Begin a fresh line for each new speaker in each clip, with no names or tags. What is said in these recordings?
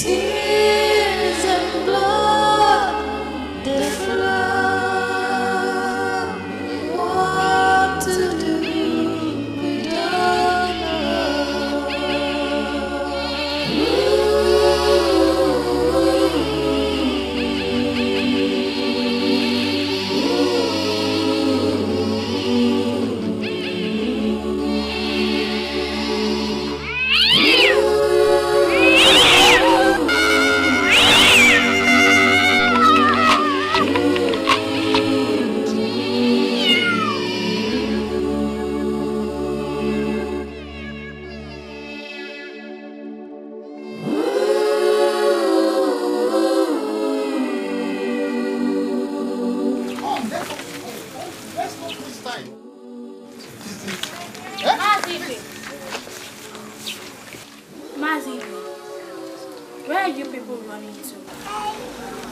Tears and blood, they flow. What to do, we don't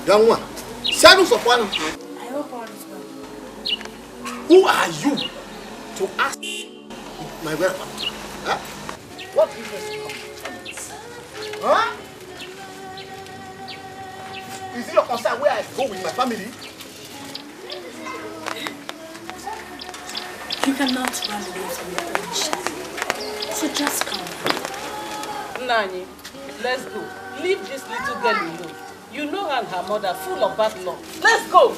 Young one, shadows of one.
I hope all is well.
Who are you to ask my welcome? Huh? What business you come? Huh? Is it your concern where I go with my family?
You cannot run away from your own shadow. So just come.
Nani, let's go. Leave this little girl alone. You know her and her mother full of bad luck. Let's go!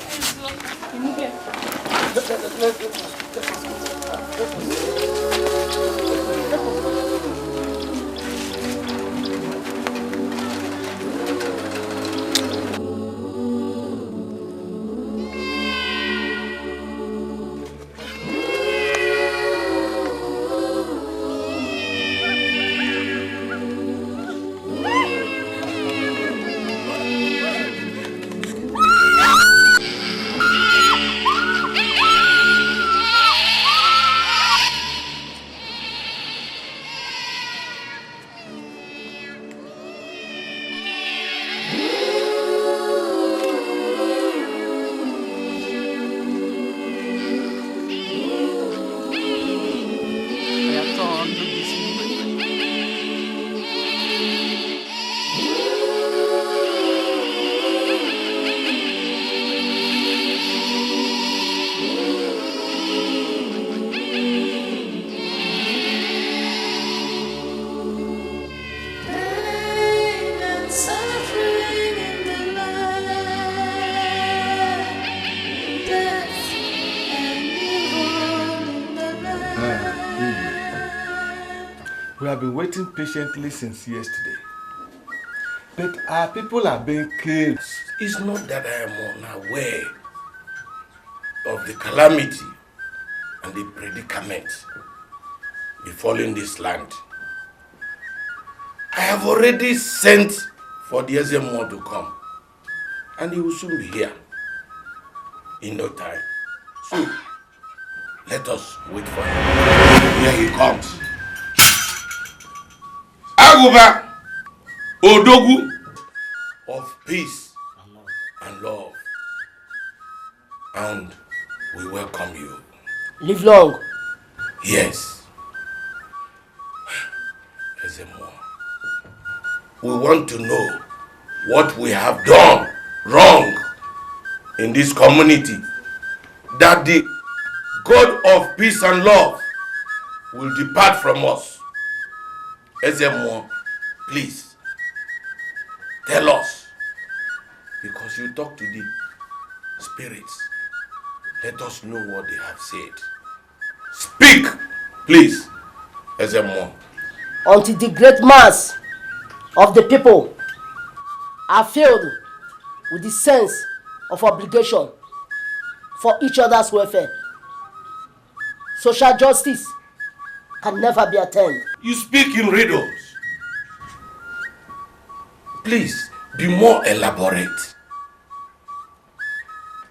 We have been waiting patiently since yesterday. But our people are being killed.
It's not that I am unaware of the calamity and the predicament befalling this land. I have already sent for the Ezemo to come, and he will soon be here in no time. So, let us wait for him. Here he comes. Aguba Odogu of peace and love. And we welcome you.
Live long.
Yes. Ezemo, we want to know what we have done wrong in this community, that the God of peace and love will depart from us. Ezemo, please tell us, because you talk to the spirits. Let us know what they have said. Speak, please, Ezemo.
Until the great mass of the people are filled with the sense of obligation for each other's welfare, social justice can never be attained.
You speak in riddles. Please, be more elaborate.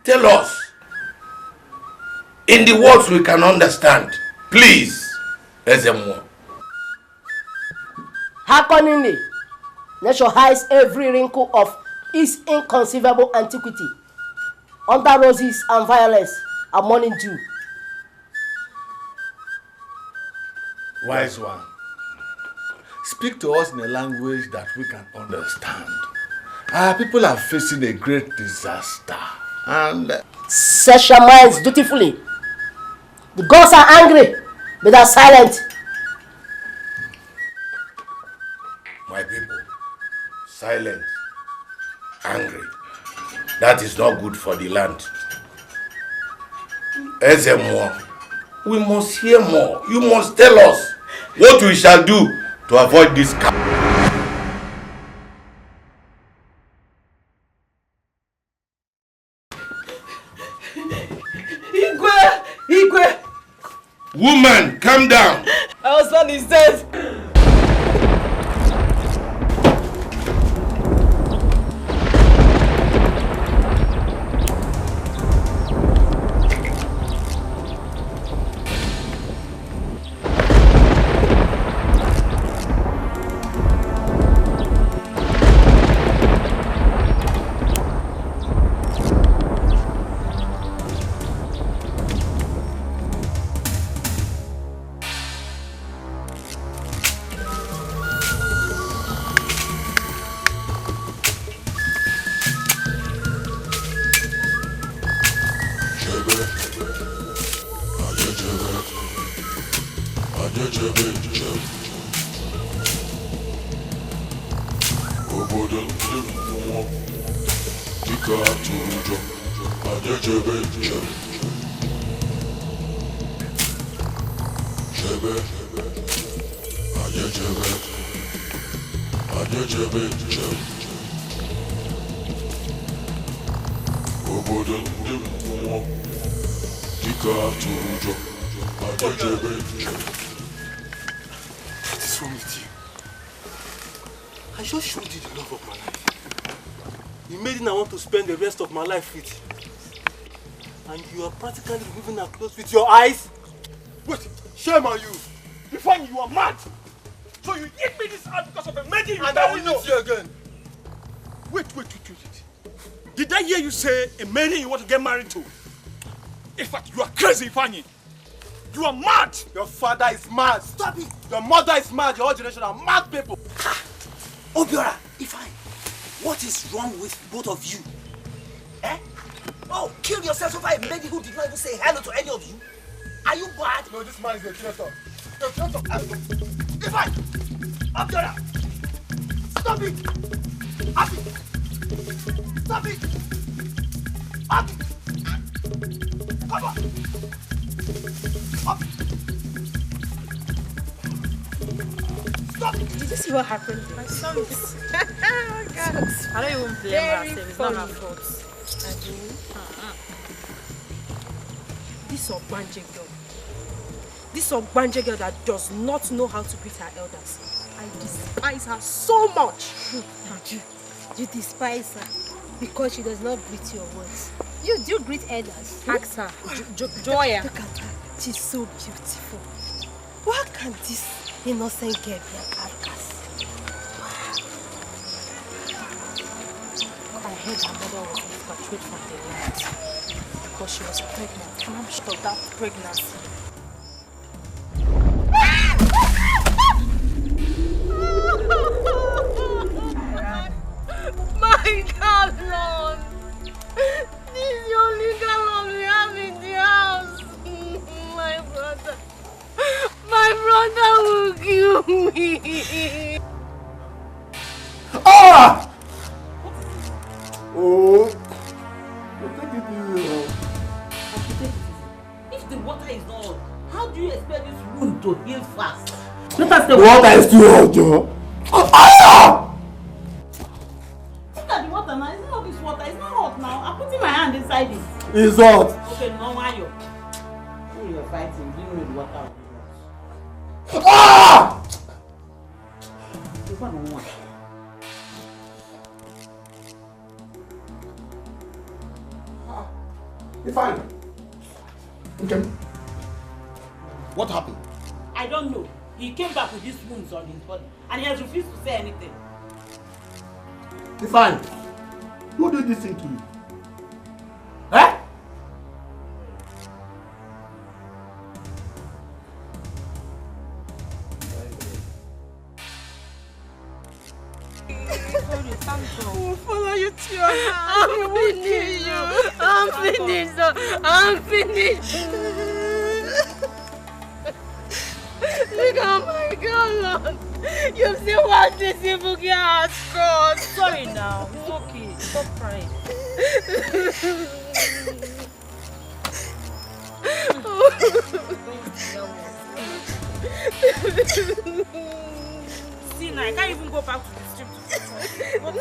Tell us in the words we can understand. Please, Ezemo.
Hearkeningly, nature hides every wrinkle of its inconceivable antiquity under roses and violets and morning dew.
Wise one, Speak to us in a language that we can understand. Our people are facing a great disaster. And
set your minds dutifully. The gods are angry, but they are silent.
My people, silent, angry. That is not good for the land. Ezemo, we must hear more. You must tell us what we shall do to avoid this.
Igwe!
Woman, calm down.
My husband is dead.
What is wrong with you? I just showed you the love of my life. You made it I want to spend the rest of my life with you. And you are practically removing our clothes with your eyes? Wait, shame on you. Before you are mad. So you hit me this out because of a maiden you and I will meet you again. Wait. Did I hear you say a maiden you want to get married to? In fact, you are crazy, Ifeanyi. You are mad! Your father is mad! Stop it! Your mother is mad! Your whole generation are mad people!
Ha! Obiora, Ifeanyi, what is wrong with both of you? Eh? Oh, kill yourself over a lady who did not even say hello to any of you? Are you bad?
No, this man is a traitor. A traitor!
Ifeanyi! Obiora! Stop it! Abi! Stop it! Abi! Come on! Abi! Stop it!
Did you see what happened? My son is... oh God.
I don't even blame her. It's not her fault.
This Ogbanje girl. This Ogbanje girl that does not know how to greet her elders. I despise her so much.
You despise her because she does not greet your words. You do greet elders.
Ask her.
Joya. Look at her. She's so beautiful. Why can this innocent girl be an outcast?
I heard her mother was repatriated from the land because she was pregnant. And I'm sure that pregnancy.
My galon! This is the only galon we have in the house. My brother will kill me.
Ah! Oh! Take it easy.
If the water is not on, how do you expect this wound to heal fast?
Let us the water is too hot, Joe. Ah!
Look at the water now. It's not this water. It's not hot now. I'm putting my hand inside it.
It's hot.
Okay, no, Mayo. When you're fighting, you know the water will be hot.
Ah!
It's not one.
You're fine. Okay. What happened?
I don't know. He came back with these wounds on his body and he has refused to say anything.
You're fine. Who did this thing to you? Eh?
We'll follow you to your house.
I'm finished. I'm finished. Look at my God, you've seen what this evil girl has caused.
Sorry now. It's okay. Stop crying. See now, I can't even go back to the stream to what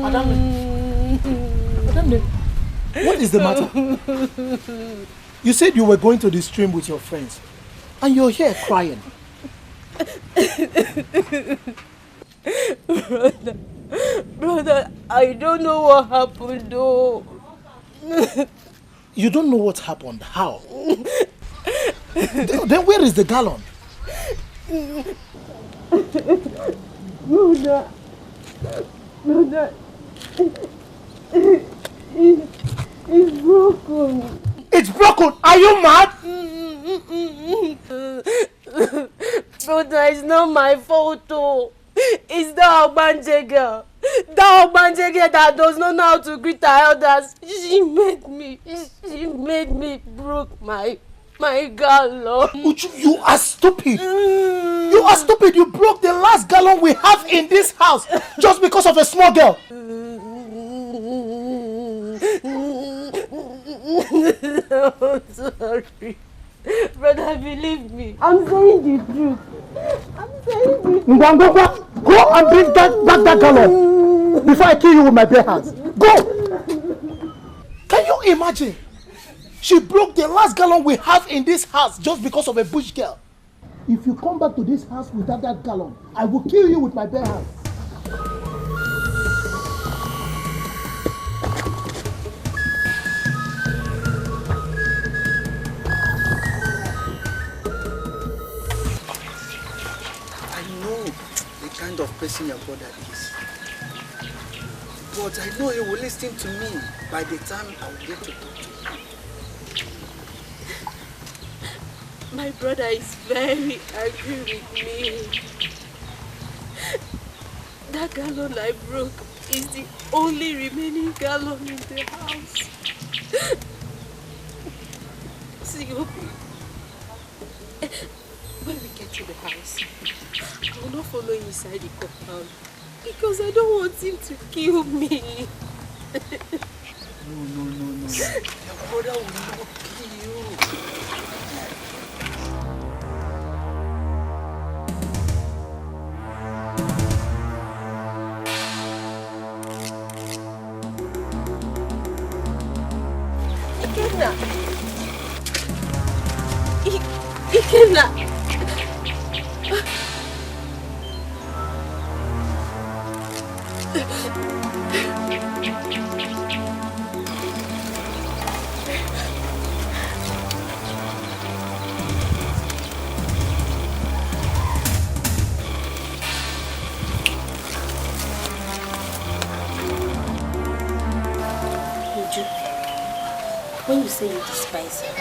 Adamne, what is the matter? You said you were going to the stream with your friends, and you're here crying.
Brother, I don't know what happened though.
You don't know what happened? How? Then where is the gallon?
Brother, it's broken.
It's broken! Are you mad?
Brother, it's not my fault though. It's the Ogbanje girl. The Ogbanje girl that does not know how to greet her elders. She made me broke my gallon.
Uju, you are stupid. You are stupid. You broke the last gallon we have in this house just because of a small girl.
I'm sorry. Brother, believe me. I'm saying the truth.
Go and bring back that gallon before I kill you with my bare hands. Go! Can you imagine? She broke the last gallon we have in this house just because of a bush girl. If you come back to this house without that gallon, I will kill you with my bare hands.
Kind of person your brother is. But I know he will listen to me by the time I will get to talk to him.
My brother is very angry with me. That gallon I broke is the only remaining gallon in the house. See, when we get to the house, I will not follow him inside the compound because I don't want him to kill me.
No. Your brother will not kill you.
Ikenna.
When you say you despise her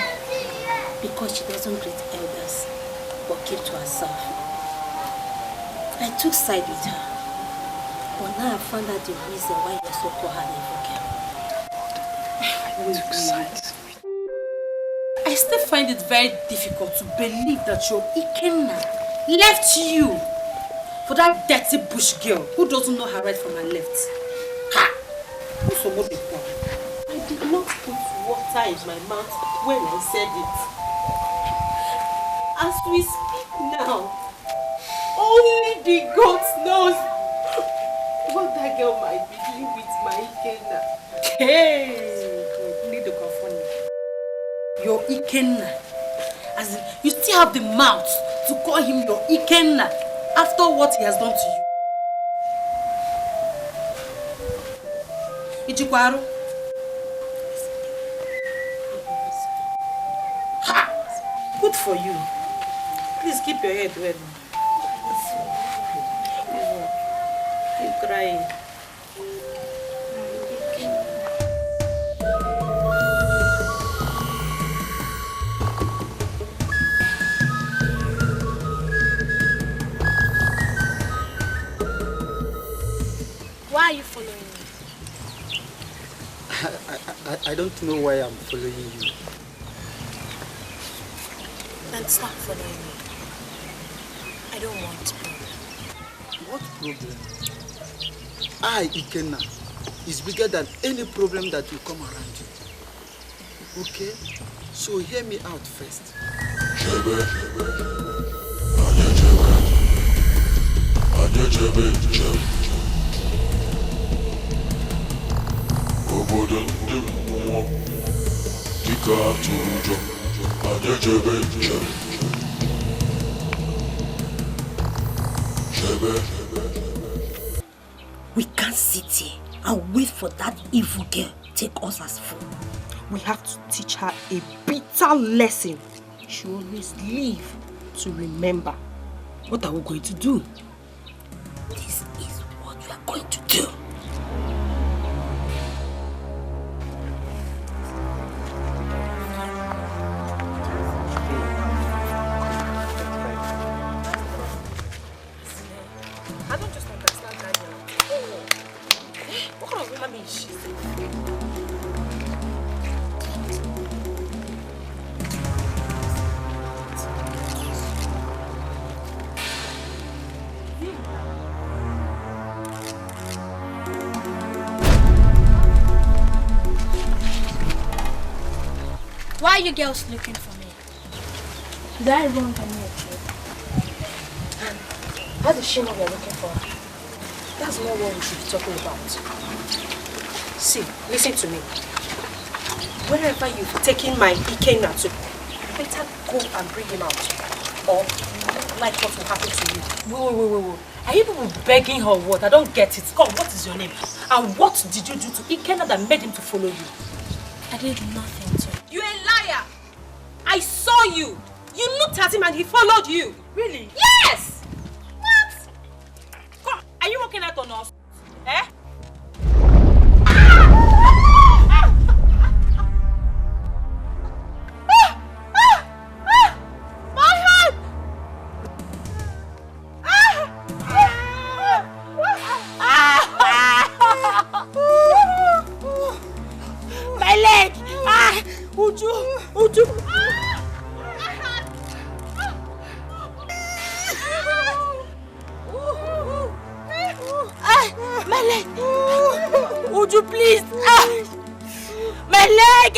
because she doesn't greet elders but keep to herself, I took side with her. But now I found out the reason why you so called her evil girl. I took sides. I still find it very difficult to believe that your Ikenna left you for that dirty bush girl who doesn't know her right from her left. Ha! Who's so much before? I did not put water in my mouth when I said it. As we speak now, only the gods knows what that girl might be doing with my Ikenna. Hey! Need to confront me. Your Ikenna. As in, you still have the mouth to call him your Ikenna after what he has done to you. Ijikwaru.
for you. Please keep your head well. Keep crying.
Why are you following me?
I don't know why I'm following you.
Then stop following me. I don't want problem.
What problem? I, Ikenna, is bigger than any problem that will come around you. Okay? So hear me out first.
We can't sit here and wait for that evil girl take us as fool.
We have to teach her a bitter lesson. She always live to remember. What are we going to do?
This is what we are going to do.
I don't just understand that girl. What kind of woman is she?
Why are you girls looking for me? Did I run from you?
How does she know we are looking for her? That's not what we should be talking about. See, listen to me. Wherever you've taken my Ikenna to, better go and bring him out. Or like what will happen to you.
Wait. Are you people begging her what? I don't get it. Come, what is your name? And what did you do to Ikenna that made him to follow you?
I did nothing to him.
You're a liar! I saw you! You looked at him and he followed you!
Really?
Yes!
What? Come, are you working out on us? Eh?
My leg!
Uju!
My leg! Uju, please! My leg!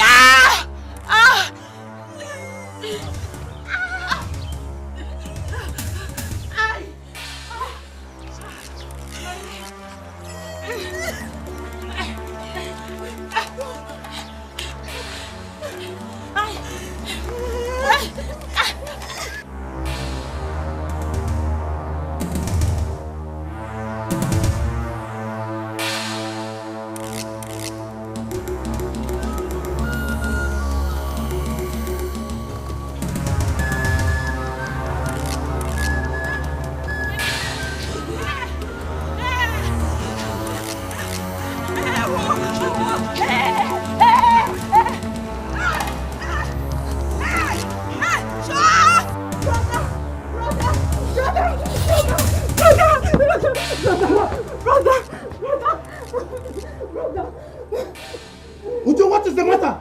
Uju, what is the matter?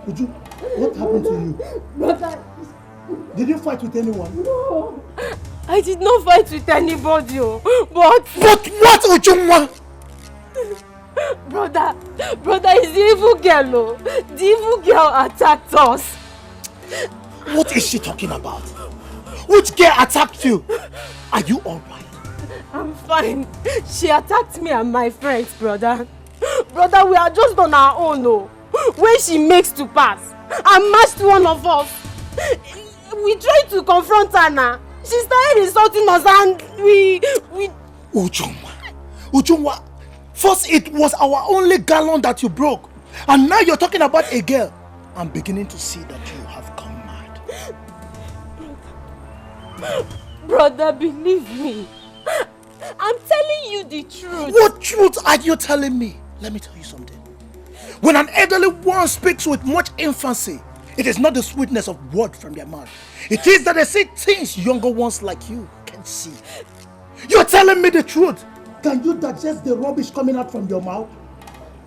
Uju, what happened to you?
Brother.
Did you fight with anyone?
No. I did not fight with anybody, but
what, Ujunwa?
Brother, it's the evil girl, oh. The evil girl attacked us.
What is she talking about? Which girl attacked you? Are you alright?
I'm fine. She attacked me and my friends, brother. Brother, we are just on our own, oh. When she makes to pass and matched one of us, we tried to confront her now. She started insulting us and we...
Ujunwa, First, it was our only gallon that you broke. And now you're talking about a girl. I'm beginning to see that you have gone mad.
Brother, believe me. I'm telling you the truth.
What truth are you telling me? Let me tell you something. When an elderly one speaks with much infancy, it is not the sweetness of word from their mouth. It is that they say things younger ones like you can see. You're telling me the truth. Can you digest the rubbish coming out from your mouth?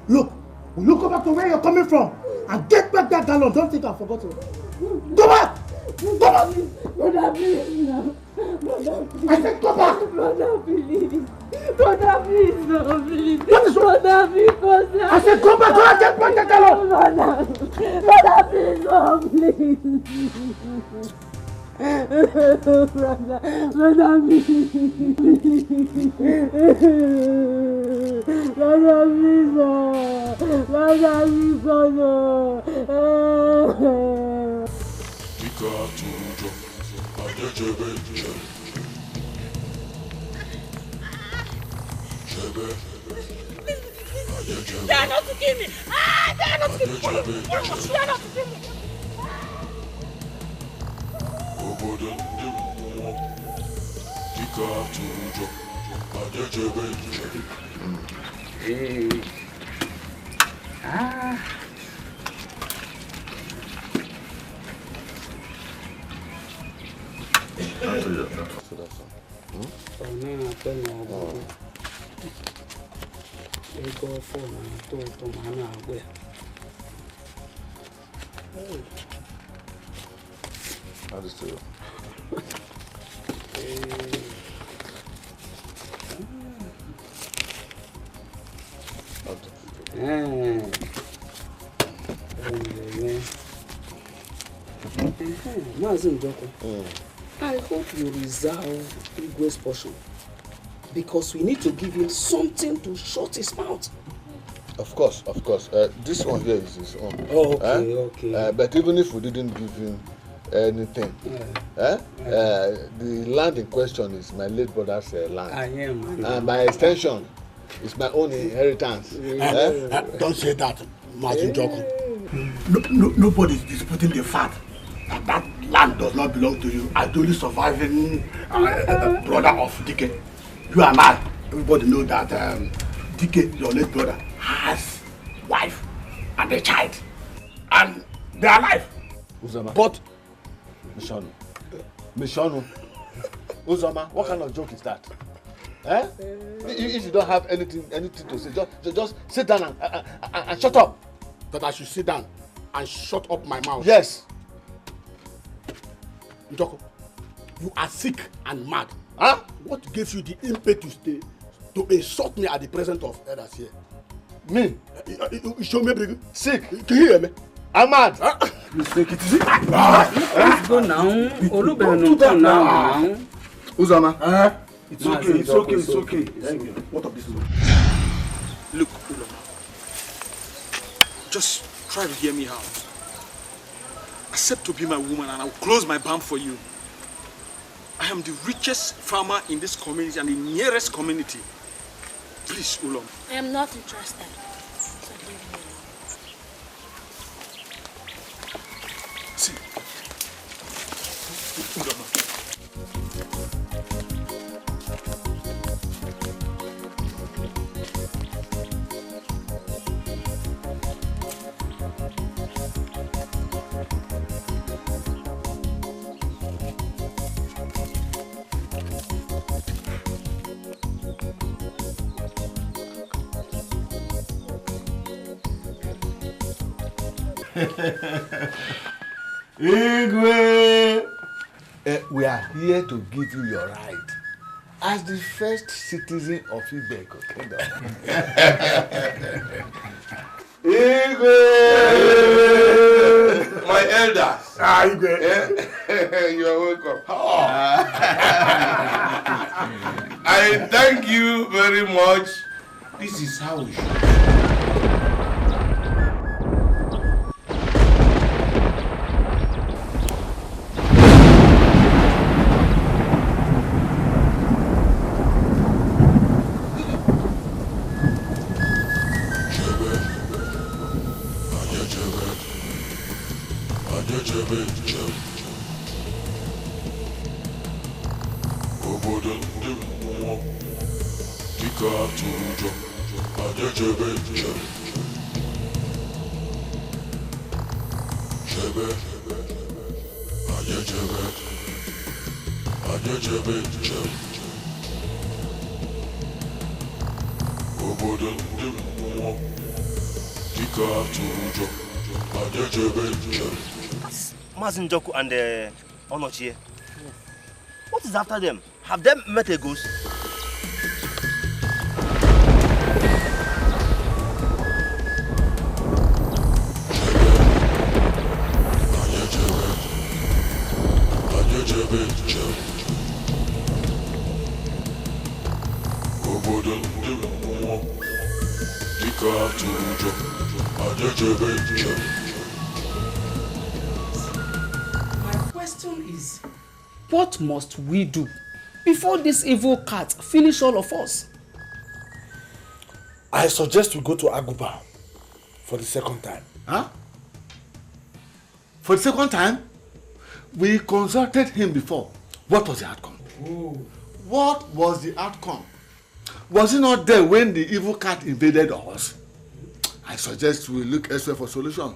Look, will you go back to where you're coming from and get back that gallon? Don't think I forgot to. Go back! Go back!
Brother, please, no. Brother, please.
I said go back!
Brother, please. Brother, please, no, please.
What is wrong?
Brother, because
I said go back! Go and get back that gallon!
Brother, please, no, please. Brother, please. Brother, please, no. Brother, please, no. They are not to kill me! They are not to kill me! They are not to kill me!
I hope you reserve Igwe's portion because we need to give him something to shut his mouth.
Of course. This one here is his own.
Oh, okay.
But even if we didn't give him anything, the land in question is my late brother's land.
I am.
And by extension, it's my own inheritance.
Don't say that, Martin Joko. Nobody is disputing the fact that that land does not belong to you. As the only surviving brother of Dikeh. You and I, everybody know that Dikeh, your late brother, has wife and a child. And they are alive.
Uzama.
But
Mishonu. Uzama, what kind of joke is that? If you don't have anything to say, just sit down and shut up.
That I should sit down and shut up my mouth?
Yes.
Njoko, you are sick and mad. Huh? What gives you the impetus to insult me at the presence of others here?
Me?
Show me, bring
sick.
Can you hear me?
I'm mad.
Mistake it.
Let's go now. Don't do that now.
Uzama.
It's okay. Thank you. What of this is?
Look, Ulama. Just try to hear me out. Accept to be my woman and I will close my barn for you. I am the richest farmer in this community and the nearest community. Please, Ulama.
I am not interested. So leave me alone.
See, Ulama.
Igwe! We are here to give you your right as the first citizen of Ibeko Kingdom. Igwe!
My elder.
Igwe.
You are welcome. I thank you very much. This is how we should.
Mazin Joku and Onochie. What is after them? Have them met a ghost?
My question is, what must we do before this evil cat finish all of us?
I suggest we go to Aguba for the second time.
Huh? For the second time? We consulted him before. What was the outcome?
Ooh.
What was the outcome? Was he not there when the evil cat invaded us? I suggest we look elsewhere for solution.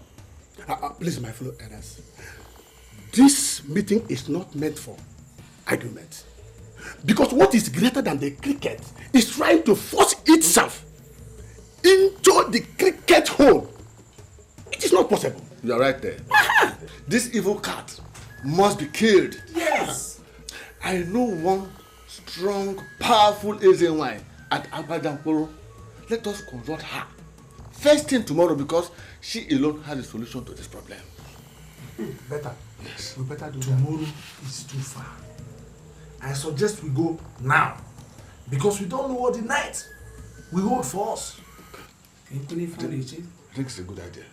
Please, my fellow elders. This meeting is not meant for argument. Because what is greater than the cricket is trying to force itself into the cricket hole. It is not possible.
You are right there. This evil cat must be killed.
Yes.
I know one strong, powerful Asian wine at Abajamporo. Let us consult her first thing tomorrow because she alone has a solution to this problem.
Better. Yes. We better do that. Tomorrow is too far. I suggest we go now because we don't know what the night will hold for us.
I think it's a good idea.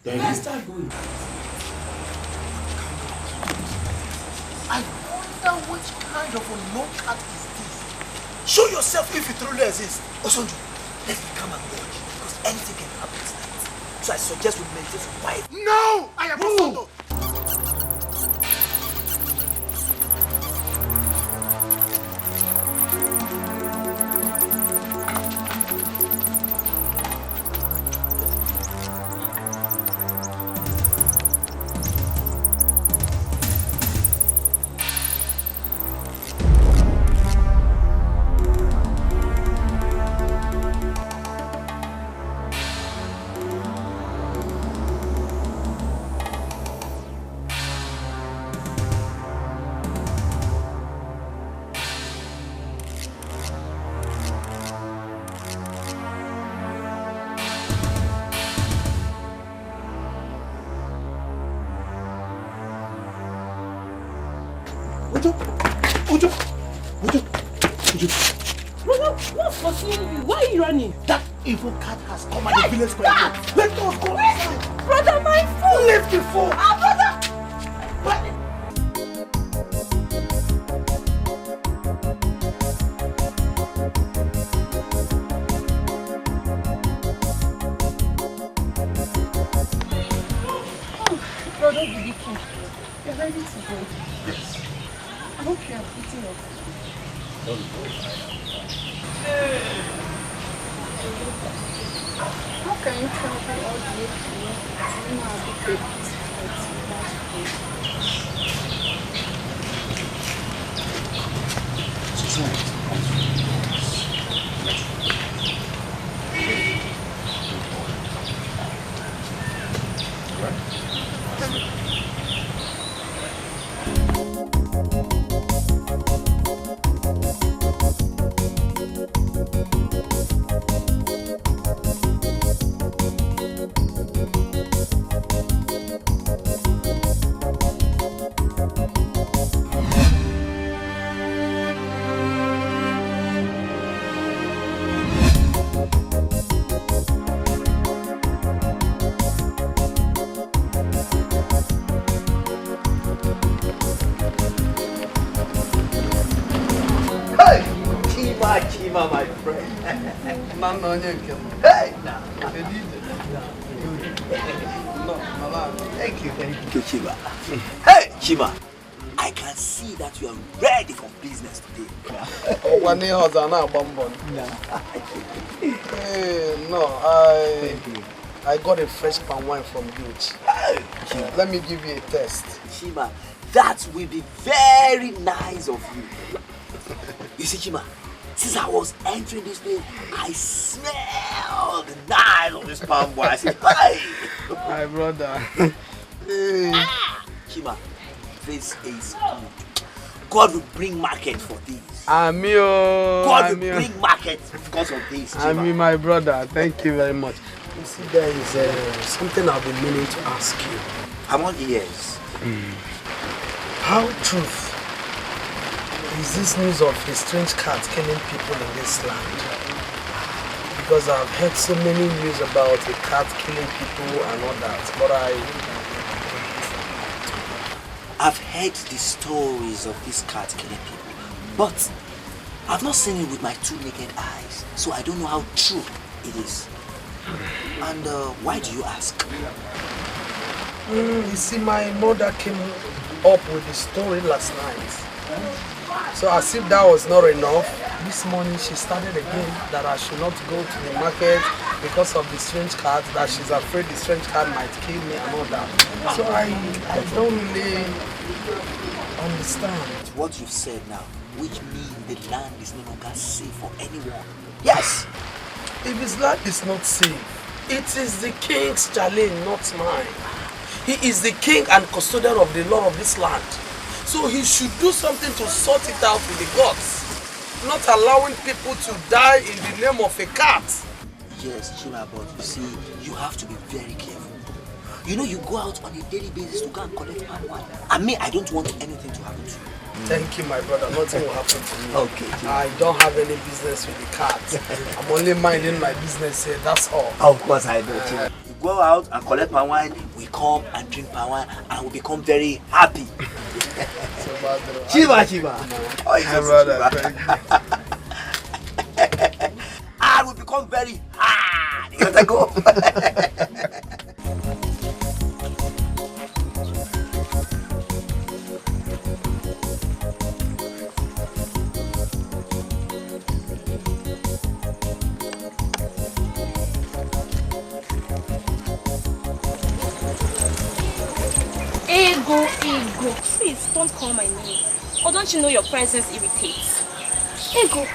Let's start going.
I wonder which kind of unknown cat is this. Show yourself if you truly exist. Osonjo, let's become and watch because anything can happen tonight. So I suggest we maintain some quiet. No! I am Osonjo!
Why are you running?
That evil cat has come at the village square. Let us go inside.
Brother, my food!
Leave the phone.
Brother!
Brother, Dikeh, you're ready to go. Yes. I hope you are eating up. How can you travel all the way to work and you know how to pay
Chima, my friend. Hey, now. No, Mala.
Thank you. Chiba. Hey, Chiba. I can see that you are ready for business today.
Hey, no, I got a fresh palm wine from Luchy. Let me give you a test.
Chima, that will be very nice of you. You see, Chima, since I was entering this place, I smelled the nice of this palm wine. I said, hi!
My brother.
Chima, this is good. God will bring market for this.
Amio.
God will bring market because of this, Chima.
Ami, my brother, thank you very much. You see, there is something I've been meaning to ask you.
I'm on ears.
How true is this news of a strange cat killing people in this land? Because I've heard so many news about a cat killing people and all that, but
I've heard the stories of this cat killing people, but I've not seen it with my two naked eyes, so I don't know how true it is. And why do you ask?
You see, my mother came up with the story last night. So as if that was not enough, this morning she started again that I should not go to the market because of the strange cat, that she's afraid the strange cat might kill me and all that. So I don't really understand.
What you've said now, which means the land is no longer safe for anyone. Yes!
If his land is not safe, it is the king's challenge, not mine. He is the king and custodian of the law of this land. So he should do something to sort it out with the gods, not allowing people to die in the name of a cat.
Yes, Chima, but you see, you have to be very careful. You know, you go out on a daily basis to go and collect palm wine. And me, I don't want anything to happen to you.
Thank you, my brother. Nothing will happen to me.
Okay.
I don't have any business with the cat. I'm only minding my business here, that's all.
Of course I do, Chima. You go out and collect palm wine, we come and drink palm wine, and we become very happy. Chiba. Oh, my brother, I will become very hard. You gotta go.
Ego, please don't call my name. Or don't you know your presence irritates? Ego.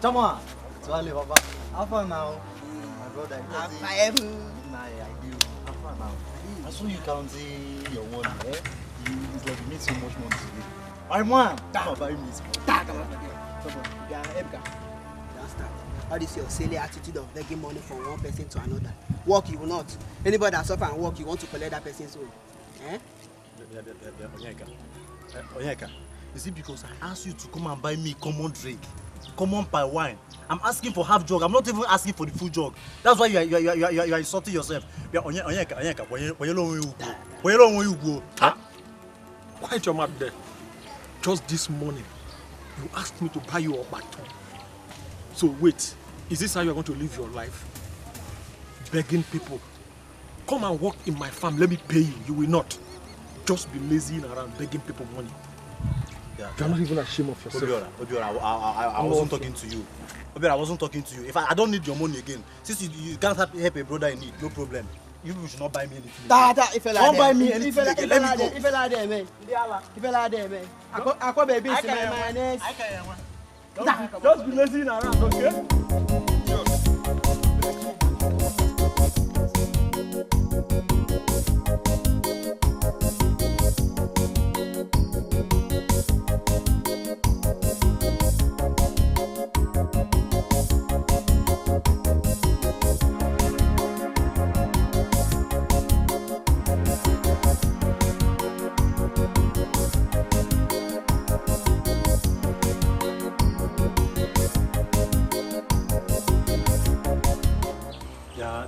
Chama, Swale Baba. How far now? My brother, I am. I do. How far now? I saw you counting your money, eh? It's like you made so much money today. I man, come buy me this. Come on,
How this your silly attitude of begging money from one person to another? Work you will not. Anybody that suffer and work, you want to collect that person's own. Eh?
Onyeka, is it because I asked you to come and buy me common drink? Common pie wine. I'm asking for half jug. I'm not even asking for the full jug. That's why you are insulting yourself. Onyeka, where you go?
Quiet your mouth there. Just this morning, you asked me to buy you a baton. So wait, is this how you're going to live your life? Begging people. Come and work in my farm, let me pay you. You will not. Just be lazying around begging people money.
Yeah,
you're not even ashamed of yourself.
Obiora, I wasn't talking to you. Obiora, I wasn't talking to you. If I don't need your money again, since you can't help a brother in need, no problem. You should not buy me anything. Don't buy me anything again. Let me go.
If you like that, man. If you like that, man. I come baby, see my mayonnaise.
Just be lazying around, okay?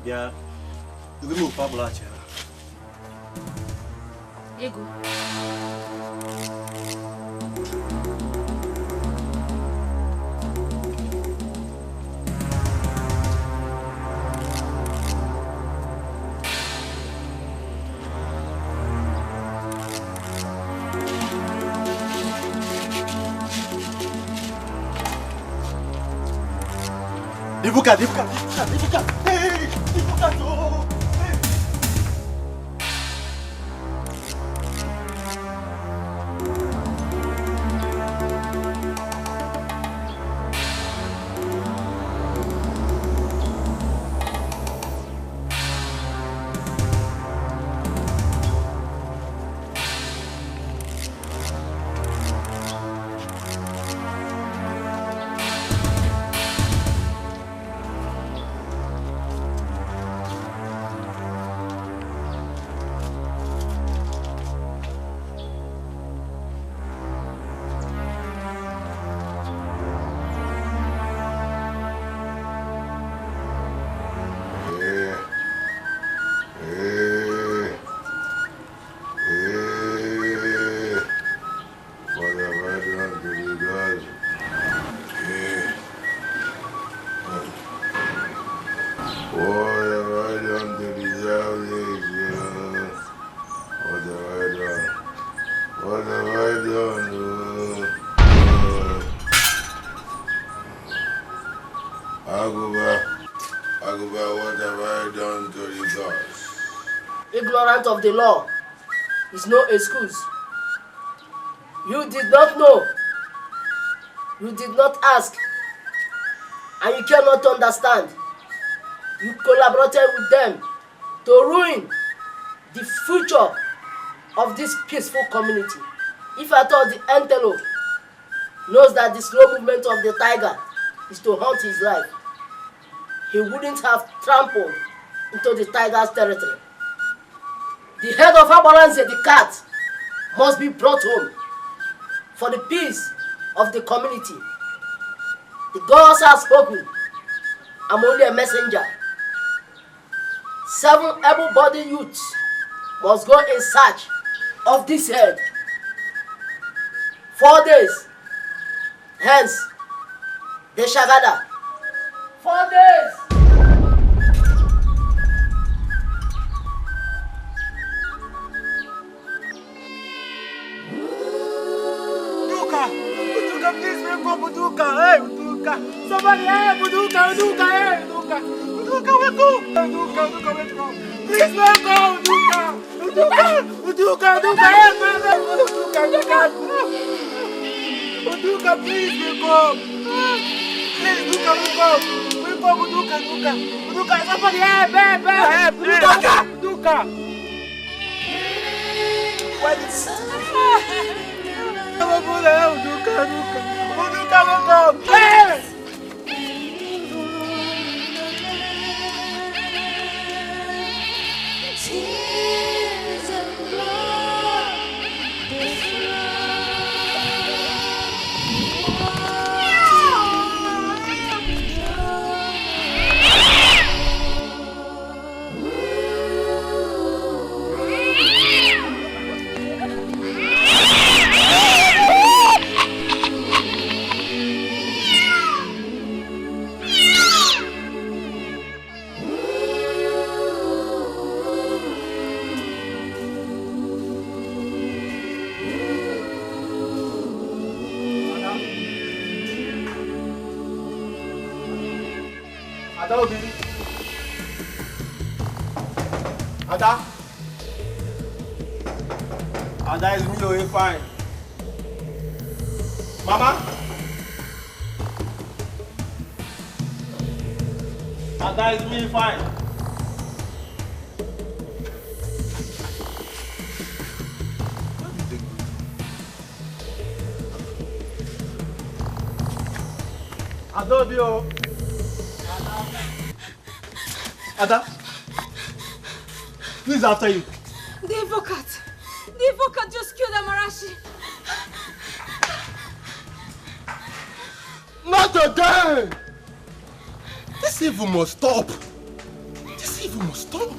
Yeah, you will move Pablo.
Ego.
Dibuka. Hey, Dibuka, oh.
Ignorant of the law is no excuse. You did not know. You did not ask. And you cannot understand. You collaborated with them to ruin the future of this peaceful community. If I thought the antelope knows that the slow movement of the tiger is to hunt his life, he wouldn't have trampled into the tiger's territory. The head of Abaranze, the cat, must be brought home for the peace of the community. The gods have spoken. I'm only a messenger. 7 able-bodied youths must go in search of this head. 4 days. Hence, they shall gather. 4 days.
Buduka, hey, Buduka. Somebody, hey, Buduka, Buduka, hey, Buduka. Buduka, wake up. Buduka, Buduka, wake up. Please wake up, Buduka. Buduka, Buduka, Buduka, hey, Buduka, wake up. Buduka, please wake up. Please, Buduka, wake up. Wake up, Buduka, Buduka. Buduka, somebody, hey, babe, hey, Buduka, Buduka. Why did Ada? Ada is me, oh, fine. Mama? Ada is me, fine. Adobio. Ada? Who is after you?
The advocate. The advocate just killed Amarachi.
Not again! This evil must stop. This evil must stop.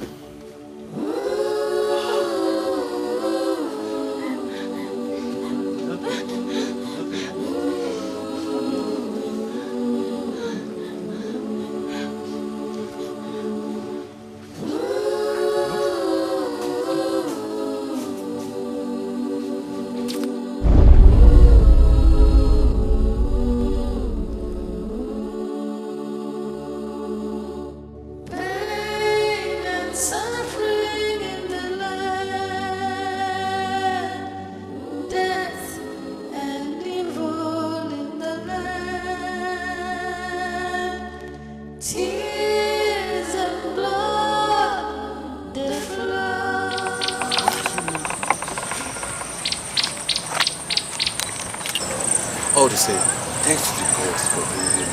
All the same, thanks to the gods for bringing me.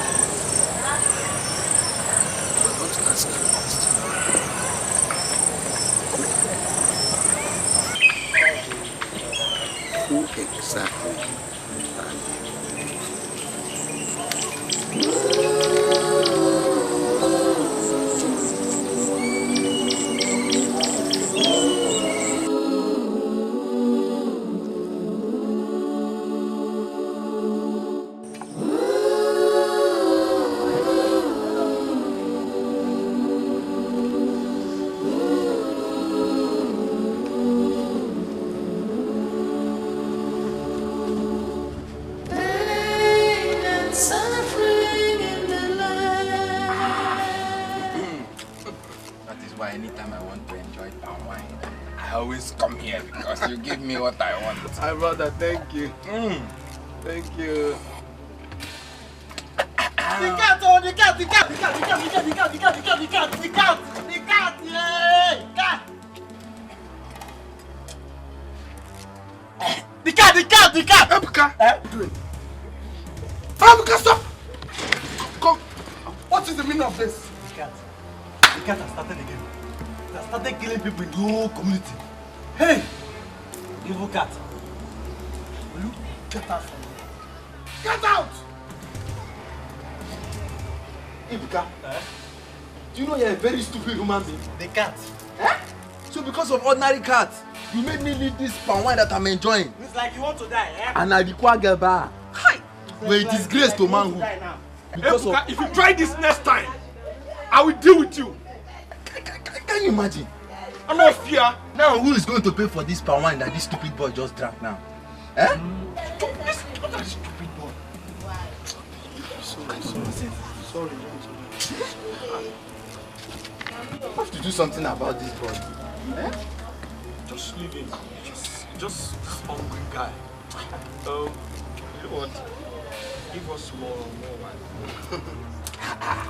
I want to ask you a question. Who exactly are
You give me what I want.
My brother, thank you. Thank you.
The cat, oh, the cat, the cat, the cat, the cat, the cat, the cat, the cat, the cat, the cat, the cat, the cat, yay, cat. The cat, the cat, the cat.
Ebuka, Ebuka, stop. Come. What is the meaning of this?
The cat has started again. It has started killing people in the whole community. Hey, evil cat. Will you get out from here? Get out!
Ebuka, do you know you're a very stupid human being?
The cat.
So because of ordinary cat, you made me leave this palm wine that I'm enjoying.
It's like you want to die, eh?
And I require bar. Hi! We're a disgrace to manhood.
Because Ebuka, if you try this next time, I will deal with you.
Can you imagine?
I'm not fear.
Now who is going to pay for this palm wine that this stupid boy just drank now? Eh?
What a stupid boy.
Sorry. I have to do something about this boy. Eh?
Just leave him. Just hungry guy. You know what? Give us more wine.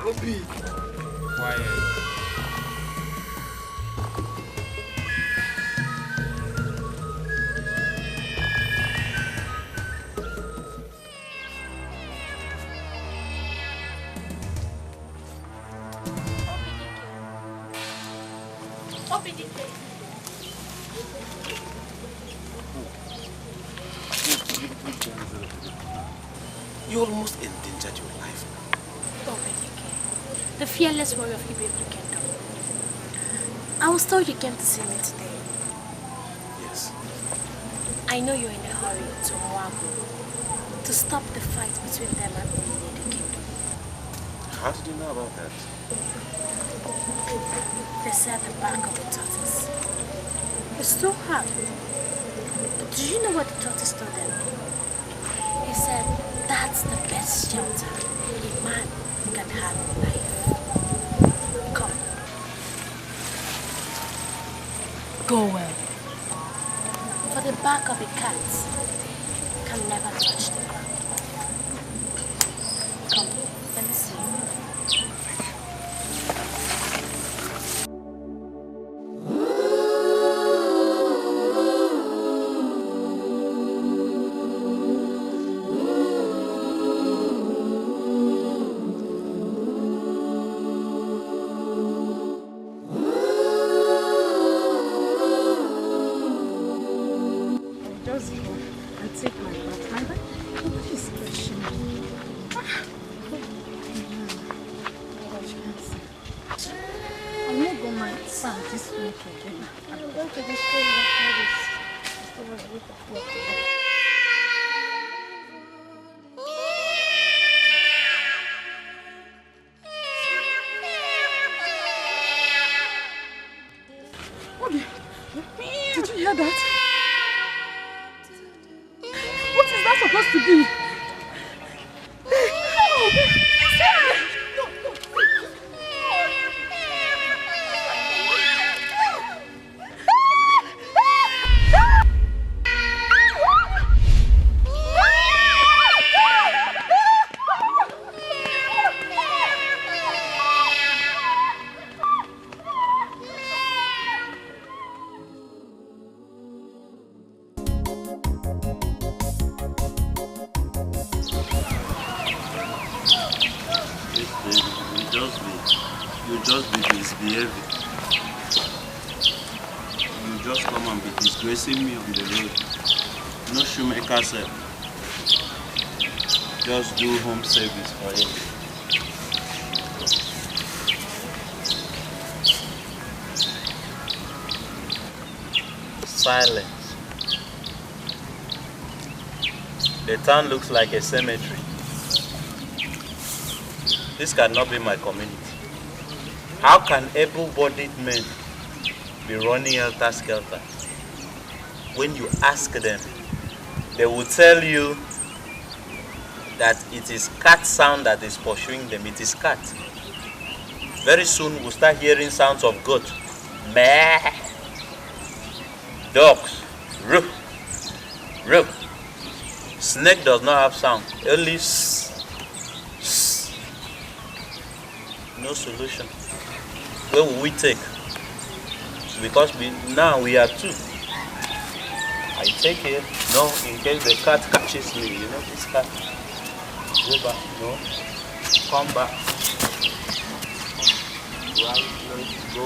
Ruby.
Why?
You almost endangered your life now.
Oh, Dikeh, the fearless warrior of Ibebu Kingdom. I was told you came to see me today.
Yes.
I know you're in a hurry to Mwago to stop the fight between them and Ini Edo Kingdom.
How did you know about that?
They said the back of the tortoise. It's so hard. But do you know what the tortoise told them? He said that's the best shelter a man can have in life. Come. Go well. For the back of a cat can never touch the ground. Come, let me see you.
Did you hear that? What is that supposed to be?
Disgracing me on the road. No shoemaker sir. Just do home service for him. Silence. The town looks like a cemetery. This cannot be my community. How can able-bodied men be running helter-skelter? When you ask them, they will tell you that it is cat sound that is pursuing them. It is cat. Very soon we'll start hearing sounds of goat. Meh. Dogs. Roof. Roof. Snake does not have sound. Only s. No solution. Where will we take? Because now we are two. I take it, no, in case the cat catches me, you know this cat. Go back, no, come back. Right, let's go.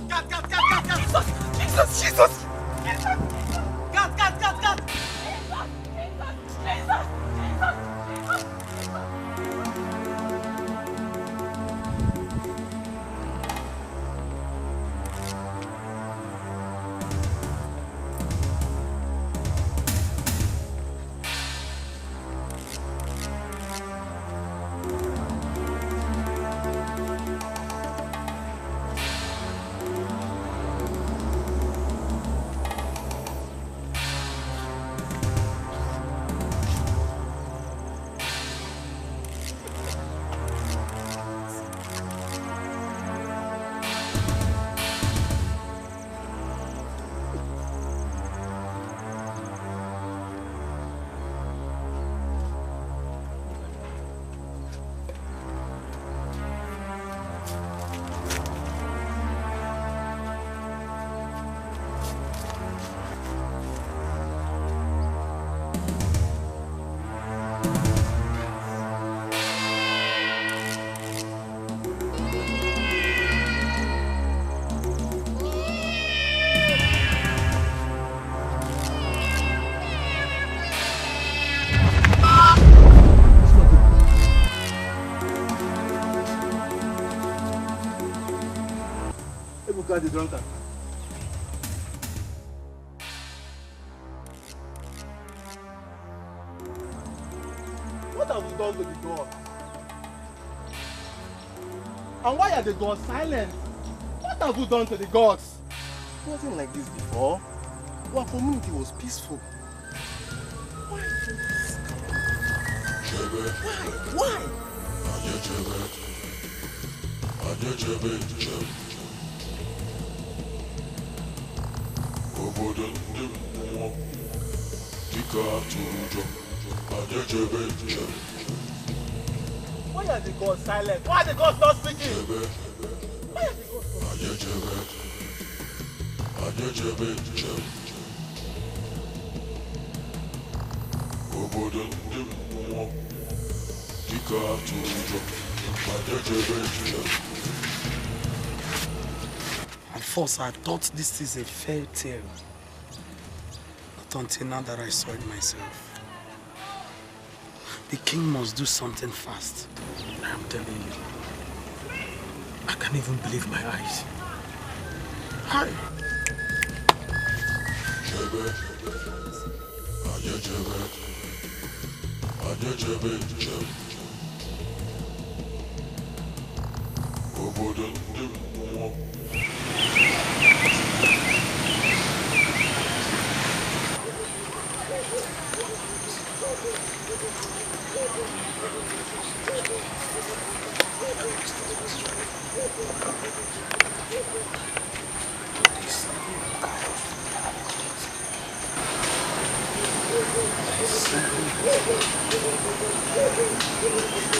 Cat! Jesus! Cat!
Ebuka the drunkard. What have you done to the gods? And why are the gods silent? What have you done to the gods?
It wasn't like this before. Our community was peaceful. Why? Why?
Why are the gods silent? Why are the gods not speaking? Why are the gods
At first, I thought this is a fairy tale. Not until now that I saw it myself. The king must do something fast. I am telling you. I can't even believe my eyes. Hi.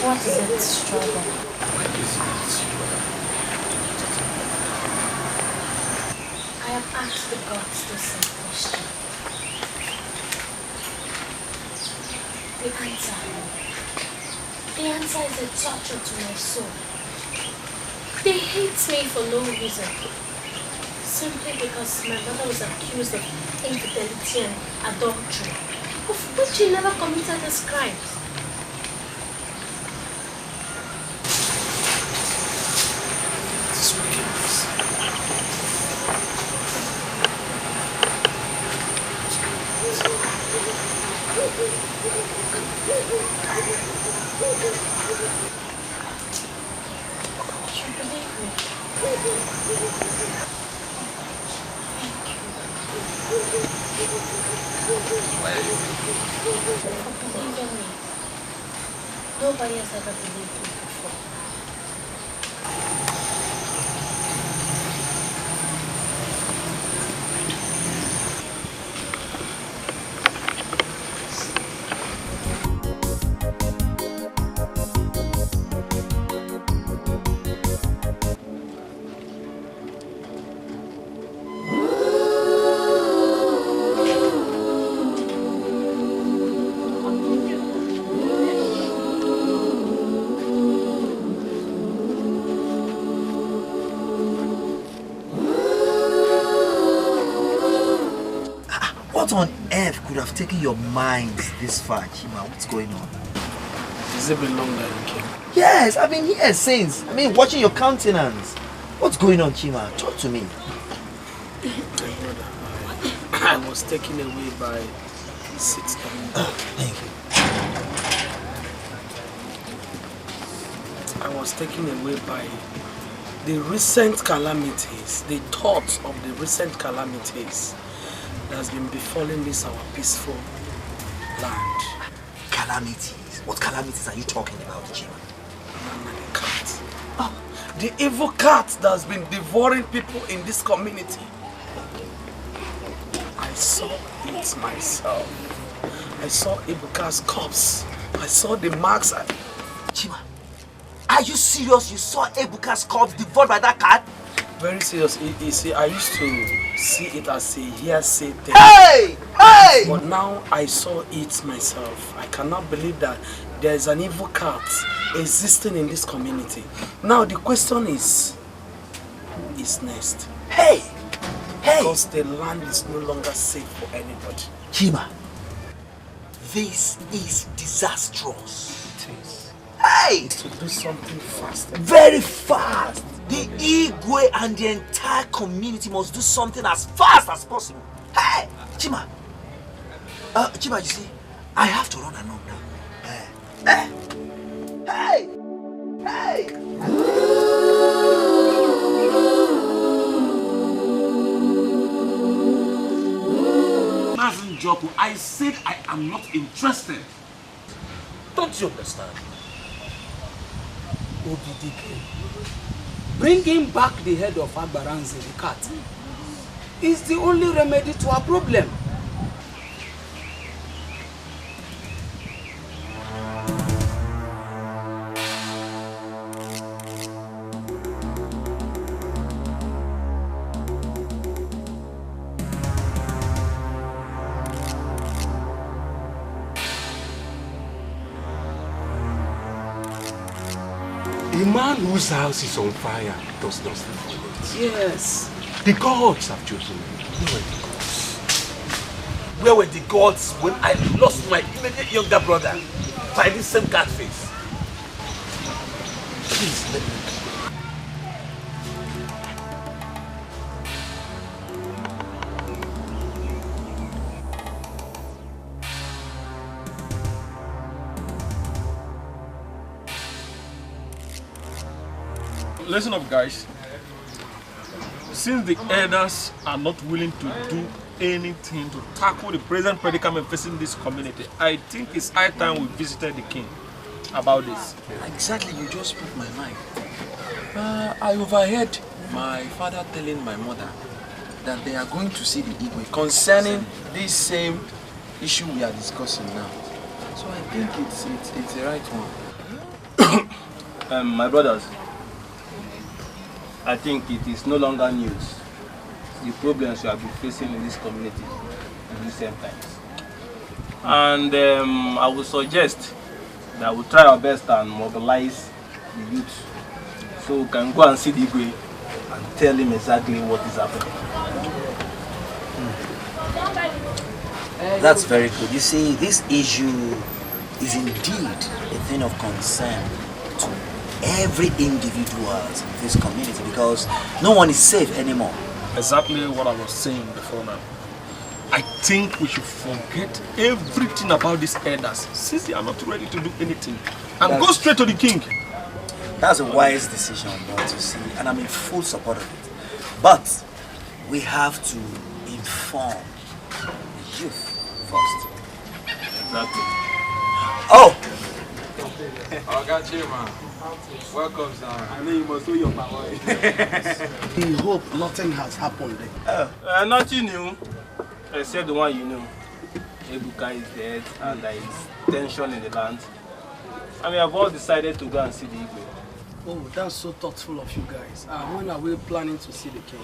What is it, struggle? I have asked the gods the same question. The answer is a torture to my soul. They hate me for no reason. Simply because my mother was accused of infidelity and adultery, of which she never committed these crimes. Nobody has ever believed me before.
What on earth could have taken your mind this far, Chima? What's going on?
Has it been long that you came?
Yes, I've been here since. Watching your countenance. What's going on, Chima? Talk to me.
I was taken away by... Sit down.
Thank you.
I was taken away by the recent calamities, the thoughts of the recent calamities that has been befalling this our peaceful land.
Calamities? What calamities are you talking about, Chima?
The cat. Oh, the evil cat that has been devouring people in this community. I saw it myself. I saw Ibuka's corpse. I saw the marks.
Chima, are you serious? You saw Ebuka's corpse devoured by that cat?
Very serious. You see, I used to see it as a hearsay thing.
Hey! Hey!
But now I saw it myself. I cannot believe that there is an evil cat existing in this community. Now the question is, who is next?
Hey! Hey!
Because the land is no longer safe for anybody.
Chima, this is disastrous.
It is.
Hey!
To do something fast.
Very fast. The Igwe and the entire community must do something as fast as possible. Hey, Chima. Chima, you see, I have to run along now. Hey!
Nothing, Joku. I said I am not interested.
Don't you understand?
Dikeh, bringing back the head of Agbaranze, the cat, is the only remedy to our problem.
A man whose house is on fire does not sleep for it.
Yes.
The gods have chosen me.
Where were the gods when I lost my immediate younger brother by this same cat face? Please let me.
Listen up, guys. Since the elders are not willing to do anything to tackle the present predicament facing this community, I think it's high time we visited the king about this.
Exactly, you just spoke my mind. I overheard my father telling my mother that they are going to see the Igwe concerning this same issue we are discussing now. So I think it's the right one.
My brothers, I think it is no longer news. The problems we have been facing in this community in recent times. And I would suggest that we try our best and mobilize the youth so we can go and see the Igwe and tell him exactly what is happening.
That's very good. You see, this issue is indeed a thing of concern to every individual in this community because no one is safe anymore.
Exactly what I was saying before now. I think we should forget everything about these elders since they are not ready to do anything and go straight to the king.
That's a wise decision, but you see, and I'm in full support of it. But we have to inform the youth first.
Exactly.
Oh!
I got you, man. Welcome, sir. I know you must do your power.
We hope nothing has happened.
Nothing new, except the one you know. Ebuka is dead and there is tension in the land. And we have all decided to go and see the Igwe.
Oh, that's so thoughtful of you guys. When are we planning to see the king?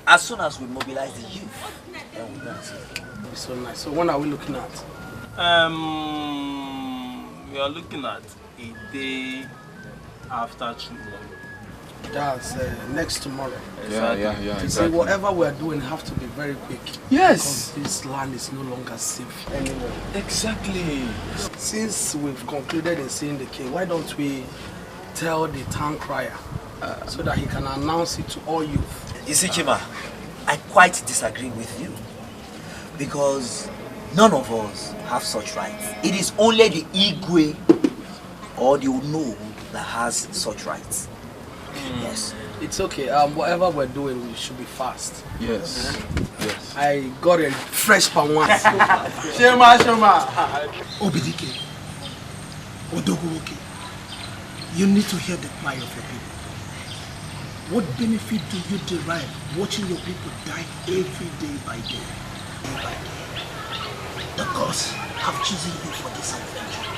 As soon as we mobilize the youth, then we're going to see the king.
It's so nice. So when are we looking at?
We are looking at a day after tomorrow.
That's next tomorrow.
Yeah,
You see, whatever we're doing have to be very quick.
Yes.
Because this land is no longer safe anymore.
Exactly.
Since we've concluded in seeing the king, why don't we tell the town crier so that he can announce it to all youth?
You see, Chima, I quite disagree with you because none of us have such rights. It is only the Igwe or the Uno that has such rights. Yes.
It's okay. Whatever we're doing, we should be fast.
Yes. Yes.
I got a fresh panwas.
Shema.
Obidike, Odoguwoke, you need to hear the cry of your people. What benefit do you derive watching your people die every day by day? The gods have chosen you for this adventure.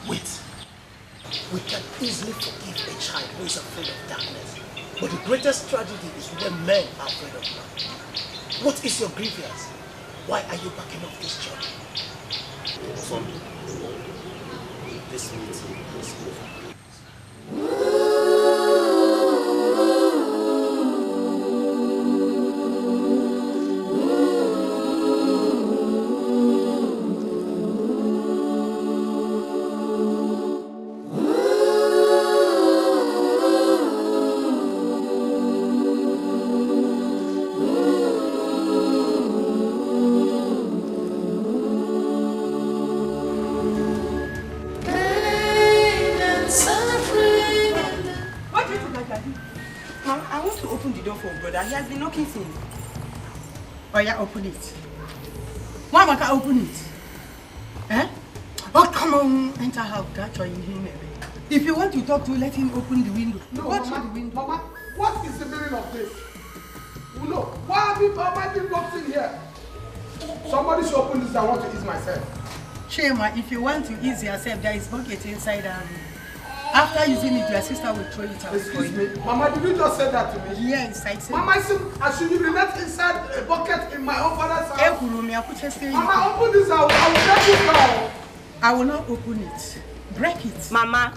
Wait. We can easily forgive a child who is afraid of darkness. But the greatest tragedy is when men are afraid of light. What is your grievance? Why are you backing off this journey?
Son, this meeting is over.
I want to open the door for brother. He has been knocking since.
Oh yeah, open it. Mama can open it. Eh? Oh, come on, enter house. That's why you hear me. If you want to talk to, let him open the window.
No,
Go
Mama,
through the window.
Mama, what is the meaning of this? No, why have you been locked in here? Somebody should open this. I want to ease myself.
Chema, if you want to ease yourself, there is bucket inside and after using it, your sister will throw it out.
Excuse me, Mama, did you just say that to me?
Yes, I said.
Mama, I should be left inside a bucket in my own father's house.
Mama,
open this. I will break this door.
I will not open it. Break it.
Mama,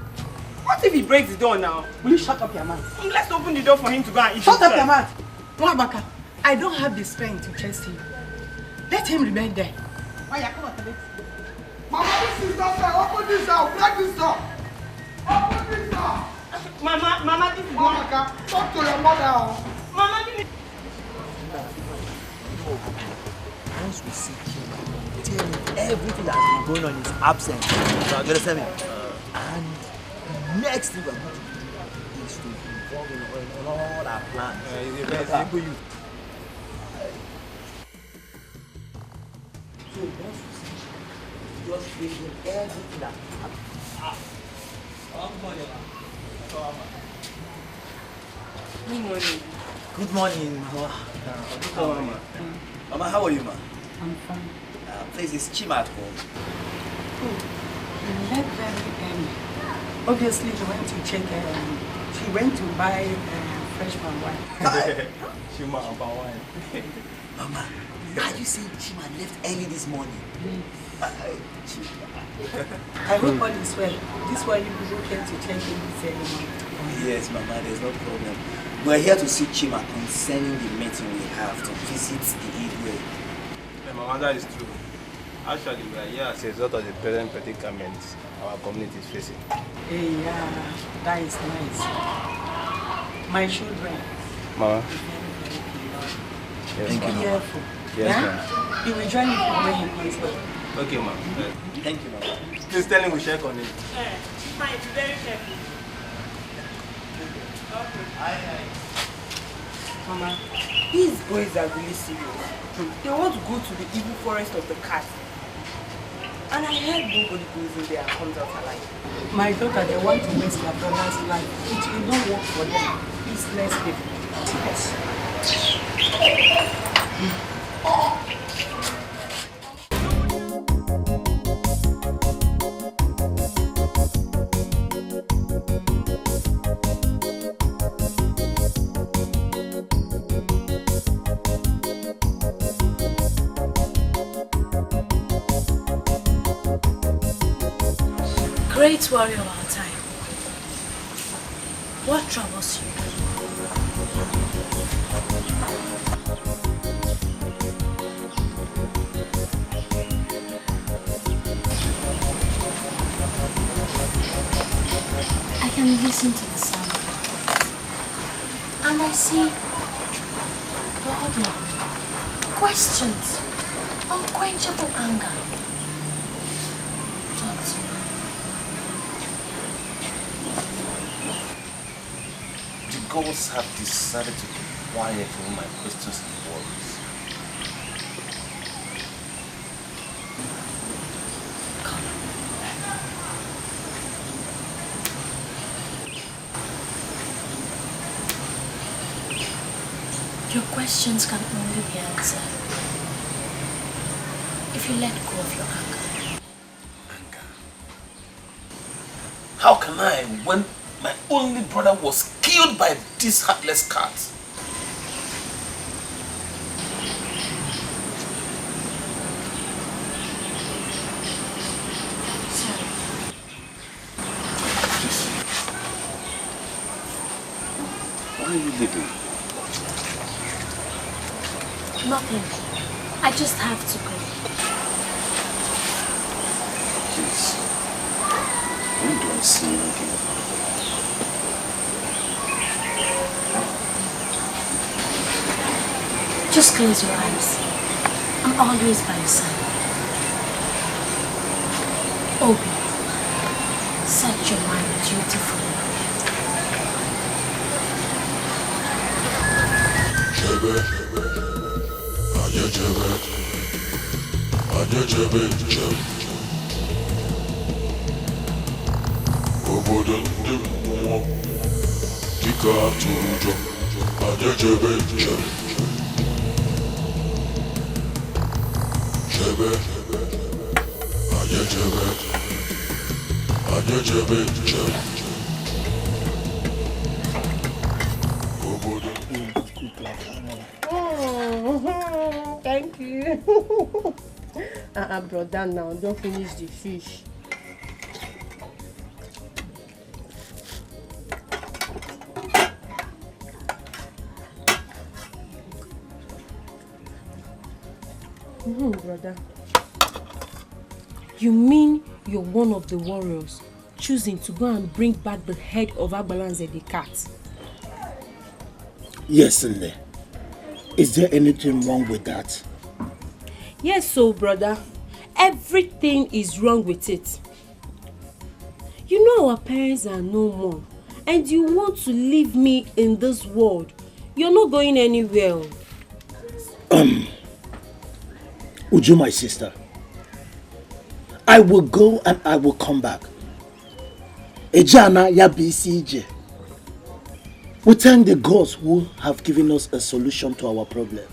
what if he breaks the door now?
Will you shut up your mouth?
Let's open the door for him to go and eat.
Shut up your mouth. Mwabaka, I don't have the strength to chase him. Let him remain there.
Mama, this is not fair. Open this door. Break this door. Open this door.
Mama, this is
Mama, talk to your mother.
Mama, give me.
Once we see him, tell him everything that has been going on in his absence. You understand me? And next thing we're going to do is to involve in all our plans.
He's the best. Simple you.
So once we see him, just give him everything that
Good morning.
Good morning, Mama. Good morning. Mama, how are you, ma?
I'm fine.
Please, is Chima at home?
He left very early. Obviously, he went to check, she went to buy freshman wine.
Chima about wine.
Mama, are you saying Chima left early this morning?
I hope all is well. This why you people came to check in this early morning.
Yes, Mama, there's no problem. We're here to see Chima concerning the meeting we have to visit the Igwe.
Yeah, Mama, that is true. Actually, we are here as a result of the present predicament our community is facing.
Hey, yeah, that is nice. My children.
Mama.
Thank you,
careful.
Yes,
yeah?
ma'am.
He will join you when he comes back.
Okay, ma'am.
Thank you, Mama.
Please tell him we check on him.
Fine, be very careful. Mama, these boys are really serious. They want to go to the evil forest of the cat. And I heard nobody goes in there and comes out alive.
My daughter, they want to waste their brother's life. It will not work for them. It's less difficult. Yes.
Great warrior of our time, what troubles you? I can listen to the sound and I see boredom, questions, unquenchable anger.
Gods have decided to keep quiet over my questions and worries.
Your questions can only be answered if you let go of your anger.
How can I when my only brother was killed by this heartless cat?
Sorry.
Why are you leaving?
Nothing. I just have to go.
Please. When do I see you again?
Just close your eyes. I'm always by your side. Obi, set your mind beautifully.
Thank you. Brother, now don't finish the fish. Brother. You mean you're one of the warriors choosing to go and bring back the head of Agbalanze the cat?
Yes, Nne. Is there anything wrong with that?
Yes, so brother. Everything is wrong with it. You know our parents are no more. And you want to leave me in this world. You're not going anywhere.
Uju, my sister. I will go and I will come back. Ejana ya BCJ. We thank the gods who have given us a solution to our problem.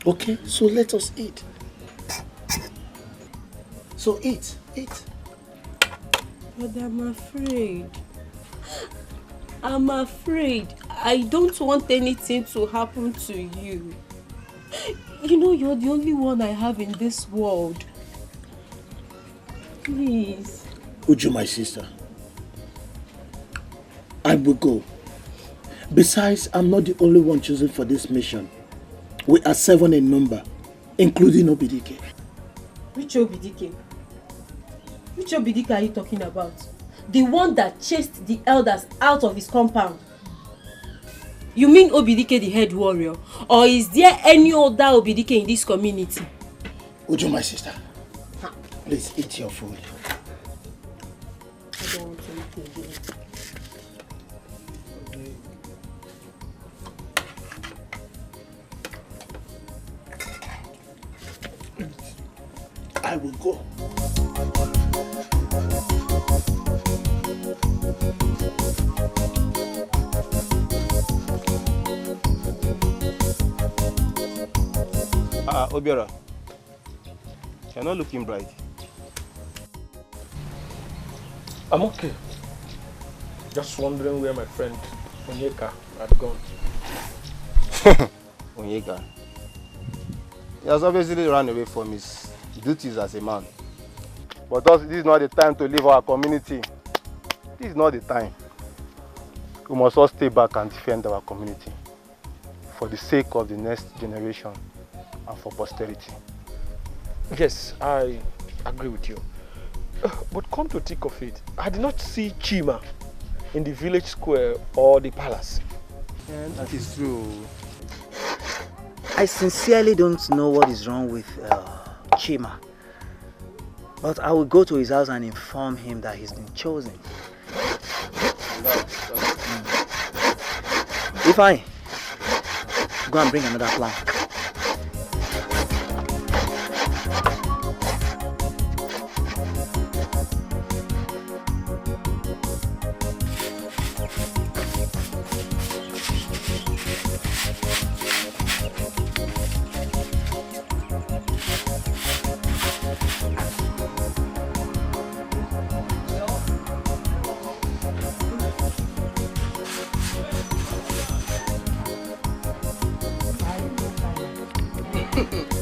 Okay, so let us eat. So eat.
But I'm afraid. I don't want anything to happen to you. You know you're the only one I have in this world. Please.
Uju, my sister. I will go. Besides, I'm not the only one chosen for this mission. We are 7 in number, including Obidike.
Which Obidike? Which Obidike are you talking about? The one that chased the elders out of his compound. You mean Obidike the head warrior? Or is there any other Obidike in this community?
Uju, my sister. Please eat your food.
I don't want to eat again.
I will go.
Obiora, you're not looking bright.
I'm okay. Just wondering where my friend Onyeka had gone.
Onyeka? He has obviously run away from his duties as a man. But this is not the time to leave our community. This is not the time. We must all stay back and defend our community for the sake of the next generation and for posterity.
Yes, I agree with you. But come to think of it, I did not see Chima in the village square or the palace.
And that is true. I sincerely don't know what is wrong with Chima. But I will go to his house and inform him that he's been chosen. If I go and bring another plank.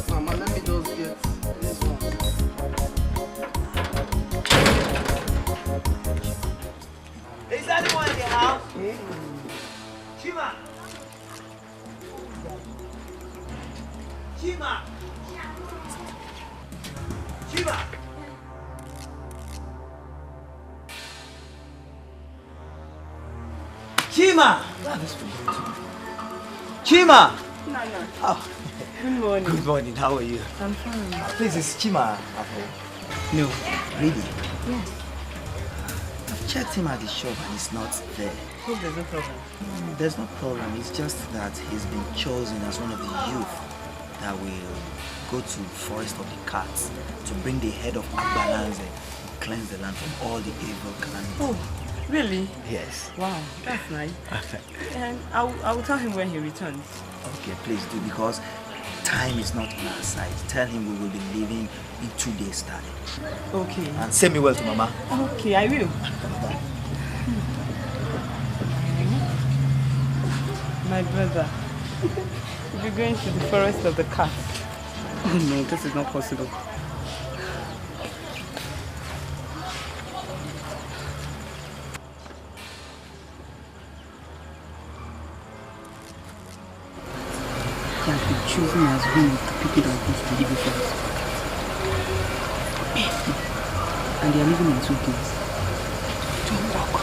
Mama, let me just get this one.
Is anyone in the house? Chima! Chima! Chima! Chima! Chima!
No.
Oh.
Good morning.
Good morning, how are you?
I'm fine.
Please, is Chima at home? No. Really?
Yes.
I've checked him at the shop and he's not there.
Hope there's no problem.
There's no problem. It's just that he's been chosen as one of the youth that will go to Forest of the Cats to bring the head of Agbalanze and cleanse the land from all the evil calamities.
Oh, really?
Yes.
Wow, that's nice. And I will tell him when he returns.
Okay, please do, because time is not on our side. Tell him we will be leaving in 2 days' time.
Okay.
And send me well to Mama.
Okay, I will. My brother, we're going to the Forest of the Cats. Oh no, this is not possible. He has been chosen as one of the people that goes to the evil forest. And they are living in 2 days. Don't walk.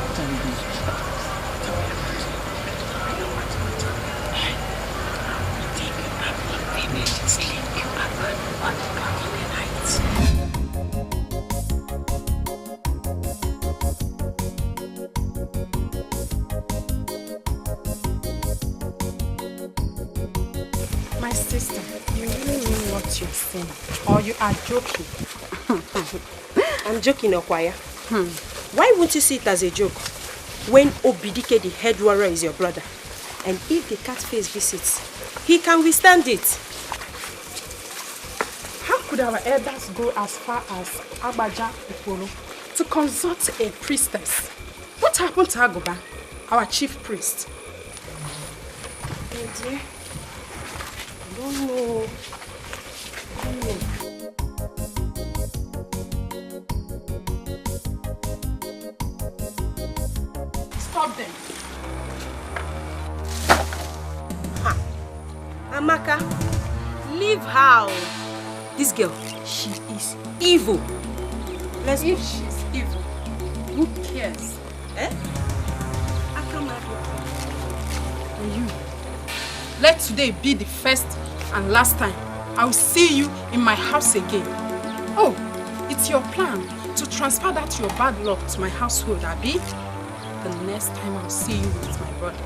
What are we doing?
My sister, you really mean what you're saying, or you are joking?
I'm joking, Okwaya. Why won't you see it as a joke? When Dikeh, the head warrior, is your brother, and if the cat face visits, he can withstand it.
How could our elders go as far as Abaja Uporo to consult a priestess? What happened to Agoba, our chief priest?
Oh dear. I don't know.
Stop them.
Ha! Amaka, leave her. This girl, she is evil.
If she's evil, who cares?
Eh? I can't marry her.
And you, let today be the first and last time I will see you in my house again. Oh, it's your plan to transfer that your bad luck to my household, Abi? The next time I'll see you with my brother.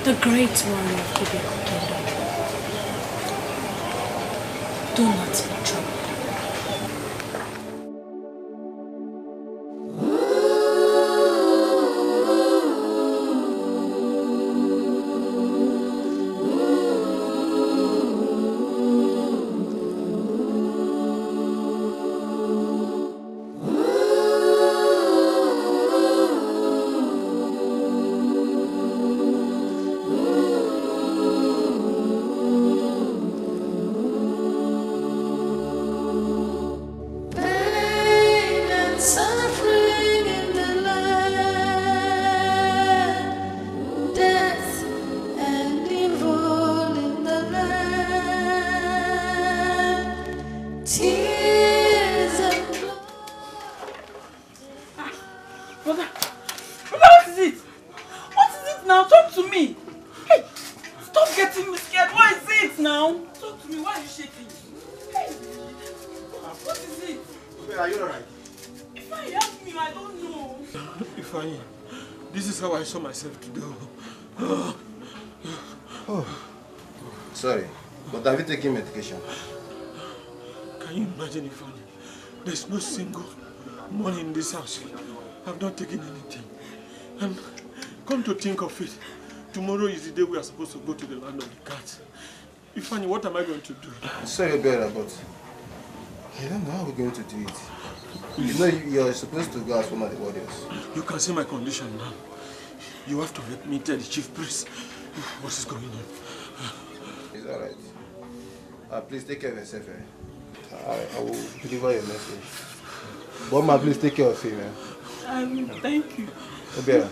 The great one of Quebec Kingdom. Do not be troubled.
Myself to do.
Sorry, but have you taken medication?
Can you imagine if there's no single money in this house? I've not taken anything. And come to think of it,
Tomorrow is the day we are supposed to go to the land of the cat. Ifeanyi, what am I going to do?
Sorry, better, but I don't know how we're going to do it. You know, you're supposed to go as one of the warriors.
You can see my condition now. You have to let me tell the chief priest what is going on.
It's alright. Please take care of yourself. I will deliver your message. But please take care of him.
Thank you.
Obera,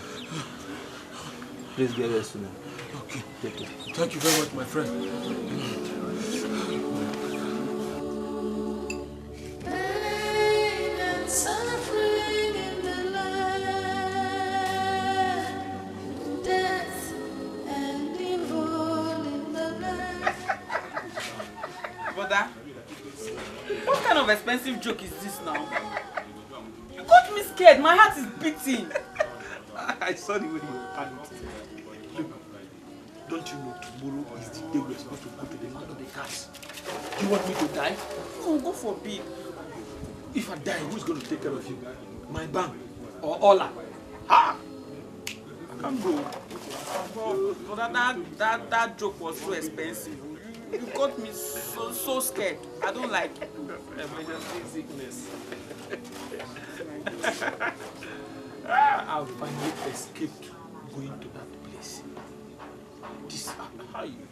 please get rest soon.
Okay.
Take care.
Thank you very much, my friend.
Brother, what kind of expensive joke is this now? You got me scared. My heart is beating.
I saw the way you panicked. Look, don't you know tomorrow is the day we're supposed to go to the land of the cats? Do you want me to die?
No, go forbid.
If I die, who's going to take care of you? My bank or Ola? Ha! I can't go.
Brother, that joke was so expensive. You got me so scared. I don't like it.
Emergency sickness. I've finally escaped going to that place. This how you?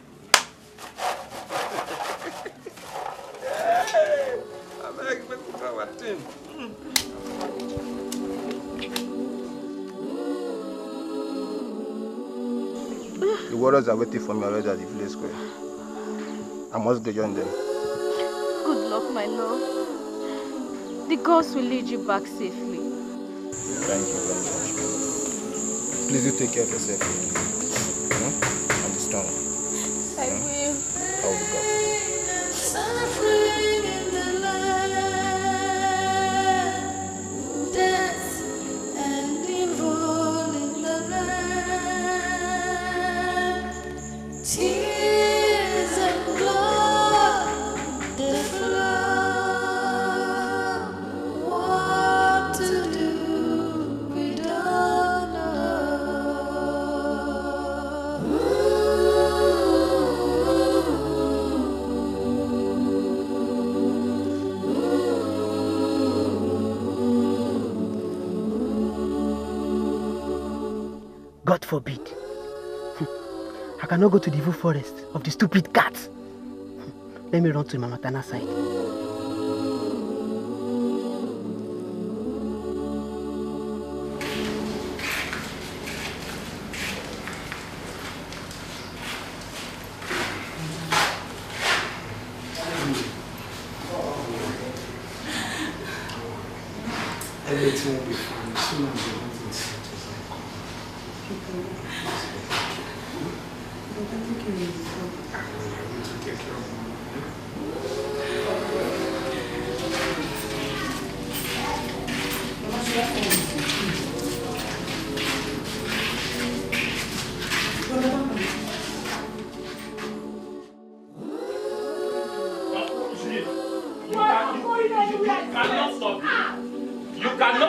I'm expecting our team.
The warriors are waiting for me already at the village square. I must go join them.
Good luck, my love. The gods will lead you back safely.
Thank you very much. Please do take care of yourself. And be strong.
I will.
I will be back.
Suffering in the land, death and evil in the land, tears and blood that flow. What to do, we don't
God forbid. I cannot go to the evil forest of the stupid cats. Let me run to my maternal side.
Everything will be fine. Soon as you want to see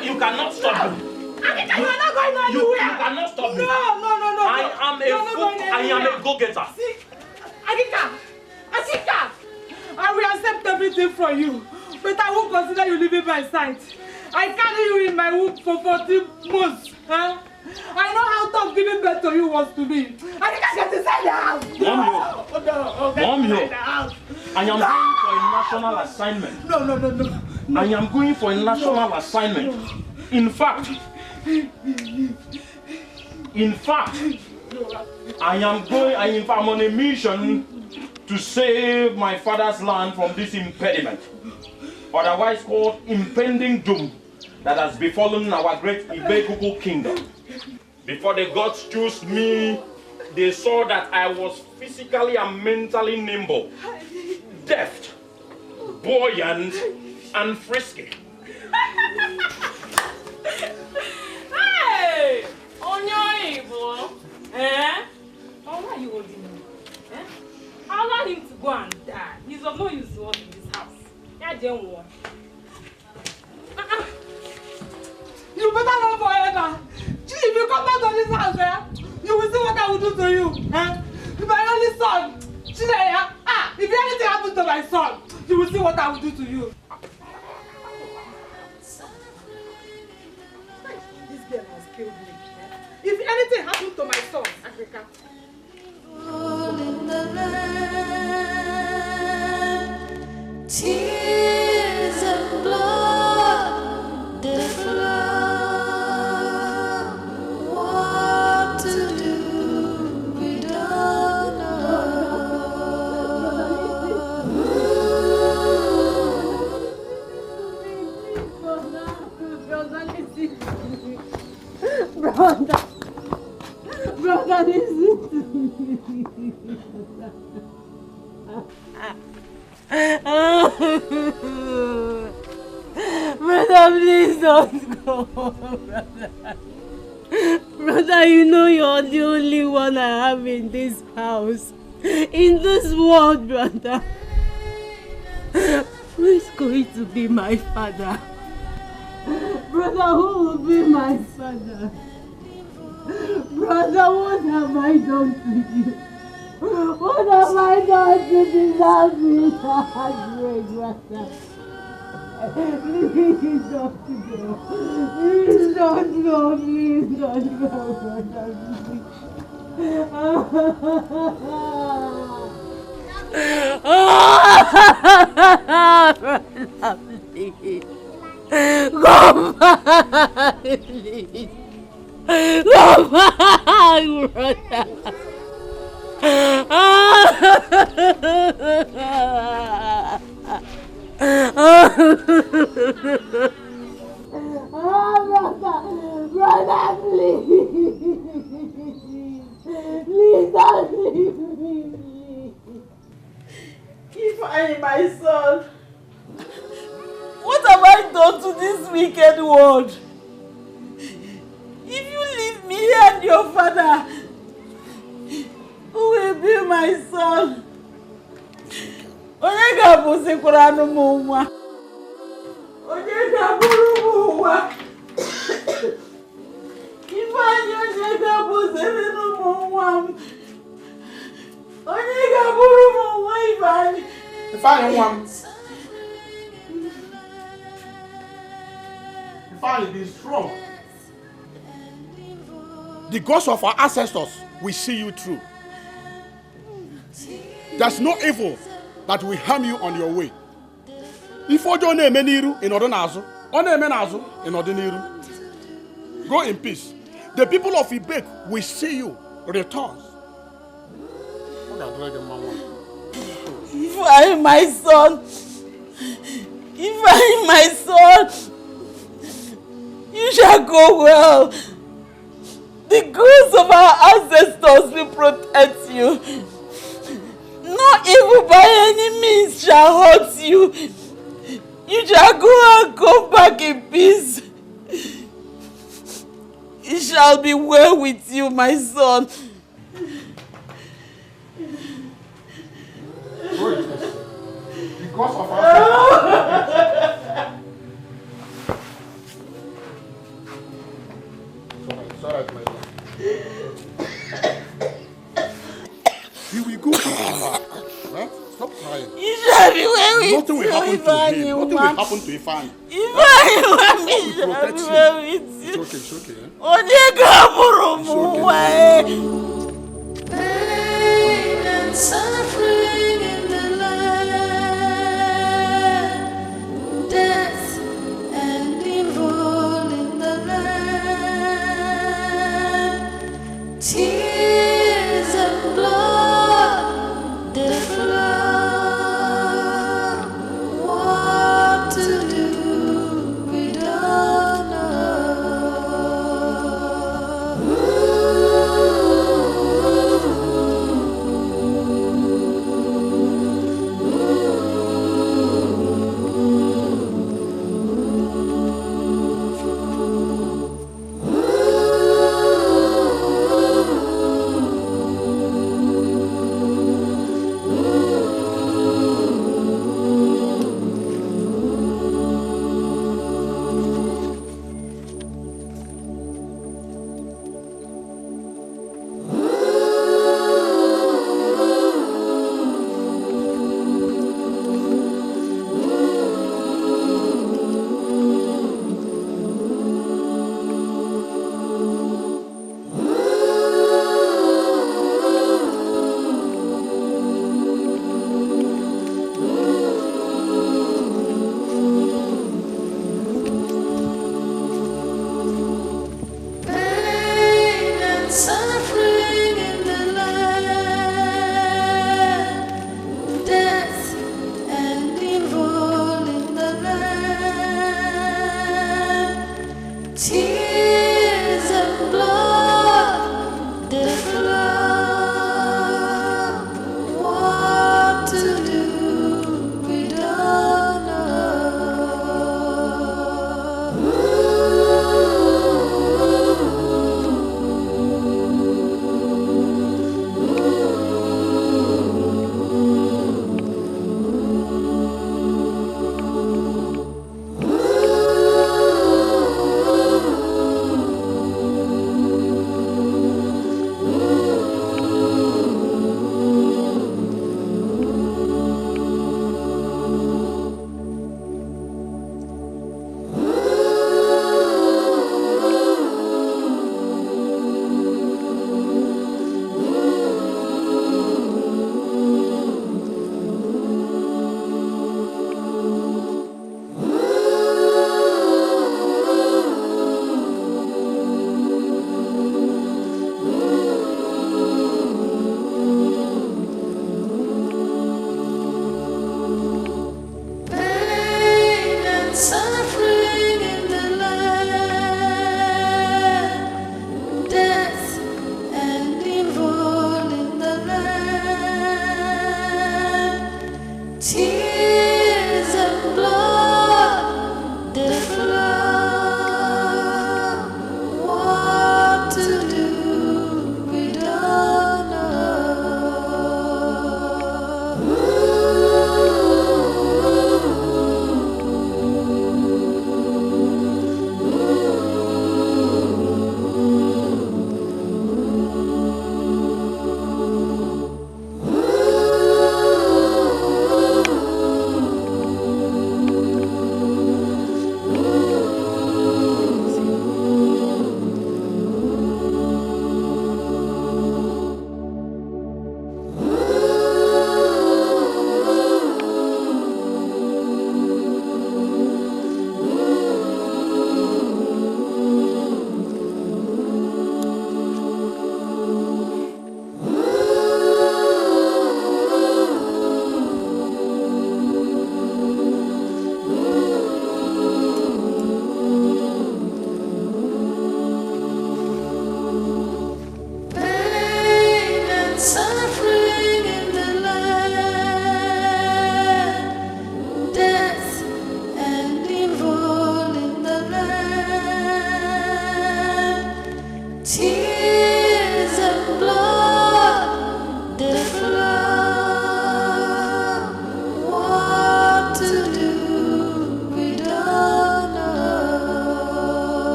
You cannot stop me.
You are not going anywhere.
You cannot stop me.
No.
I am a go-getter.
See, Adika, I will accept everything from you, but I won't consider you leaving my side. I carry you in my womb for 14 months. Huh? I know how tough giving birth to you was to me. Adika, get inside the house.
Mom, I am going for a national assignment.
No.
I am going for a national assignment. In fact, I'm on a mission to save my father's land from this impediment, otherwise called impending doom, that has befallen our great Ibe kingdom. Before the gods chose me, they saw that I was physically and mentally nimble, deft, buoyant, and frisky.
Hey! On your evil. Eh? Oh, why are you holding him? Eh? Allow him to go and die. He's of no use to us in this house. Yeah, don't want.
You better run forever. If you come back to this house, You will see what I will do to you. Huh? My only son. Chinaya, if anything happens to my son, you will see what I will do to you. This girl has killed me. If anything happens to my son, Africa.
Tears of blood, the blood. What to do, we don't
Brother, listen to me. Brother, please don't go, brother. Brother, you know you're the only one I have in this house, in this world, brother. Who is going to be my father? Brother, who will be my father? Brother, what have I done to you? What have I done to deserve this heartbreak, brother? Please don't go. Please don't go. Please don't go, brother. Brother, please. Go back, please. Go back, brother. Brother, please. Please don't leave me. If I am my son, what have I done to this wicked world? If you leave me and your father, who will be my son? Onyega busekuranu muwa. Onyega buru muwa. Ifeanyi onyega buserenu muwa. Onyega buru muwa Ifeanyi.
Ifeanyi nwa m. Ifeanyi, be strong. The gods of our ancestors will see you through. There's no evil that will harm you on your way. If ojo na-eme n'iru ịnọdụ n'azụ, ọ na-eme n'azụ ịnọdụ n'iru. Go in peace. The people of Ibek will see you return.
If I am my son, you shall go well. The gods of our ancestors will protect you. No evil by any means shall hurt you. You shall go and come back in peace. It shall be well with you, my son.
Because of our It's all right, my son. He will go back. Right? Stop crying.
You shall be well with
Nothing will happen to him. Nothing will happen to Ifeanyi.
Ifeanyi shall be well with you.
It's okay, it's okay.
Onyega buru muwa.
Pain and suffering in the land, death and evil in the land, tears of blood, the blood. What to do, we don't know. Tears of blood, dead blood. What to do, we don't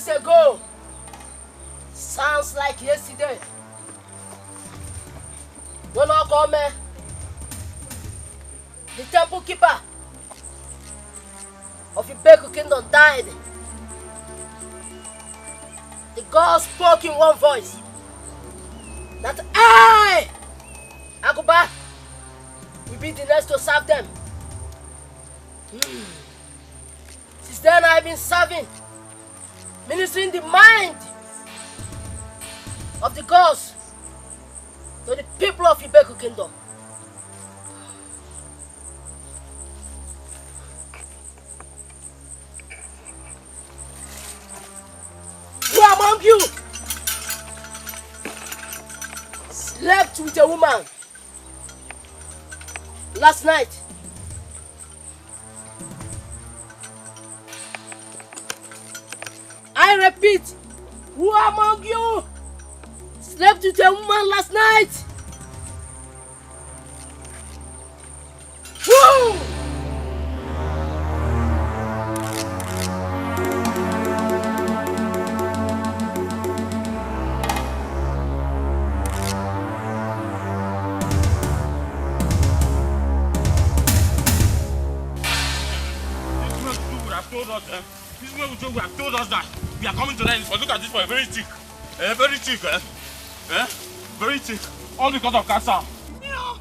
Ago. Sounds like yesterday. When I come, the temple keeper of the Beku kingdom died. The God spoke in one voice that I, Akuba, will be the next to serve them. Since then I've been serving, ministering the mind of the gods to the people of the Beku kingdom. Who among you slept with a woman last night? I repeat, who among you slept with a woman last night? Who
told us, this way we have told us that we are coming tonight. But look at this boy, very thick. Very thick, very thick. All because of cancer. Meow.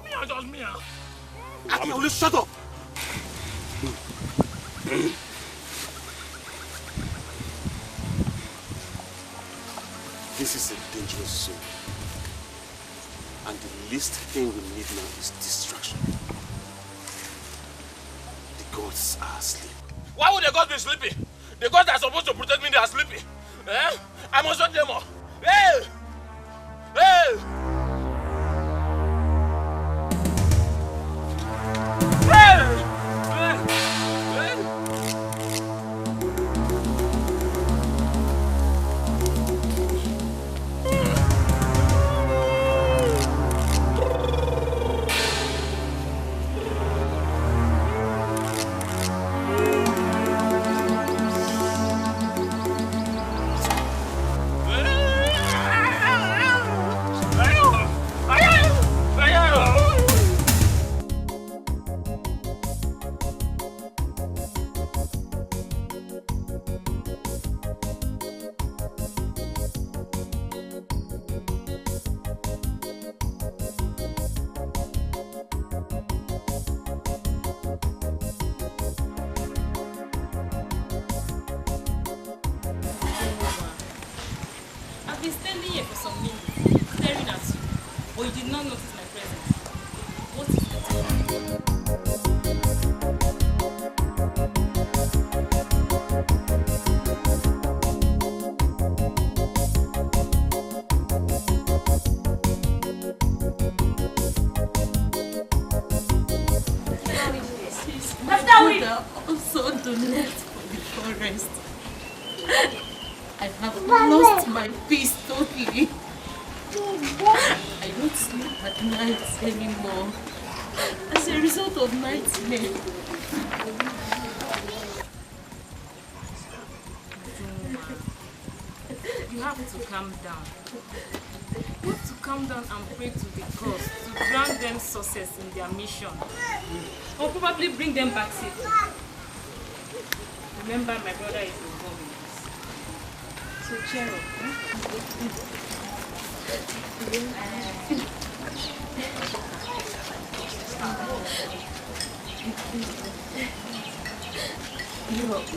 Meow, just meow.
Will shut up? This is a dangerous zone. And the least thing we need now is distraction. The gods are asleep.
Why would the gods be sleeping? The gods that are supposed to protect me, they are sleeping. I must shut them up. Hey! Hey!
I've been standing here for some minutes, staring at you, but you did not notice my presence. What is it?
Also donate for the forest. I have lost my peace totally. I don't sleep at night anymore as a result of nightmare.
You have to calm down. You have to calm down and pray to the gods to grant them success in their mission. Or probably bring them back safely. Remember, my brother is involved in this. So cheer up.
Your words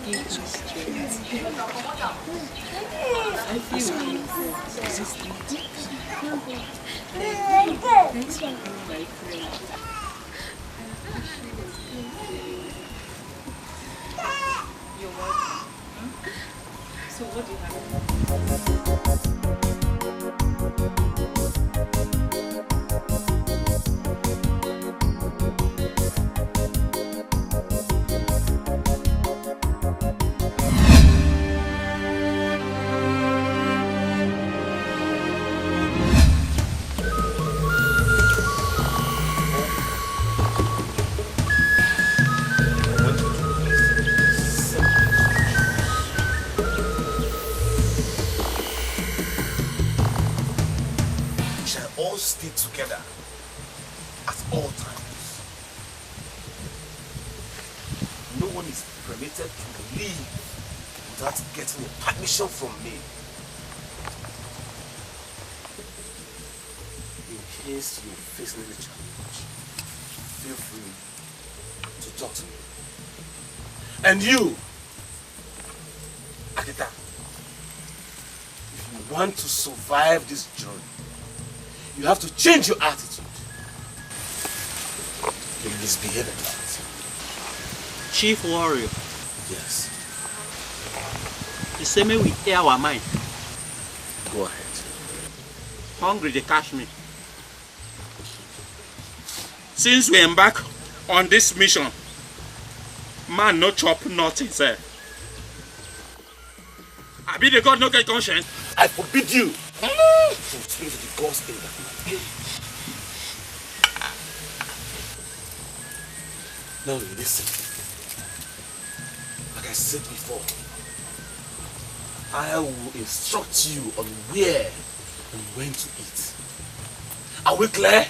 give me strength. I feel thanks for being my friend.
You're welcome. So what do you have?
Stay together at all times. No one is permitted to leave without getting a permission from me. In case you face any challenge, feel free to talk to me. And you, Akita, if you want to survive this journey, you have to change your attitude. You misbehave at that.
Chief Warrior.
Yes.
The same way we air our mind.
Go ahead.
Hungry, they catch me. Since we embark on this mission, man no chop nothing, sir. I be the God no get conscience.
I forbid you to speak to the gods in that night. Now listen. Like I said before, I will instruct you on where and when to eat. Are we clear?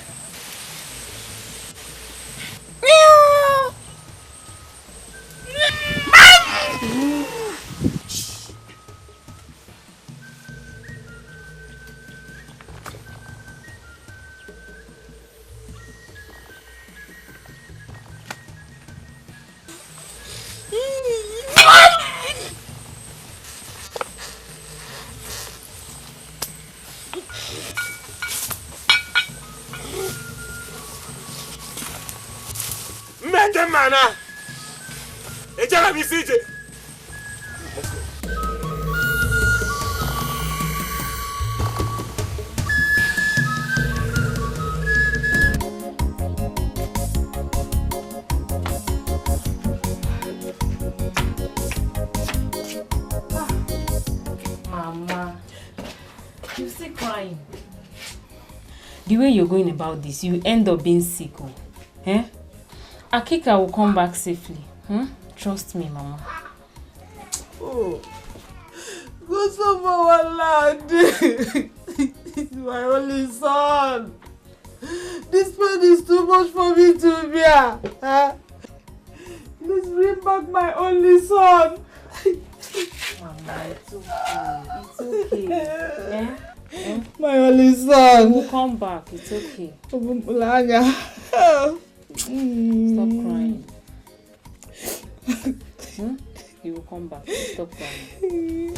Mete mana. Ejara mi CJ.
Mama, you're still crying. The way you're going about this, you end up being sick. Oh. Eh? Akika will come back safely. Trust me, Mama.
Oh, go so for one lad. He's my only son. This pain is too much for me to bear. Please bring back my only son.
Mama, it's okay. It's okay. Eh? Eh?
My only son.
We'll come back. It's okay.
Stop
crying. He will come back. Stop crying.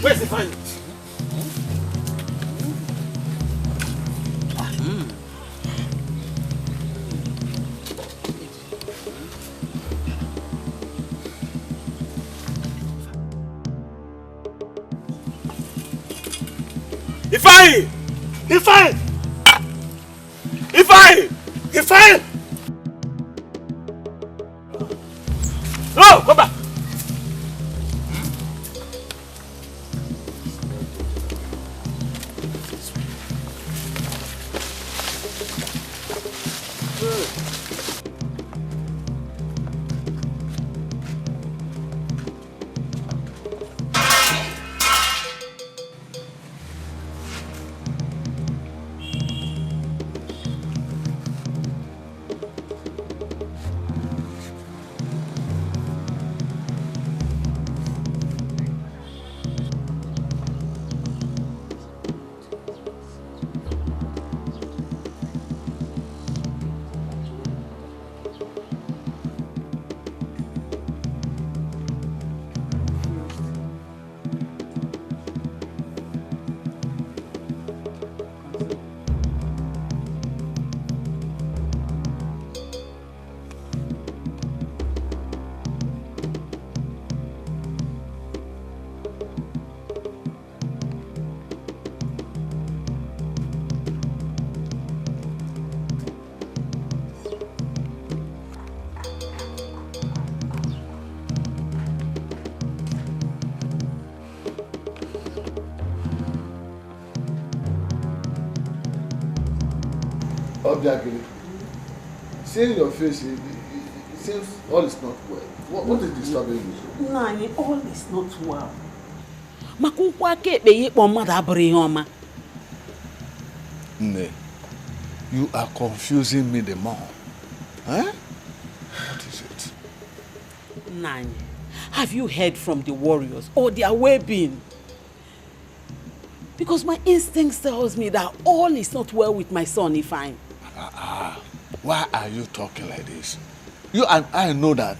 Where's the fine? Ifeanyi! No, come back!
Obviously, seeing your face, it seems all is not well. What is disturbing you?
Nani, all is not well. Makukwa kepe yekpo mmadụ abụrụ ihe ọma.
Nne, you are confusing me the more. Huh? What is it?
Nani, have you heard from the warriors or their well-being? Because my instinct tells me that all is not well with my son, Ifeanyi.
Why are you talking like this? You and I know that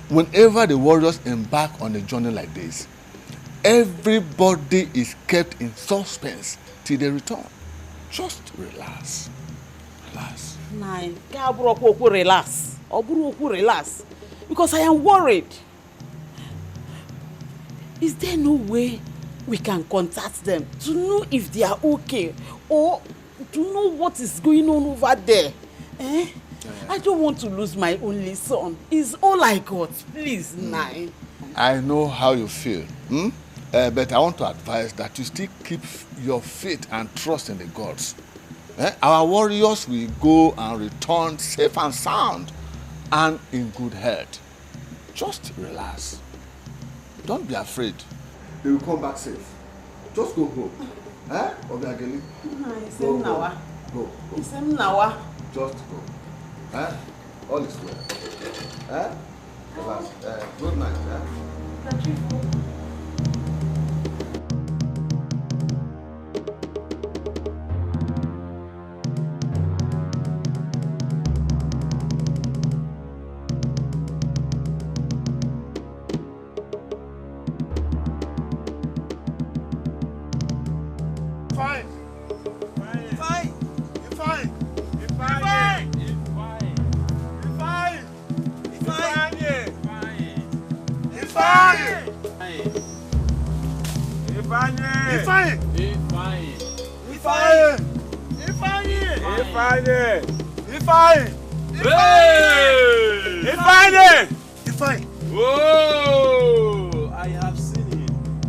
whenever the warriors embark on a journey like this, everybody is kept in suspense till they return. Just relax. Relax.
Nine, relax. Relax. Because I am worried. Is there no way we can contact them to know if they are okay or to know what is going on over there? Eh? I don't want to lose my only son. He's all I got. Please, Nine.
I know how you feel. But I want to advise that you still keep your faith and trust in the gods. Our warriors will go and return safe and sound and in good health. Just relax. Don't be afraid. They will come back safe. Just go home. Obiageli?
Go.
Go. Just go. All is well. Relax. Good night.
Oh, I have seen him.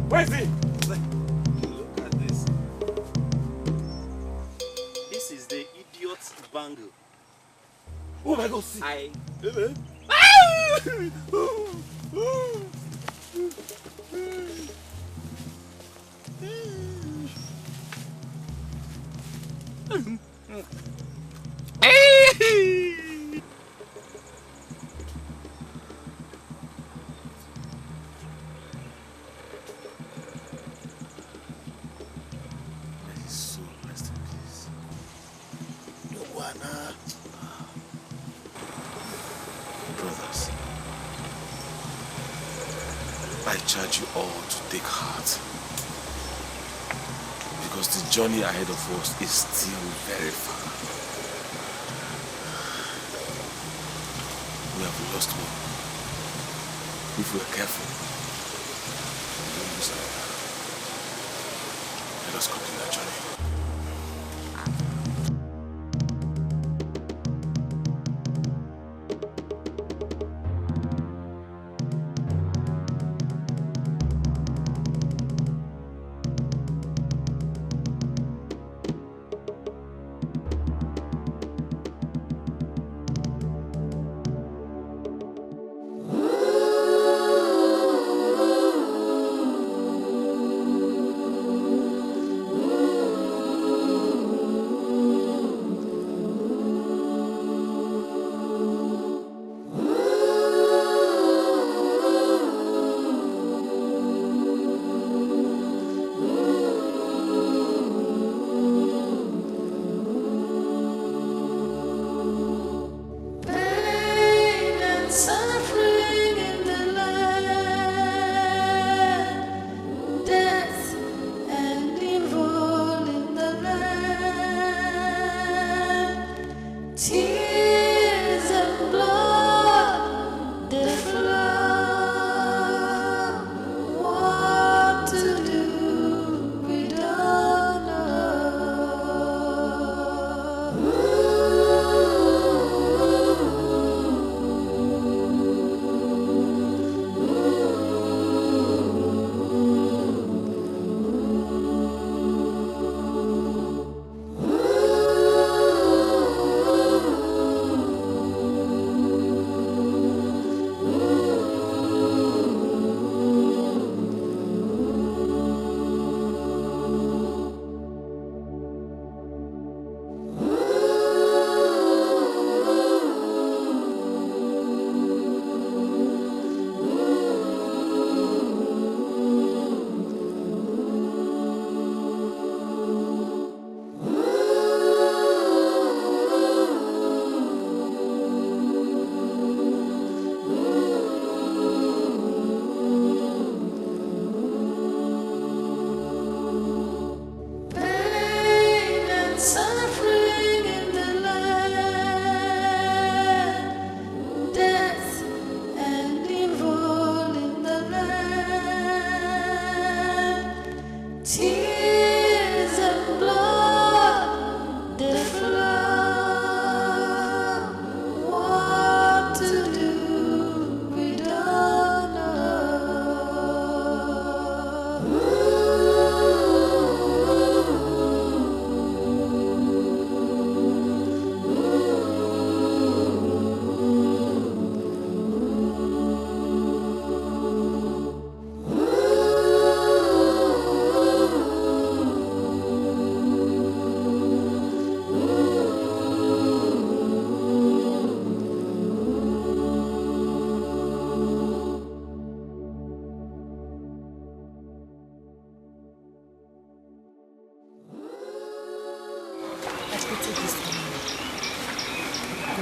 Where is he? Look at this. This is the idiot's bangle.
Oh my God, see. Brothers, I charge you all to take heart, because the journey ahead of us is still very far. We have lost one. If we are careful, we won't lose another. Let us continue our journey.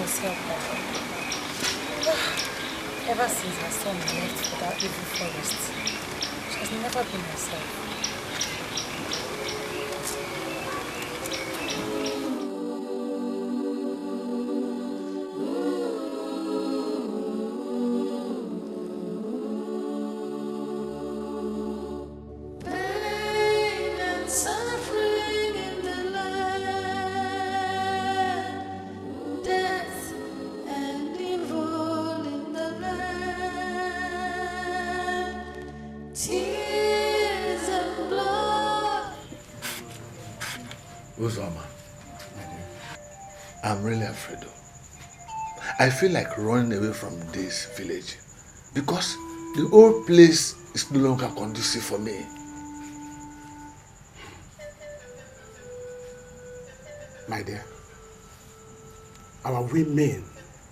herself now. Ever since her son left for that evil forest, she has never been herself.
Pain and suffering in the land, death and evil in the land, tears and blood.
Uzoma, I'm really afraid though. I feel like running away from this village because the whole place is no longer conducive for me.
My dear, our women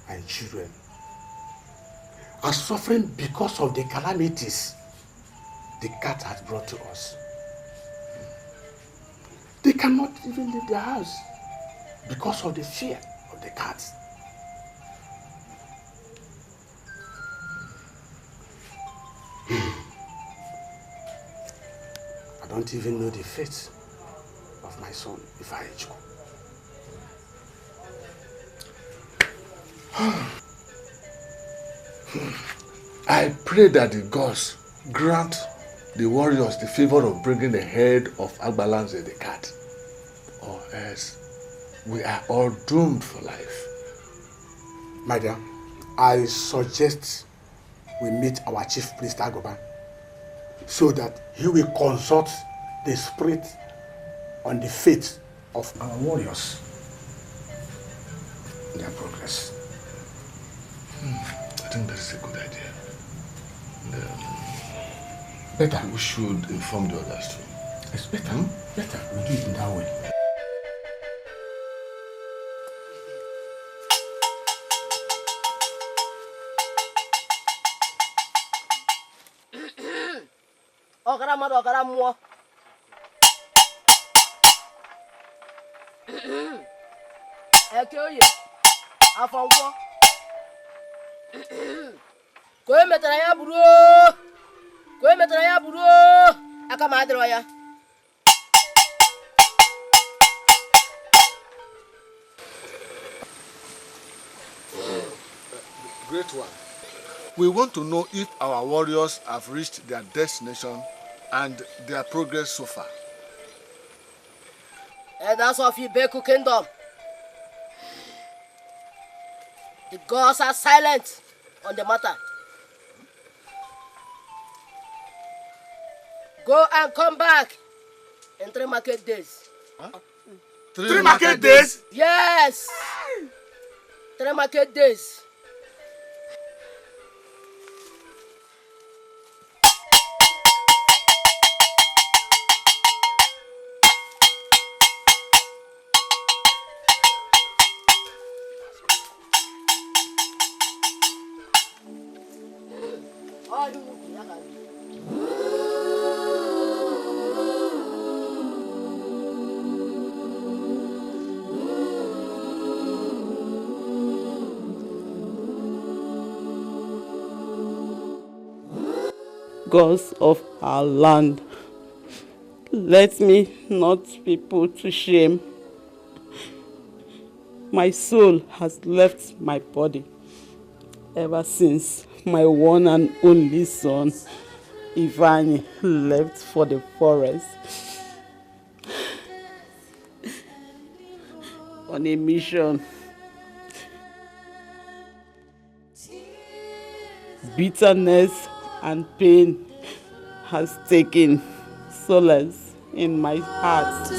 and children are suffering because of the calamities the cat has brought to us. They cannot even leave their house because of the fear of the cats. I don't even know the fate of my son, Ifeanyichukwu.
I pray that the gods grant the warriors the favor of bringing the head of Agbalanze the cat, or else we are all doomed for life.
My dear, I suggest we meet our chief priest Agoban so that he will consult the spirit on the fate of our warriors, their progress.
I think that is a good idea.
Better.
We should inform the others too.
It's better. Better. We do it in that way.
Ọ̀kàrà mmadụ ọ̀kàrà mmụọ. Eke oye, afọ nkwọ. Ka o metara ya buru o. Ka o metara ya buru o. Aka m adịrọ ya.
Great one. We want to know if our warriors have reached their destination and their progress so far.
Elders of Ibeku Kingdom. The gods are silent on the matter. Go and come back in 3 market days.
Huh? 3 market days?
Yes! 3 market days.
Gods of our land, let me not be put to shame. My soul has left my body ever since my one and only son, Ivani, left for the forest on a mission. Bitterness and pain has taken solace in my heart.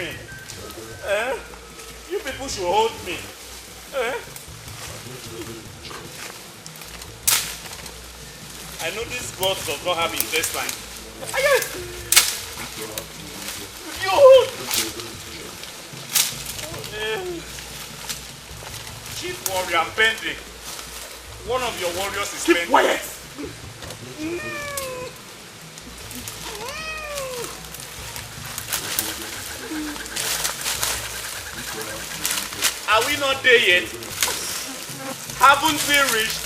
me. You people should hold me. I know this god does not have intestine. Chief warrior pending. One of your warriors is pending. Keep quiet! Are we not there yet? Haven't we reached?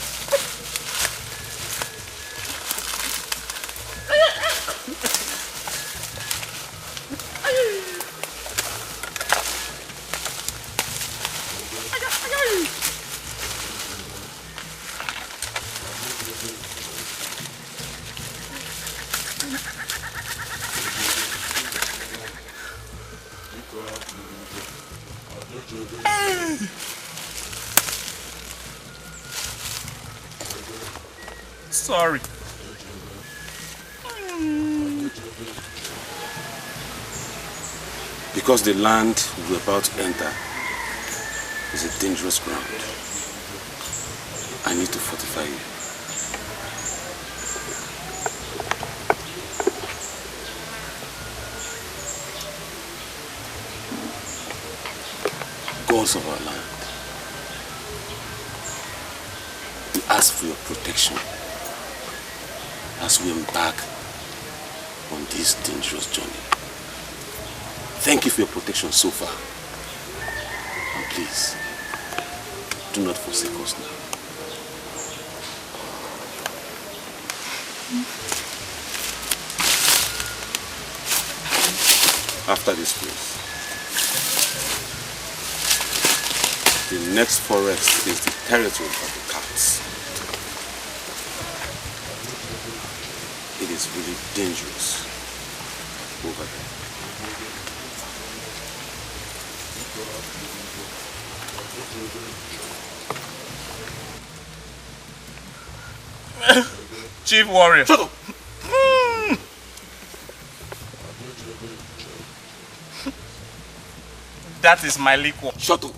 Sorry.
Because the land we're about to enter is a dangerous ground, I need to fortify you. Gods of our land, we ask for your protection as we embark on this dangerous journey. Thank you for your protection so far. And please, do not forsake us now. After this place, the next forest is the territory of the cats. It is really dangerous over there.
Chief warrior.
Shut up!
That is my liquor.
Shut up!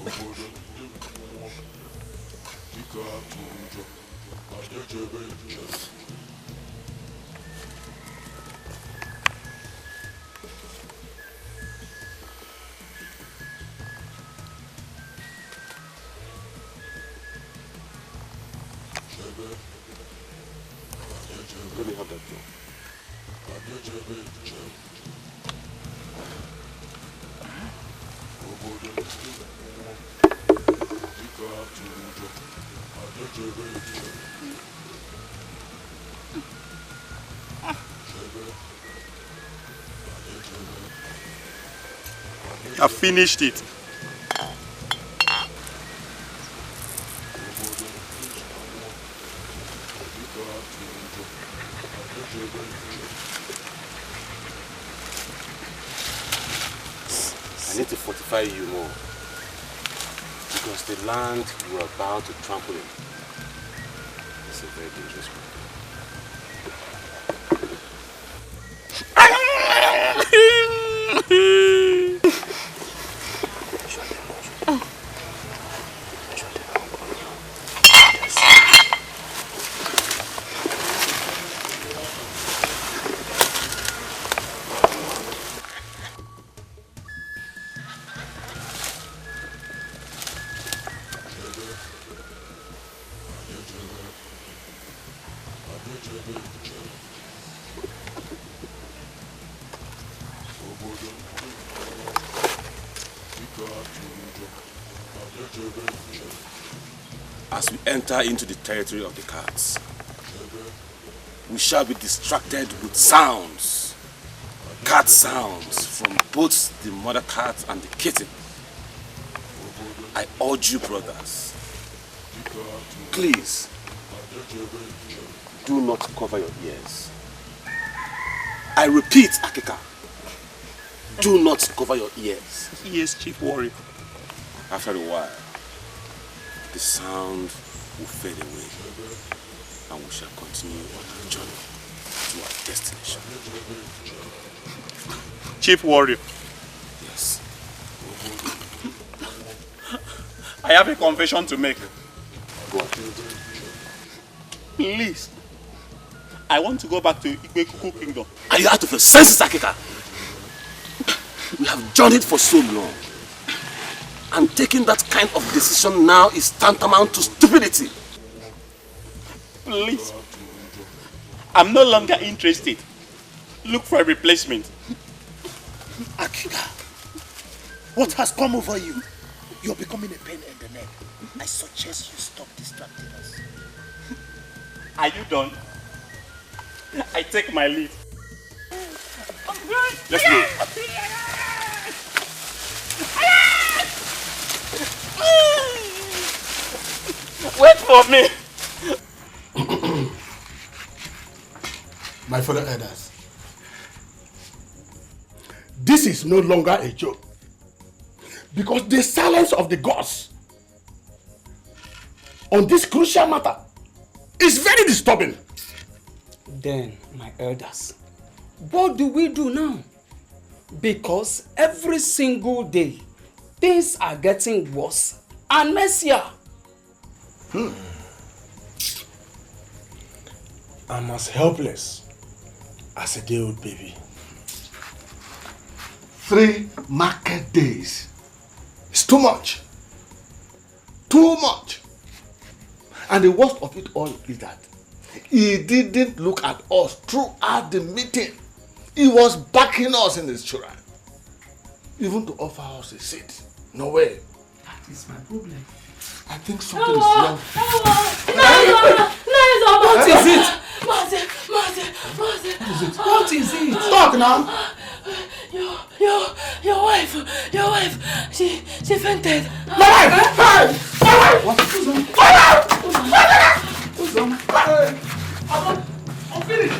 Let me have that job.
I finished it.
I need to fortify you more, because the land you are about to trample in is a very dangerous one. As we enter into the territory of the cats, we shall be distracted with sounds, cat sounds from both the mother cat and the kitten. I urge you, brothers, please do not cover your ears. I repeat, Akika, do not cover your ears.
Yes, Chief Warrior.
After a while, the sound will fade away and we shall continue on our journey to our destination.
Chief Warrior.
Yes.
I have a confession to make. Please. I want to go back to Igwe Kingdom.
Are you out of your senses, Akika? We have journeyed for so long. And taking that kind of decision now is tantamount to stupidity.
Please. I'm no longer interested. Look for a replacement.
Akika, what has come over you? You're becoming a pain in the neck. I suggest you stop distracting us.
Are you done? I take my leave. Let's go. Wait for me.
My fellow elders, this is no longer a joke. Because the silence of the gods on this crucial matter is very disturbing.
Then, my elders, what do we do now? Because every single day, things are getting worse and messier.
I'm as helpless as a day-old baby. 3 market days. It's too much. Too much. And the worst of it all is that he didn't look at us throughout the meeting. He was backing us in his children. Even to offer us a seat. No way.
That is my problem.
I think something is wrong.
What is it?
What is it? Talk now.
Your wife, she fainted.
My wife! Hey! My wife! What? Who's on? I'm finished.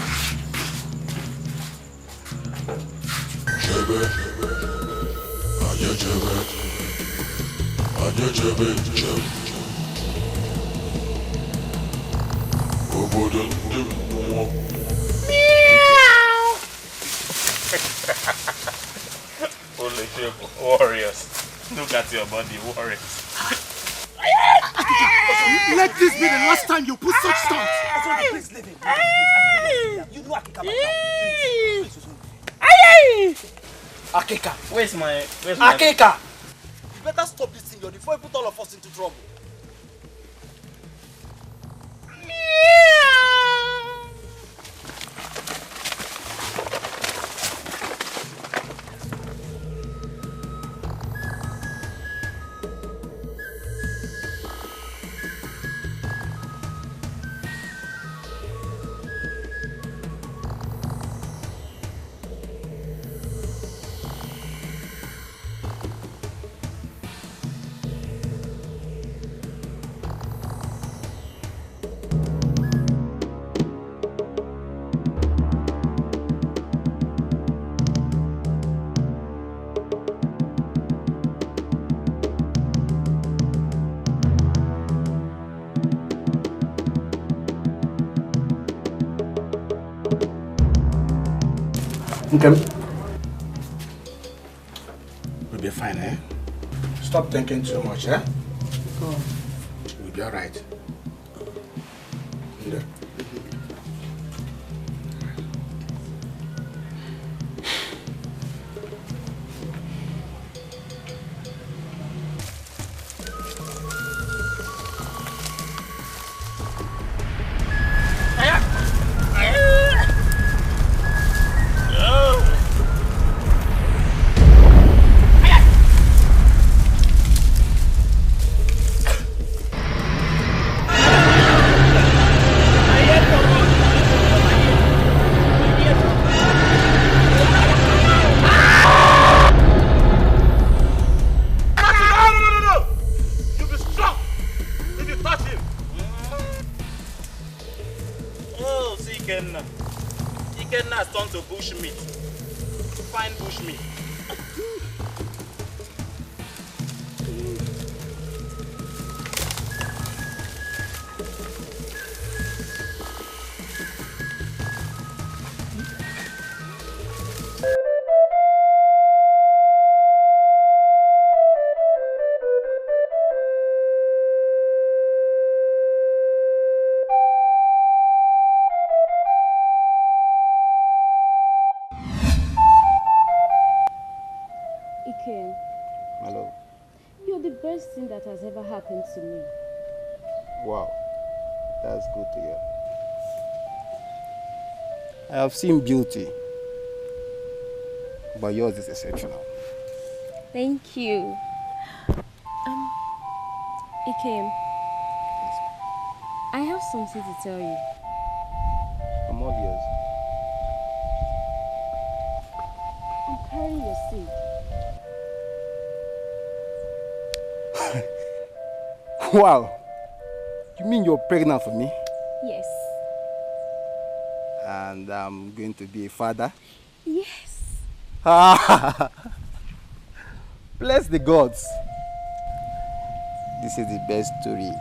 Holy shit, warriors. Look at your body, warriors.
Let this be the last time you put such stunts.
Please leave him. You know Akika by now. Please.
Akika.
Where's my
Akika.
You better stop this thing before you put all of us into trouble.
Okay. We'll be fine, eh? Stop thinking too much, eh?
Go.
We'll be alright. Yeah.
Ikenna has turned to bushmeat. Fine bushmeat.
My love.
You're the best thing that has ever happened to me.
Wow. That's good to hear. I have seen beauty, but yours is exceptional.
Thank you. Ikem, I have something to tell you.
I'm all yours.
I'm carrying your seed.
Wow. You mean you're pregnant for me?
Yes.
And I'm going to be a father?
Yes.
Bless the gods. This is the best story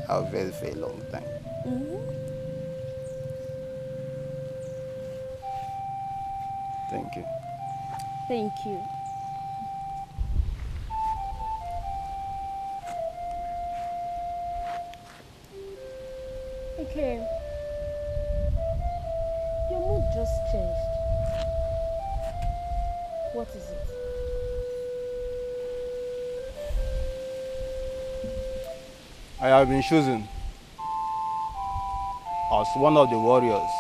I've heard for a long time. Thank you.
Thank you. Okay. Your mood just changed. What is it?
I have been chosen as one of the warriors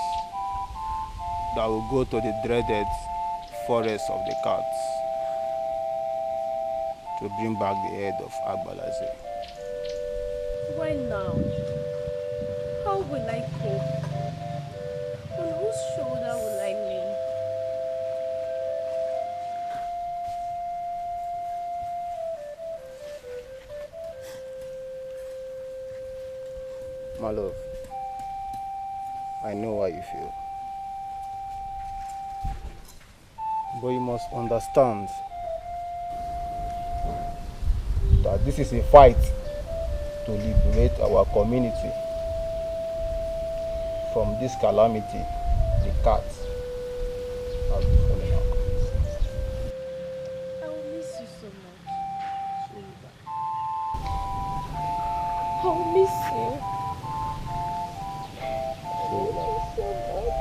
that will go to the dreaded forest of the cats to bring back the head of Agbalaze.
Why now? How will I cope? On whose shoulder will I lean?
My love, I know how you feel. But you must understand that this is a fight to liberate our community from this calamity the cats have befallen our community.
I will miss you so much. I will miss you. I will miss you so much.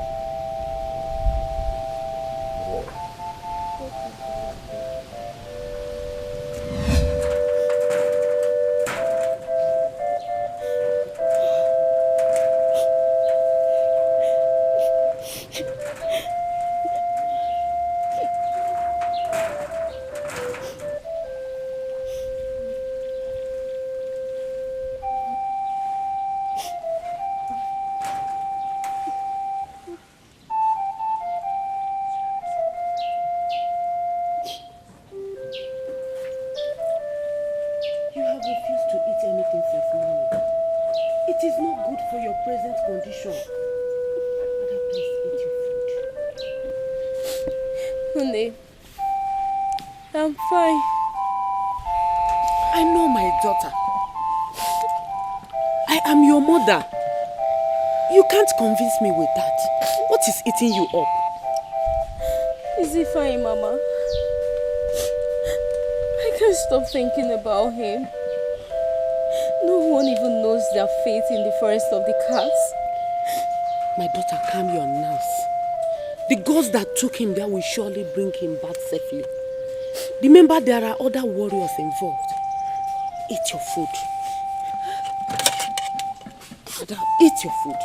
You have refused to eat anything since morning. It is not good for your present condition. Mother, please eat your food.
Honey, I'm fine.
I know, my daughter. I am your mother. You can't convince me with that. What is eating you up?
Is he fine, Mama? I can't stop thinking about him. No one even knows their fate in the forest of the cats.
My daughter, calm your nerves. The gods that took him there will surely bring him back safely. Remember, there are other warriors involved. Eat your food. Mother, eat your food.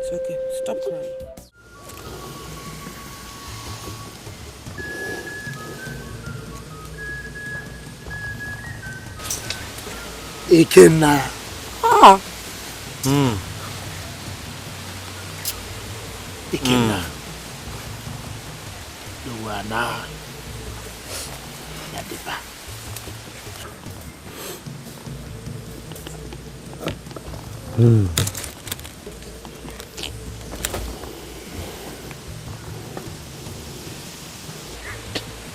It's okay. Stop crying.
Ikenna. Ikenna. Luwana. Yadiba.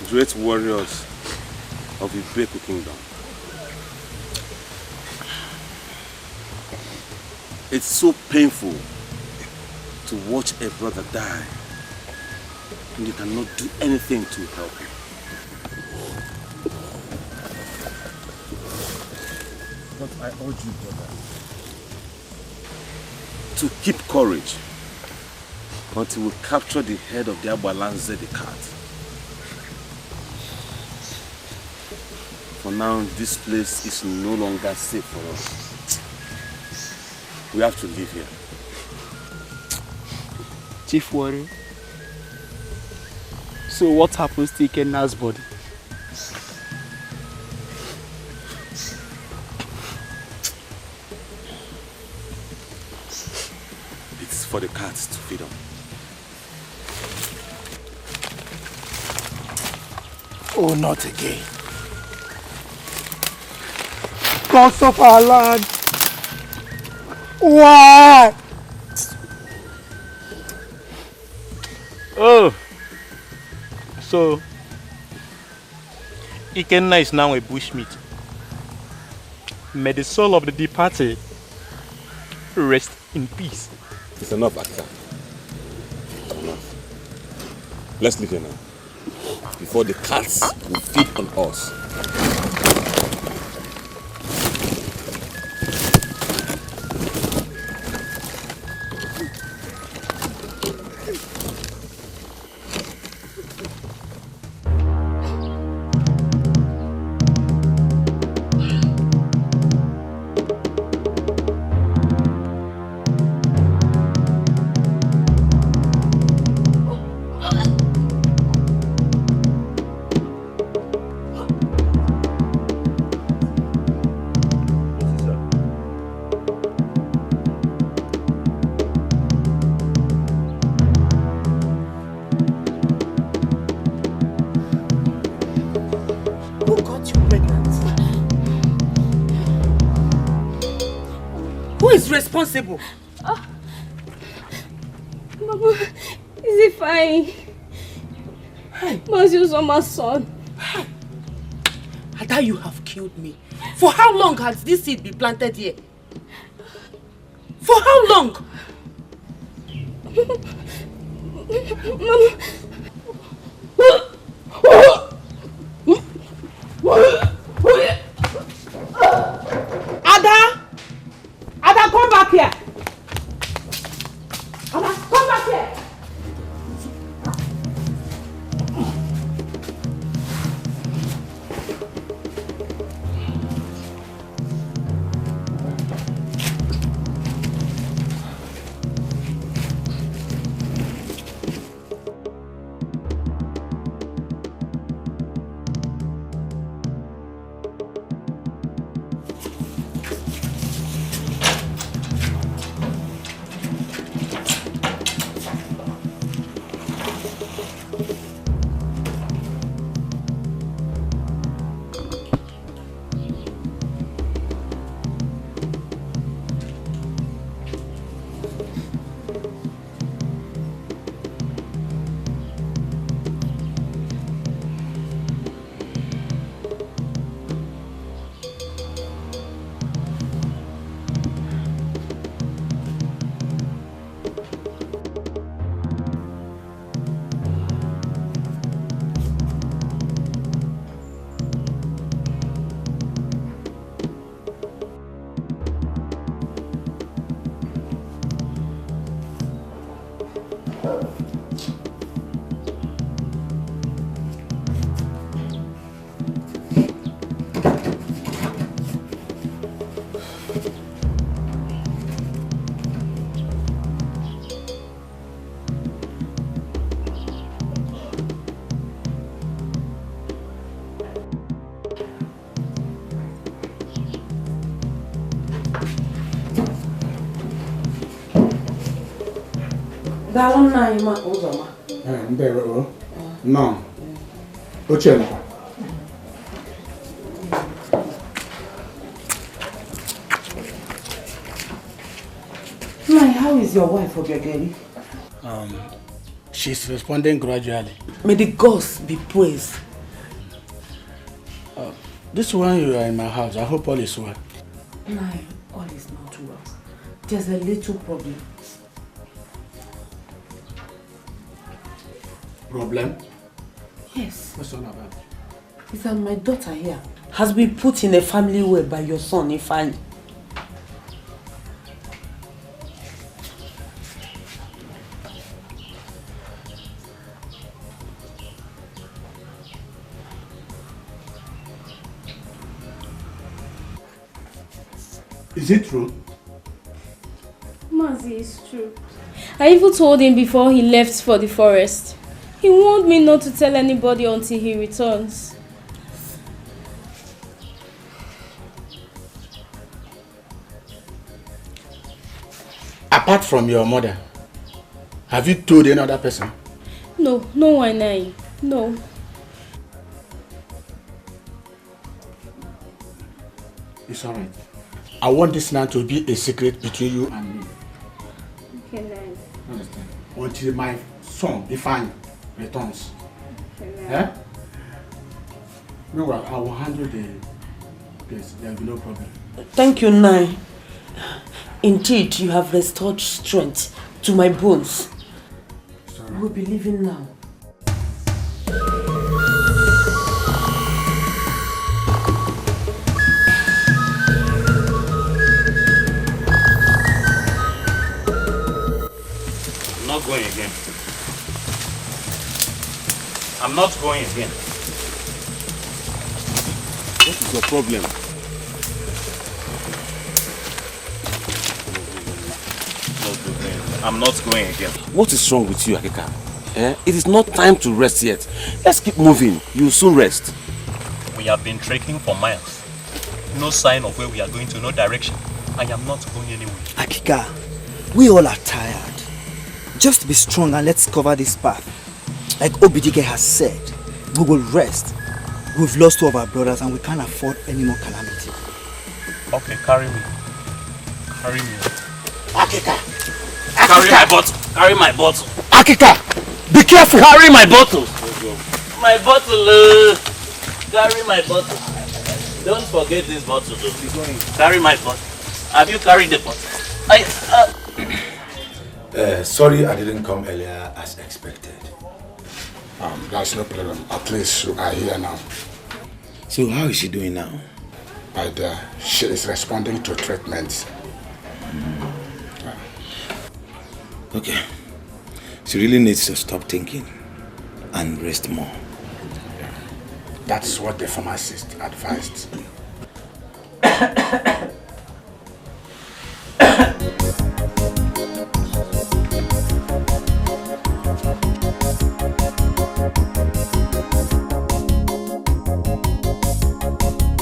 Great warriors of the Ibeku kingdom. It's so painful to watch a brother die and you cannot do anything to help him.
But I urge you, brother,
to keep courage until we capture the head of the Abalanze the cat. For now, this place is no longer safe for us. We have to leave here.
Chief Warrior, so what happens to Ikenna's body?
It's for the cats to feed on.
Oh, not again. Gods of our land. Why?
Oh, so Ikenna is now a bushmeat. May the soul of the departed rest in peace.
It's enough, Actor. Enough. Let's leave here now, before the cats will feed on us.
Responsible.
Mama, is it fine? Must my son.
Ada, you have killed me. For how long has this seed been planted here? For how long?
Ada! Ada, come back here! Ada, come back here!
Galon na ima uzoma.
Mbere o. No. Ochela.
My, how is your wife, Obiageli?
She's responding gradually.
May the gods be praised.
This one you are in my house, I hope all is well.
No, all is not well. There's a little problem.
Problem?
Yes.
What's all about?
It's that my daughter here
has been put in a family way by your son, Ifeanyi.
Is it true?
Mazi, it's true. I even told him before he left for the forest. He warned me not to tell anybody until he returns.
Apart from your mother, have you told any other person?
No, no one, no.
It's alright. I want this now to be a secret between you and me.
Okay, Nai.
Understand? Until my son, Ifeanyi, returns.
Okay,
Eh? Meanwhile, I will handle the case. There will be no problem.
Thank you, Nai. Indeed, you have restored strength to my bones. We'll be leaving now.
I'm not going again. I'm not going again.
What is your problem?
I'm not going again.
What is wrong with you, Akika? It is not time to rest yet. Let's keep moving. You'll soon rest.
We have been trekking for miles. No sign of where we are going to, no direction. I am not going anywhere.
Akika, we all are tired. Just be strong and let's cover this path. Like Dikeh has said, we will rest. We've lost two of our brothers and we can't afford any more calamity.
Okay, carry me. Carry me.
Akika!
Carry my bottle. Carry my bottle.
Akika! Be careful!
Carry my bottle. My bottle. Carry my bottle. Don't forget this bottle. Carry my bottle. Have you carried the bottle?
Sorry I didn't come earlier as expected. That's no problem. At least you are here now.
So how is she doing now?
She is responding to treatments.
Okay. She really needs to stop thinking and rest more.
That's what the pharmacist advised.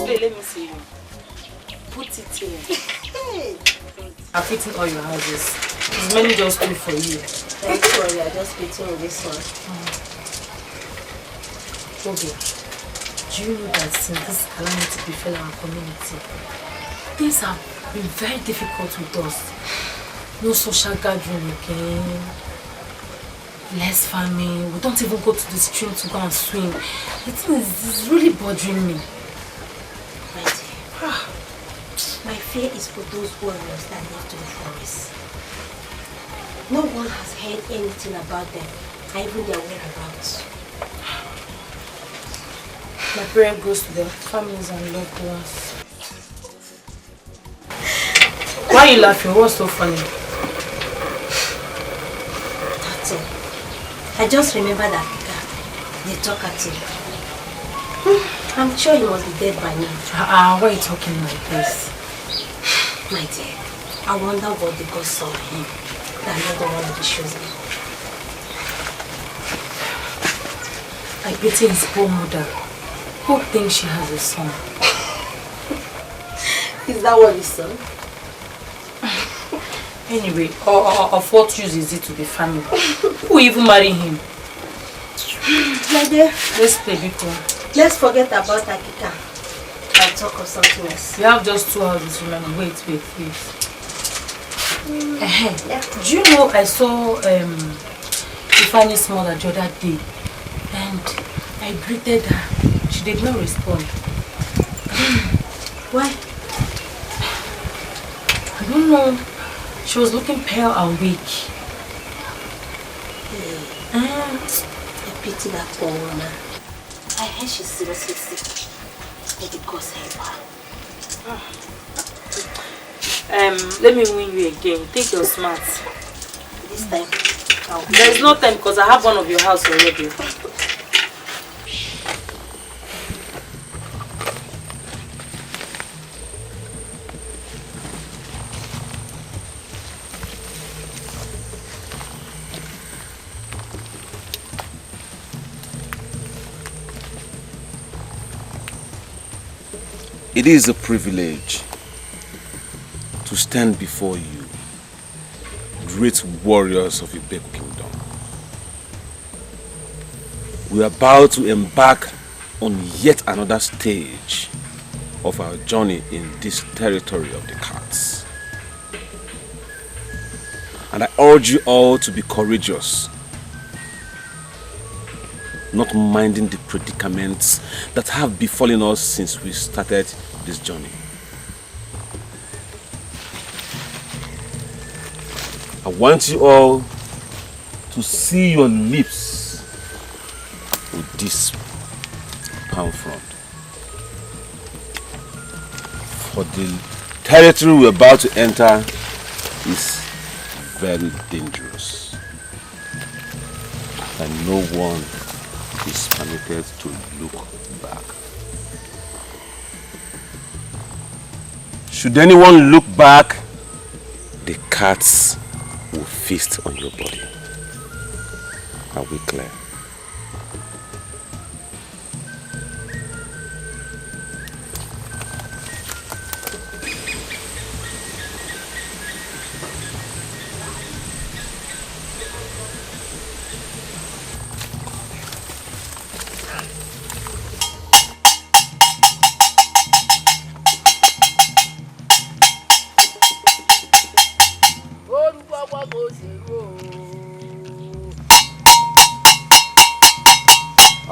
Let me see you. Put it here. I've eaten all your houses. There's many just two for you.
Don't worry, I just eating this one.
Okay. Do you know that since this calamity befell our community, things have been very difficult with us? No social gathering again. Less farming. We don't even go to the stream to go and swim. The thing is really bothering me.
My fear is for those warriors that left to the forest. No one has heard anything about them, even their whereabouts.
My prayer goes to their families and loved ones. Why are you laughing? What's so funny?
That's all. I just remember that guy, the talkative. I'm sure he must be dead by now.
Why are you talking like this?
My dear, I wonder what the gods saw in him that another one of the shows me.
I pity his poor mother, who thinks she has a son.
Is that what he saw?
Anyway, of what use is it to the family? Who even marry him?
My dear,
let's play Biko.
Let's forget about Akika and talk of something else.
We have just 2 houses remaining. Wait. Do you know I saw Ifeanyi's mother the other day and I greeted her. She did not respond.
Why?
I don't know. She was looking pale and weak.
I pity that poor woman. I heard she's seriously sick. May the gods help her.
Let me win you again. Take your smarts.
This time.
There is no time because I have one of your house already.
It is a privilege to stand before you, great warriors of Ibeku Kingdom. We are about to embark on yet another stage of our journey in this territory of the cats. And I urge you all to be courageous, not minding the predicaments that have befallen us since we started this journey. I want you all to see your lips with this palm front. For the territory we're about to enter is very dangerous, and no one is permitted to look back. Should anyone look back, the cats will feast on your body. Are we clear?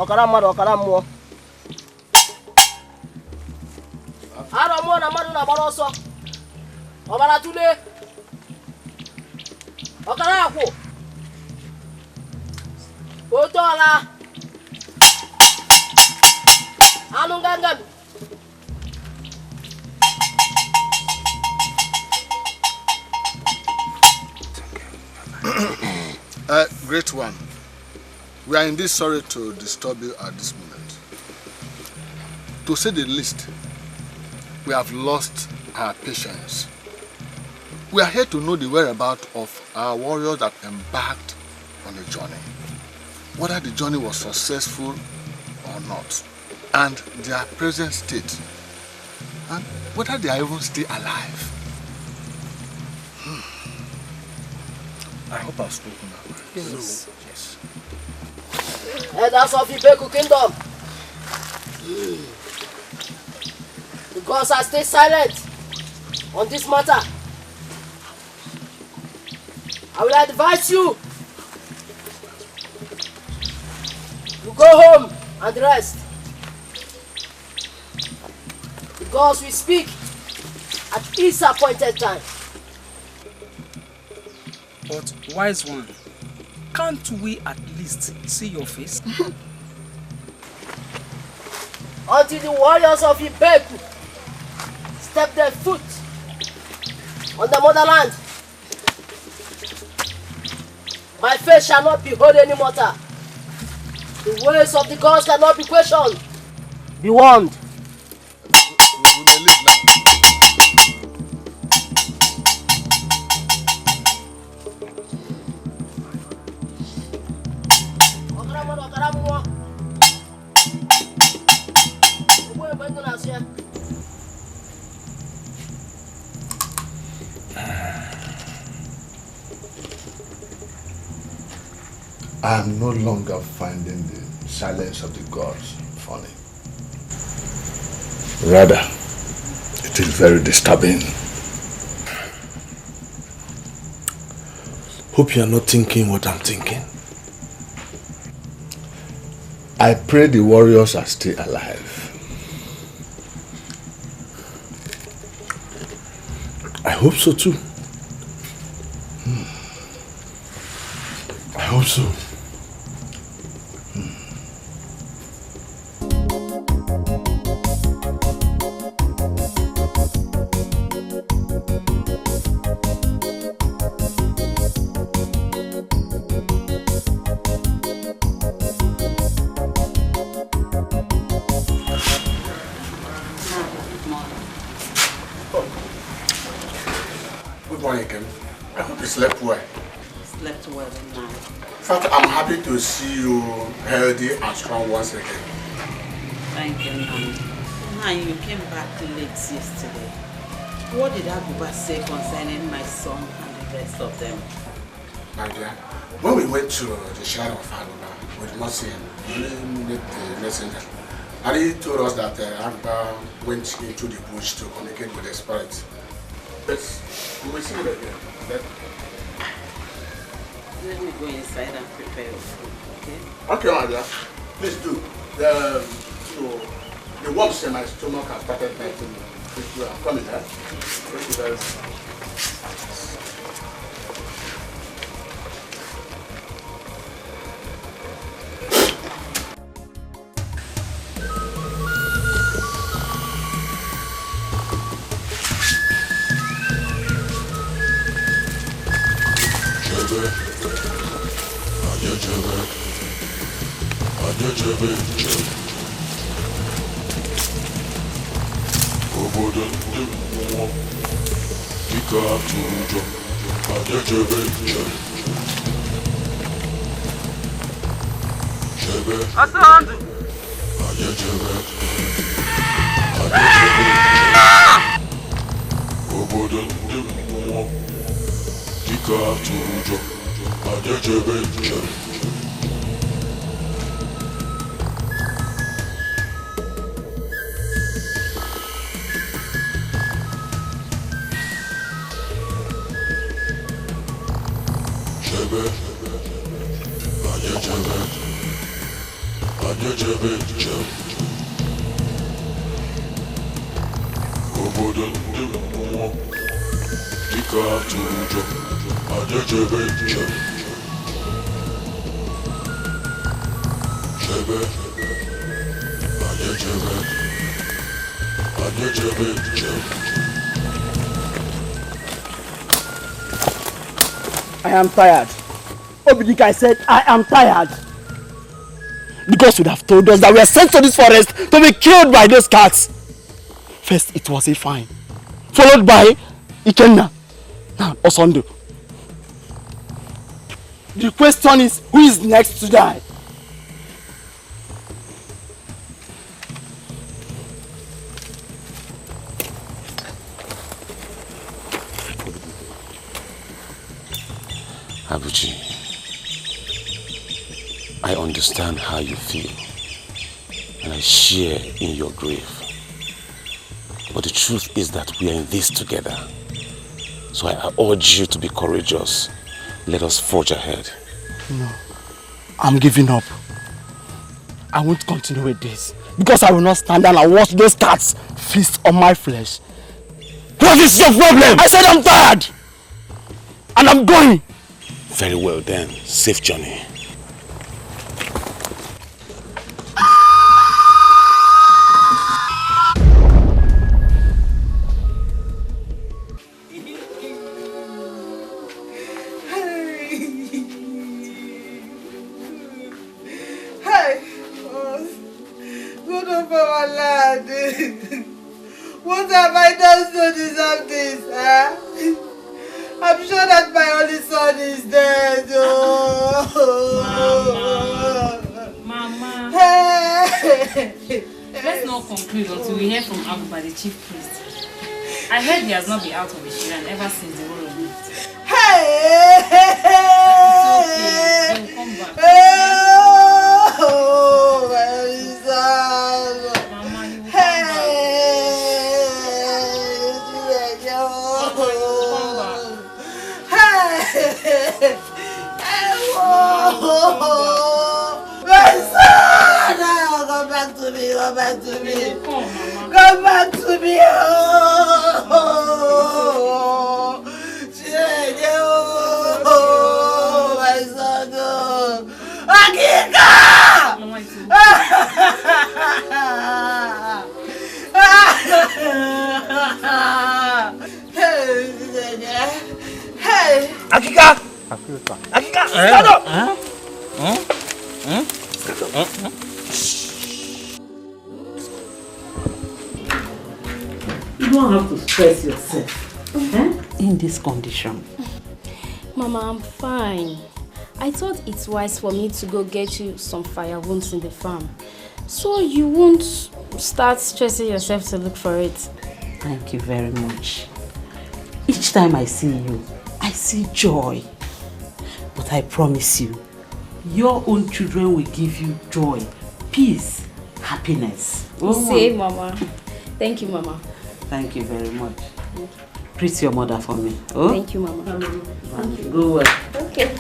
Ọkara mmadụ ọkara mmụọ. Arọ mmụọ na mmadụ na-agbara ọsọ. Ọbara tụle. Ọkara akwụ. Otu ọla. Anụ ngangam.
Great one. We are indeed sorry to disturb you at this moment. To say the least, we have lost our patience. We are here to know the whereabouts of our warriors that embarked on the journey. Whether the journey was successful or not, and their present state, and whether they are even still alive. I hope I've spoken that way.
Yes.
Yes.
Elders of Ibeku Kingdom. The gods are still silent on this matter. I will advise you to go home and rest. The gods will speak at each appointed time.
But wise one, can't we at least see your face?
Until the warriors of Ibeku step their foot on the motherland, my face shall not be heard any mortar. The ways of the gods cannot be questioned. Be warned.
We may leave now. I am no longer finding the silence of the gods funny. Rather, it is very disturbing.
Hope you are not thinking what I'm thinking.
I pray the warriors are still alive.
I hope so too. I hope so.
morning, Kim. I hope you slept well.
Slept well now.
In fact, I'm happy to see you healthy and strong once again.
Thank you, Nan. Nan, you came back late yesterday. What did Abuba say concerning my son and the rest of them?
My dear, when we went to the shadow of Abuba, we did not see him. We only met the messenger. And he told us that Abuba went into the bush to communicate with the spirits. But we will see it again.
Let me go inside and prepare your food, okay?
Okay, my dear. Please do. The worms in my stomach have started biting me. I'm coming, huh? Thank you very much.
I am tired. Dikeh said, I am tired. The gods would have told us that we are sent to this forest to be killed by those cats. First it was Ifeanyi, followed by Ikenna, now Osondo. The question is, who is next to die?
Abuji, I understand how you feel, and I share in your grief. But the truth is that we are in this together. So I urge you to be courageous. Let us forge ahead.
No, I'm giving up. I won't continue with this, because I will not stand down and watch those cats feast on my flesh. What is your problem? I said I'm tired, and I'm going.
Very well then. Safe journey.
What have I done to deserve this, huh? I'm sure that my only son is dead. Oh.
Mama.
Hey.
Let's not conclude until we hear from Abuba, the chief priest. I heard he has not been out of Ishiran ever since the war of it.
Hey!
It's okay. He'll come back.
Oh, my son.
Mama, he will come back.
My son! Come back to me, come back to me. Come back to me. Oh, my son. Akika! Hey!
Akika! Akika! Stand up!
You don't have to stress yourself. in this condition?
Mama, I'm fine. I thought it's wise for me to go get you some firewood in the farm, so you won't start stressing yourself to look for it.
Thank you very much. Each time I see you, I see joy. But I promise you, your own children will give you joy, peace, happiness.
Say, Mama. Thank you, Mama.
Thank you very much. Greet your mother for me. Oh?
Thank you, Mama.
Thank you. Go well.
Okay.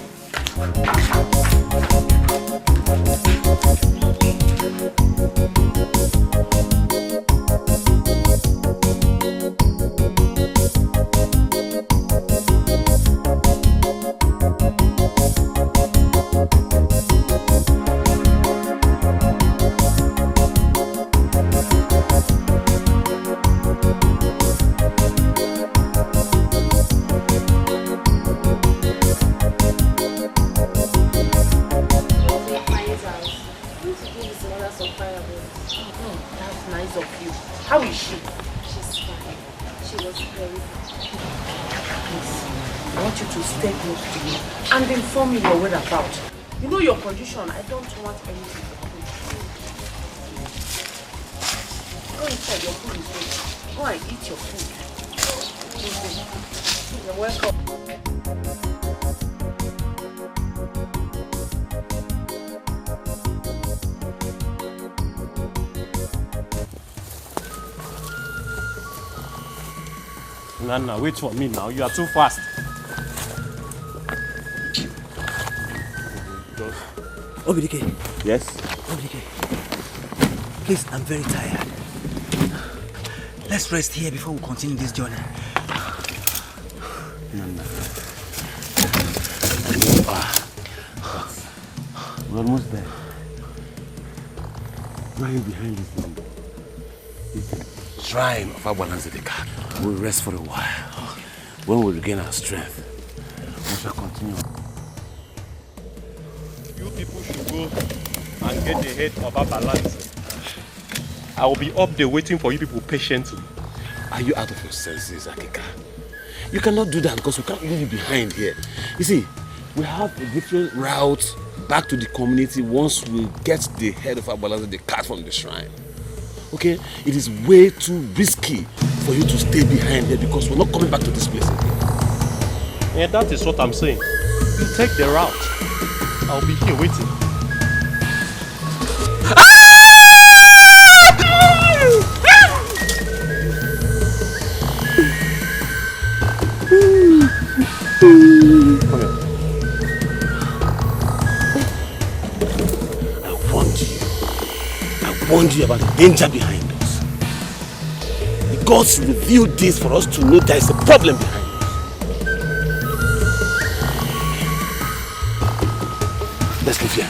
How is she?
She's fine. She was very fine.
Please, I want you to stay close to me and inform me your whereabouts. You know your condition. I don't want anything to happen to you. Go inside. Your food is ready. Go and eat your food. You're welcome.
Nana, wait for me now. You are too fast.
Dikeh.
Yes?
Dikeh. Please, I'm very tired. Let's rest here before we continue this journey.
Nana. We're almost there. Right behind this number is the shrine of our balance of the car. We'll rest for a while. When we regain our strength, we shall continue.
You people should go and get the head of our balance. I will be up there waiting for you people patiently.
Are you out of your senses, Akika? You cannot do that because we can't leave you behind here. You see, we have a different route back to the community once we get the head of our balance, the cat from the shrine. Okay? It is way too risky for you to stay behind here because we're not coming back to this place again.
Yeah, that is what I'm saying. You take the route. I'll be here waiting. Come here.
I warned you about the danger behind us. The gods revealed this for us to know there is a problem behind us. Let's leave here.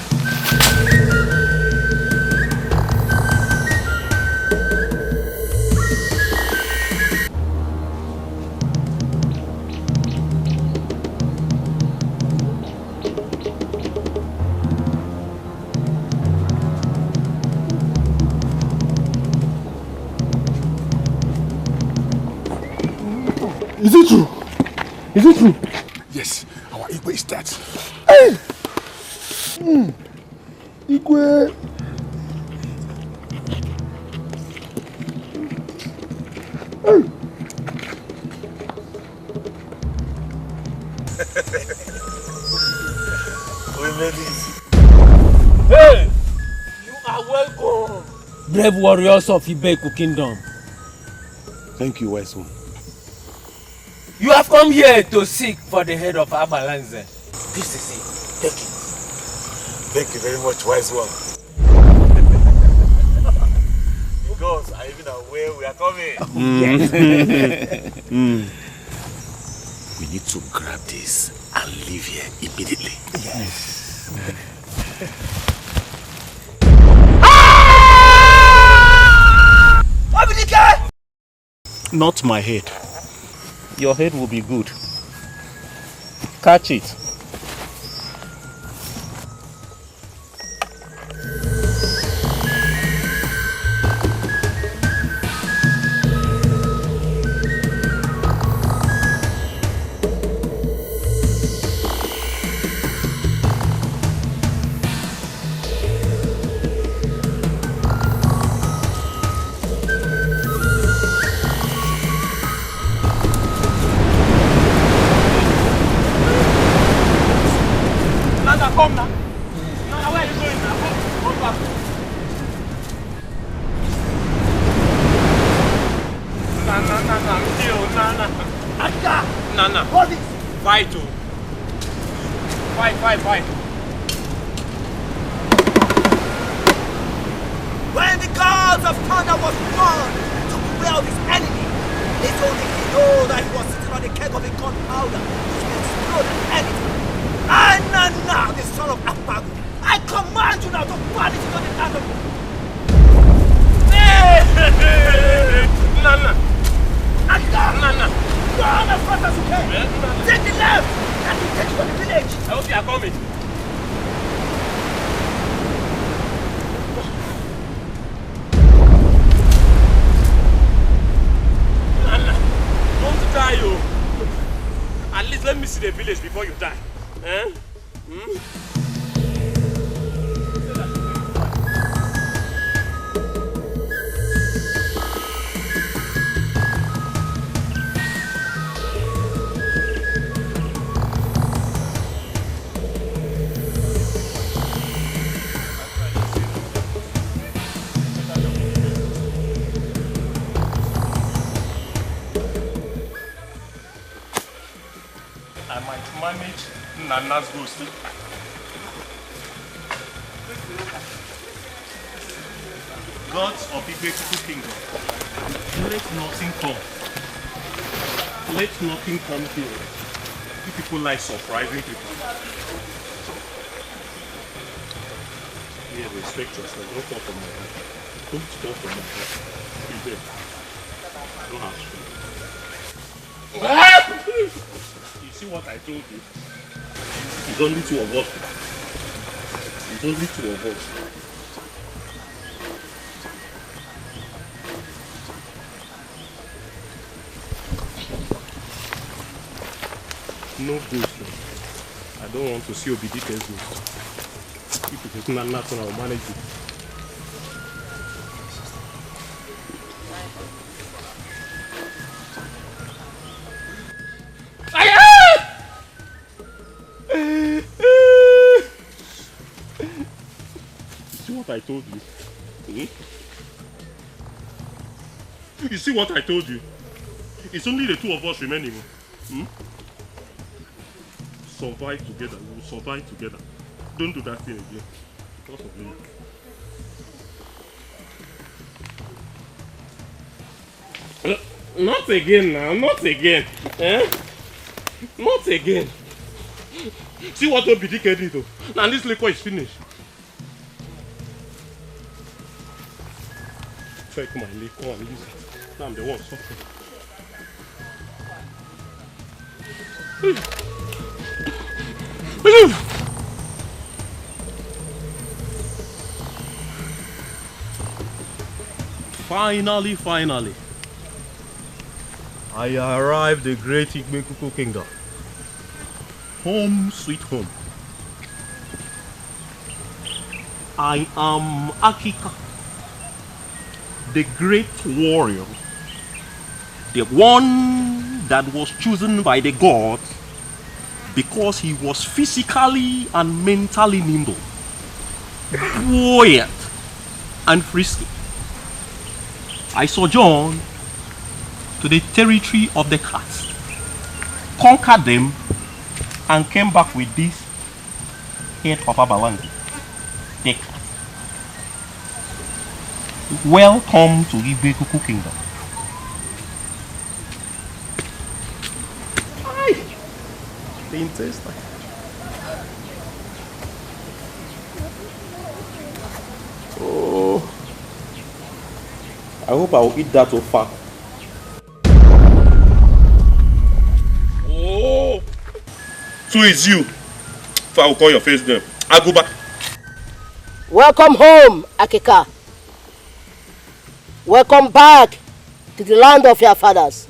Is it true? Is it true?
Yes, our Igwe is dead.
Hey! Igwe! Hey!
We made it. Hey! You are welcome. Brave warriors of Ibeku Kingdom.
Thank you, wise one.
You have come here to seek for the head of Abalanze.
This is it. Take it.
Thank you very much, wise one. The gods are even aware we are coming.
We need to grab this and leave here immediately.
Yes.
Not my head. Your head will be good. Catch it. Nana.
Aka!
Nana.
What is?
Fight, oh. Fight.
When the gods of thunder was born to beware of his enemy, little did he know that he was sitting on the keg of a gunpowder which will explode at anything. Nana, the son of Akpagu, I command you now to vanish into the land of...
Nana!
Nana! Go on as fast as you can! Take the left! That will take you to the village!
I hope you are coming. Nana! Don't die, you! At least let me see the village before you die. Eh? I might manage Nana's ghost. Gods of the Great Kingdom, let nothing come. Let nothing come here. You people like surprising people. Yeah, respect yourself. Don't fall for my head. Don't fall for my head. You did. Don't have to. You see what I told you? It's only two of us. It's only two of us. No ghost. I don't want to see Dikeh's ghost. If it is not natural, I'll manage it. See what I told you? You see what I told you? It's only the two of us remaining. Survive together. We will survive together. Don't do that thing again. Because of me. Not again now. Not again. Eh? Not again. See what Dikeh did though. Now this liquor is finished. Check my liquor and use it. Now I'm the one suffering. Finally, I arrived the great Igmekuku kingdom. Home sweet home. I am Akika, the great warrior, the one that was chosen by the gods because he was physically and mentally nimble, buoyant and frisky. I sojourned to the territory of the cats, conquered them, and came back with this head of Abalangi, the cat. Welcome to Igmekuku kingdom. Didn't taste like. Oh, I hope I will eat that offer. Oh, so it's you. If I will call your face then, I'll go back.
Welcome home, Akika. Welcome back to the land of your fathers.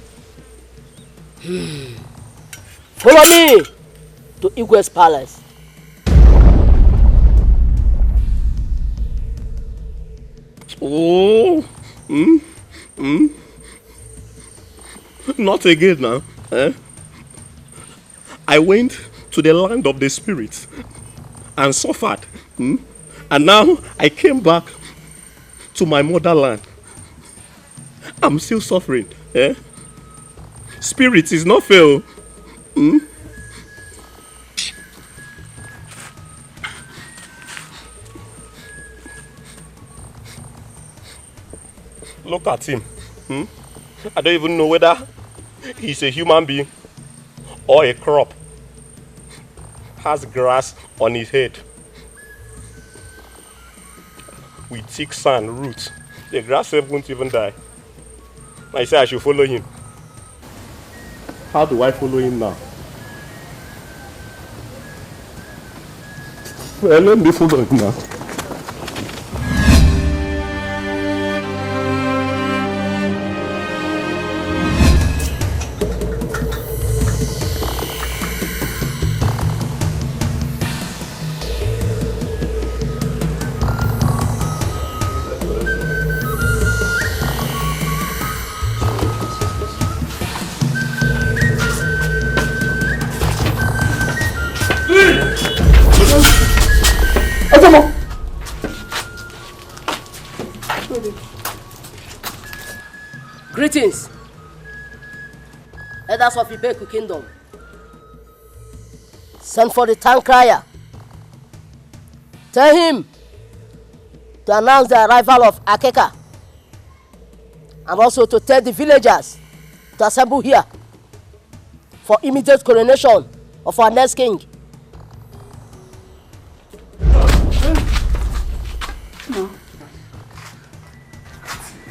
Follow me to Igwe's palace.
Oh, not again now. Eh? I went to the land of the spirits and suffered. And now I came back to my motherland. I'm still suffering. Eh? Spirit is not fail. Hmm? Look at him. Hmm? I don't even know whether he's a human being or a crop. Has grass on his head. With thick sand roots. The grass won't even die. I say I should follow him. How do I follow him now? Well, let me follow him now.
Greetings, elders of Ibeku Kingdom. Send for the town crier. Tell him to announce the arrival of Akeka, and also to tell the villagers to assemble here for immediate coronation of our next king.
No.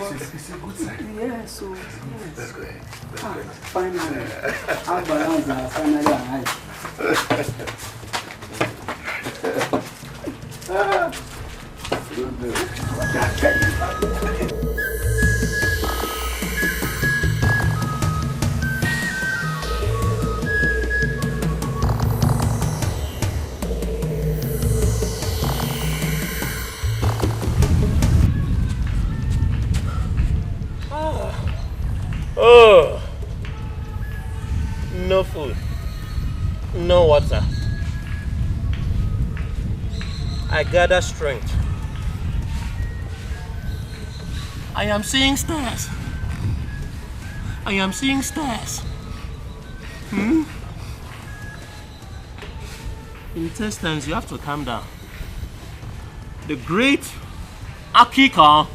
It's a good sign.
Yeah, so yes.
Let's go ahead. Let's go ahead.
Finally, our balance are finally arrived.
Oh, no food, no water. I gather strength. I am seeing stars. I am seeing stars. Hmm? Intestines, you have to calm down. The great Akika,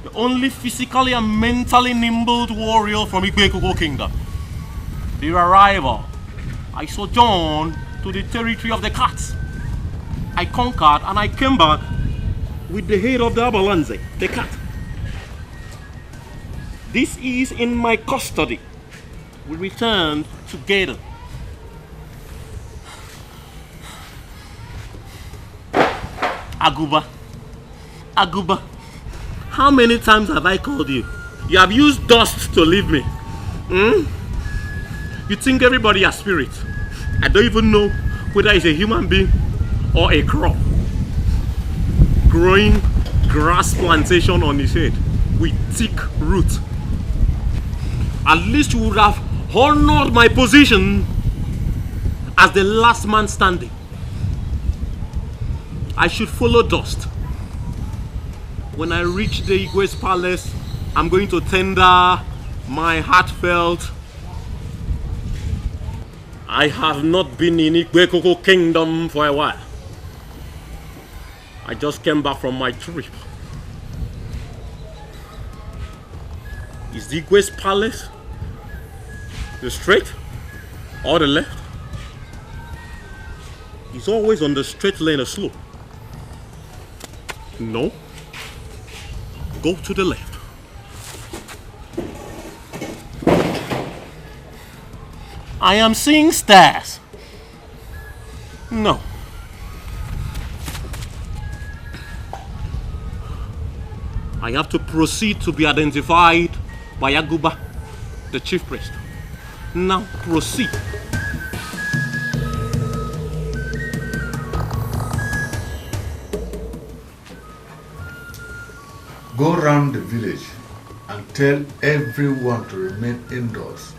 the only physically and mentally nimble warrior from Igbekoko Kingdom. Their arrival, I sojourned to the territory of the cats. I conquered and I came back with the head of the Abalanze, the cat. This is in my custody. We returned together. Aguba, Aguba. How many times have I called you? You have used dust to leave me. Hmm? You think everybody has spirit. I don't even know whether it's a human being or a crop. Growing grass plantation on his head with thick roots. At least you would have honored my position as the last man standing. I should follow dust. When I reach the Igwe's palace, I'm going to tender my heartfelt. I have not been in Igbekoko Kingdom for a while. I just came back from my trip. Is the Igwe's palace the straight or the left? It's always on the straight lane or slope. No. Go to the left. I am seeing stars. No. I have to proceed to be identified by Aguba, the chief priest. Now proceed.
Go round the village and tell everyone to remain indoors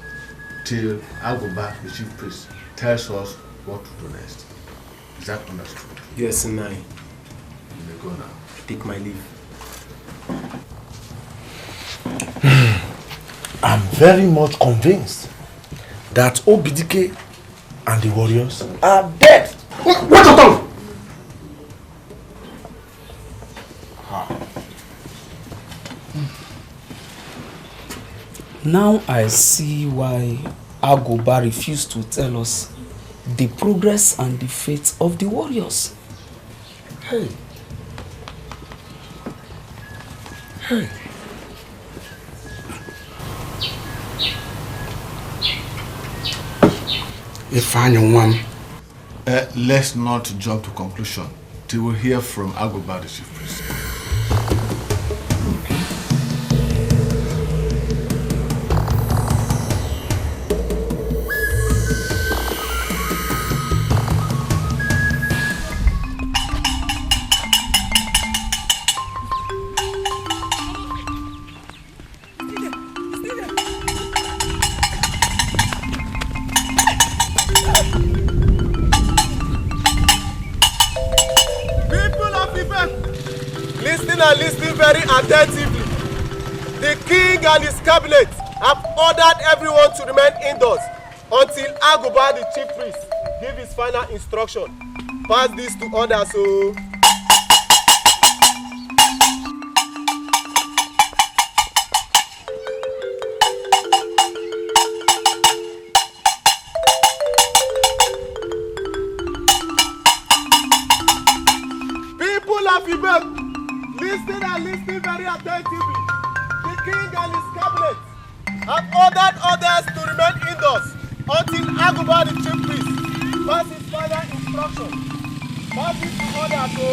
till Aguba, the chief priest, tells us what to do next. Is that understood?
Yes, Nai.
You may go now.
Take my leave.
I'm very much convinced that Dikeh and the warriors are dead.
What your tongue?
Now I see why Agoba refused to tell us the progress and the fate of the warriors.
Hey. Hey.
Let's not jump to conclusion till we hear from Agoba, the chief priest.
Listen very attentively. The king and his cabinet have ordered everyone to remain indoors until Agoba, the chief priest, give his final instruction. Pass this to others. So. People of Ibe, listen very attentively. The king and his cabinet have ordered others to remain indoors until Agoba, the chief priest, pass his final instruction. Pass it to others. So.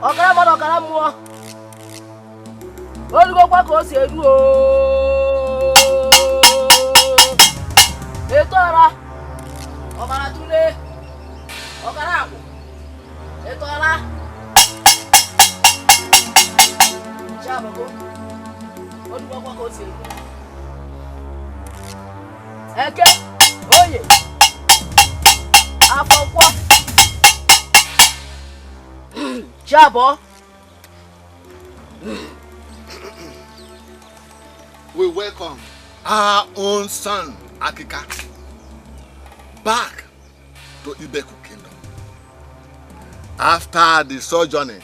Ọ̀kàrà mọ́. Olùgbọ́pọ̀ kò ṣe rú o. Ètò ọ̀ra ọ̀bàrà túlé ọ̀kàrà àpò ètò ọ̀ra. Ṣé àbọ̀kọ́ olùgbọ́pọ̀ kò ṣe rú. Ẹ̀kẹ́ oyè àfọ̀pọ̀ ṣé àbọ̀.
We welcome our own son, Akika, back to Ibeku Kingdom after the sojourning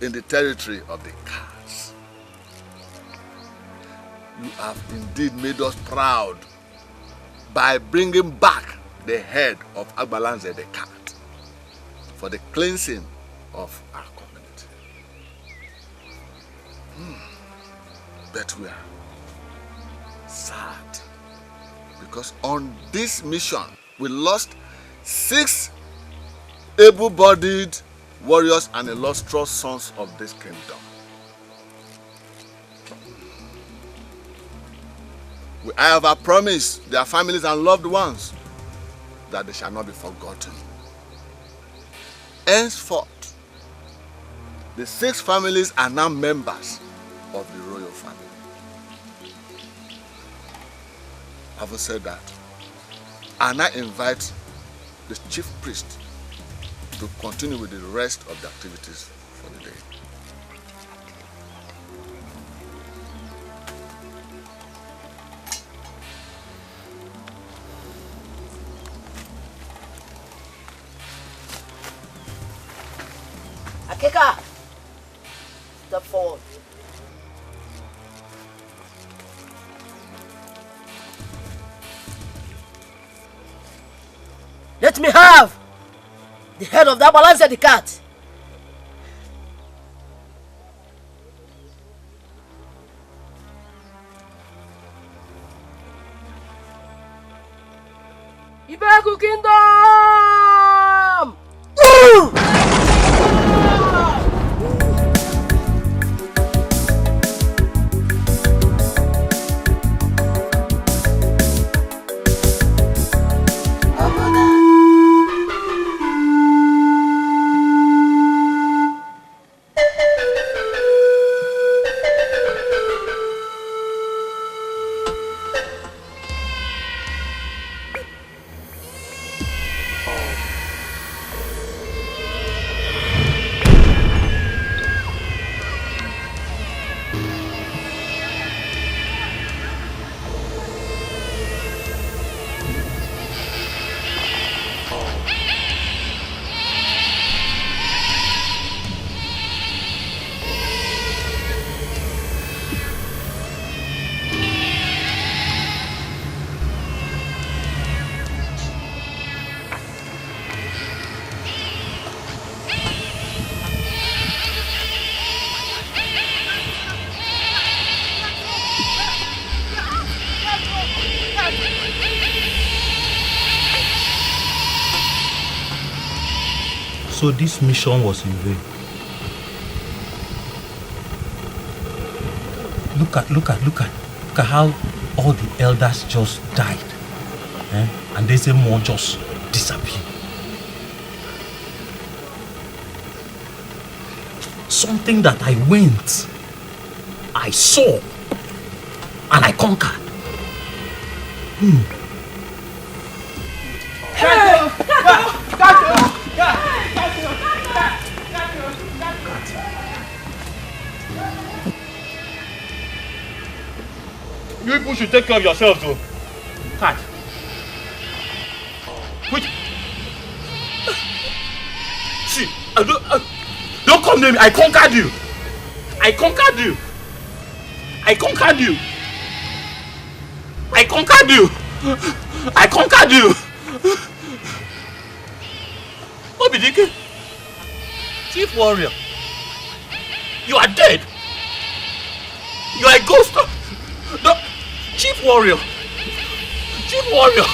in the territory of the cats. You have indeed made us proud by bringing back the head of Agbalanze the cat for the cleansing of our community. But we are sad because on this mission we lost 6 able-bodied warriors and illustrious sons of this kingdom. We have promised their families and loved ones that they shall not be forgotten. Henceforth, the 6 families are now members of the royal family. Having said that, I now invite the chief priest to continue with the rest of the activities for the day.
Akika, step forward. Let me have the head of that balance of the cat. Ibeku Kingdom!
So this mission was in vain. Look at how all the elders just died. And they say more just disappeared. Something that I saw, and I conquered. You people should take care of yourselves, though. Cat. Wait. See, don't come near me. I conquered you. I conquered you. I conquered you. I conquered you. I conquered you. What be Dikeh? Chief warrior. You are dead. You are a ghost. No. Chief warrior. Chief warrior.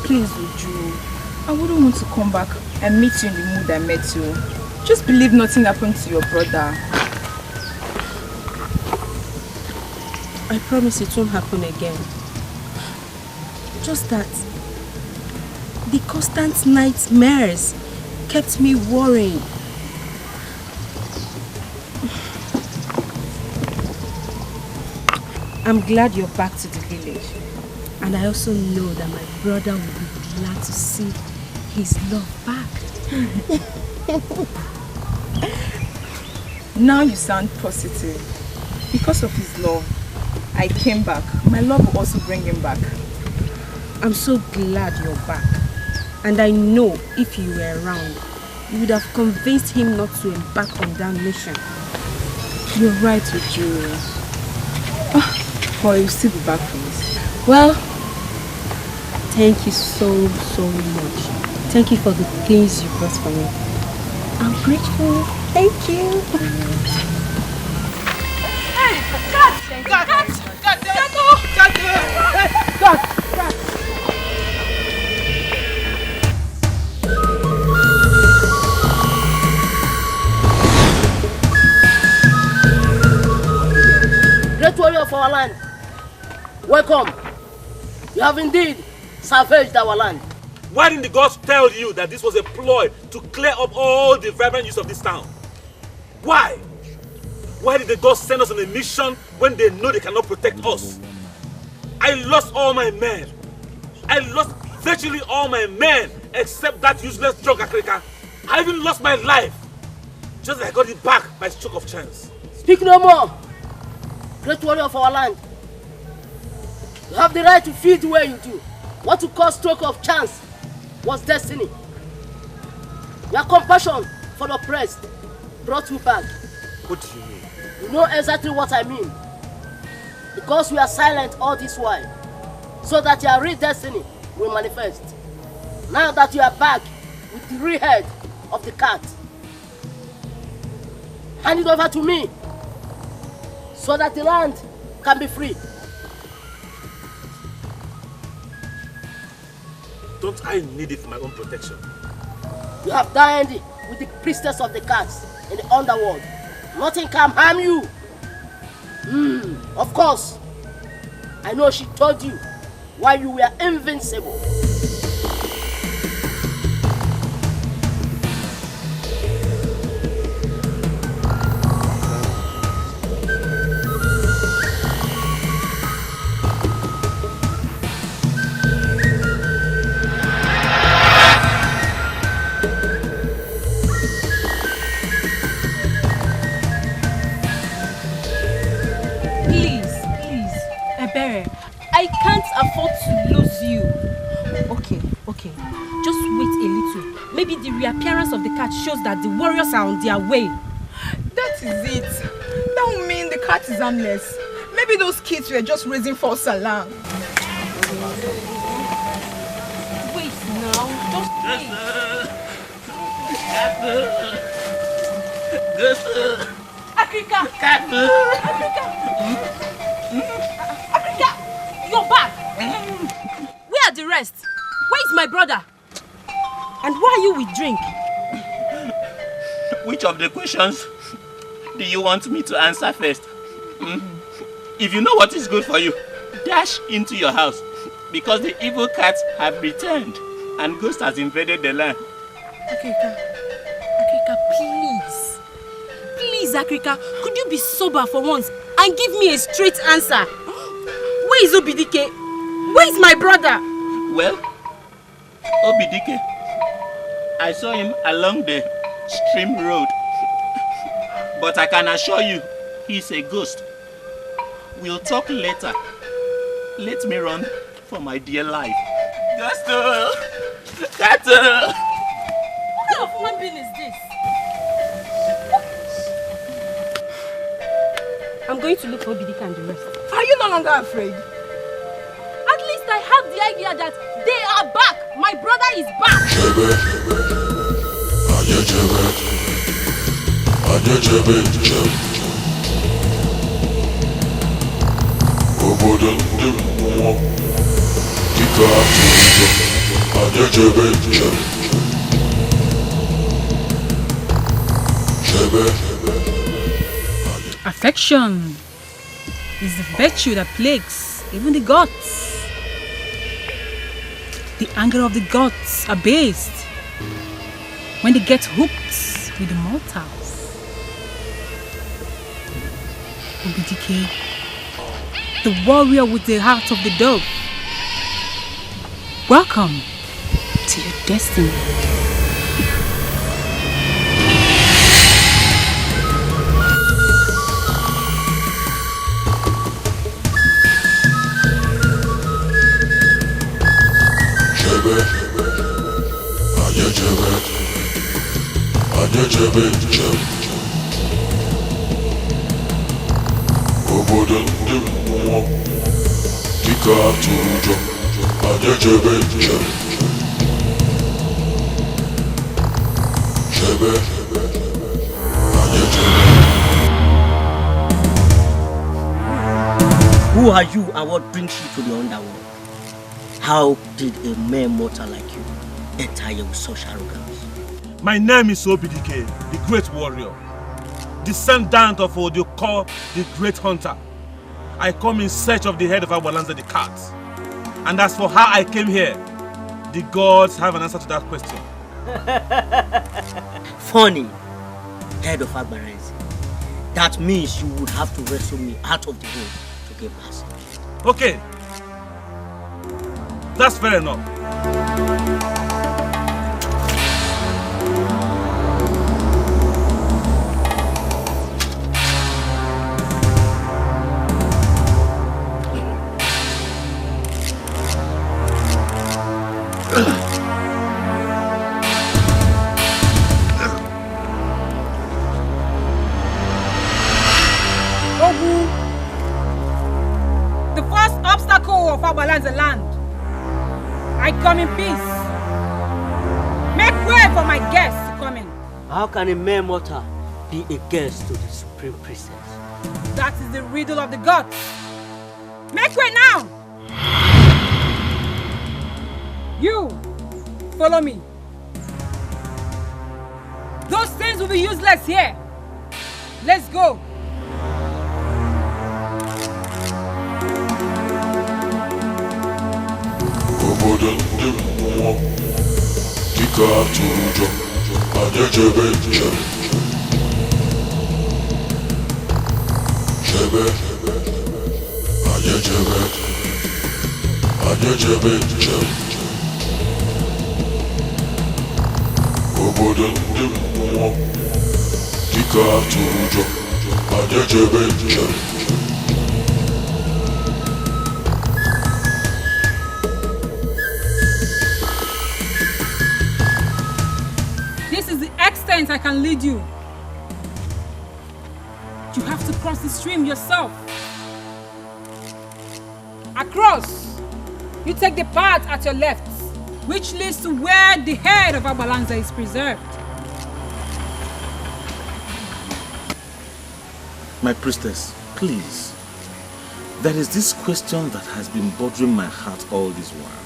Please, Uju. I wouldn't want to come back and meet you in the mood I met you. Just believe nothing happened to your brother.
I promise it won't happen again. Just that the constant nightmares kept me worrying. I'm glad you're back to the village. And I also know that my brother will be glad to see his love back.
Now you sound positive. Because of his love, I came back. My love will also bring him back.
I'm so glad you're back. And I know if you were around, you would have convinced him not to embark on that mission.
You're right, Uju. Or you'll still be back from this.
Well, thank you so much. Thank you for the things you brought for me. I'm grateful. Thank you.
Hey, God!
Great warrior of our land, welcome. You have indeed savaged our land.
Why didn't the gods tell you that this was a ploy to clear up all the vibrant youth of this town? Why? Why did the gods send us on a mission when they know they cannot protect us? I lost all my men. I lost virtually all my men except that useless drug Africa. I even lost my life. Just as I got it back by stroke of chance.
Speak no more. Great warrior of our land. You have the right to feel the way you do. What you call stroke of chance was destiny. Your compassion for the oppressed brought you back.
What do you mean?
You know exactly what I mean. Because we are silent all this while, so that your real destiny will manifest. Now that you are back with the real head of the cat, hand it over to me, so that the land can be free.
Don't I need it for my own protection?
You have dined with the priestess of the cats in the underworld. Nothing can harm you. Of course. I know she told you why you were invincible.
I can't afford to lose you. Okay. Just wait a little. Maybe the reappearance of the cat shows that the warriors are on their way.
That is it. That would mean the cat is harmless. Maybe those kids were just raising false alarm.
Wait now. Just wait. Africa! Africa! You're back! Where are the rest? Where is my brother? And why are you with drink?
Which of the questions do you want me to answer first? If you know what is good for you, dash into your house because the evil cats have returned and ghost has invaded the land.
Africa, please. Please, Africa, could you be sober for once and give me a straight answer? Where is Dikeh? Where is my brother?
Well, Dikeh, I saw him along the stream road. But I can assure you, he's a ghost. We'll talk later. Let me run for my dear life. Gato!
What kind of human being is this? I'm going to look for Dikeh and the rest.
Are you no longer afraid?
At least I have the idea that they are back. My brother is back.
Affection is the virtue that plagues even the gods. The anger of the gods are based when they get hooked with the mortals. Dikeh, the warrior with the heart of the dove. Welcome to your destiny.
Who are you and what brings you to the underworld? How did a mere mortal like you enter here with such arrogance?
My name is Dikeh, the great warrior, descendant of Odyoko, the great hunter. I come in search of the head of our lands, the cat. And as for how I came here, the gods have an answer to that question.
Funny, head of Agbarenzi. That means you would have to wrestle me out of the room to get past.
Okay, that's fair enough.
The first obstacle of our land. I come in peace. Make way for my guests to come in.
How can a mere mortal be a guest to the supreme princess?
That is the riddle of the gods. Make way now. You, follow me. Those things will be useless here. Let's go.
can lead you. You have to cross the stream yourself. Across, you take the path at your left, which leads to where the head of Abalanza is preserved.
My priestess, please. There is this question that has been bothering my heart all this while.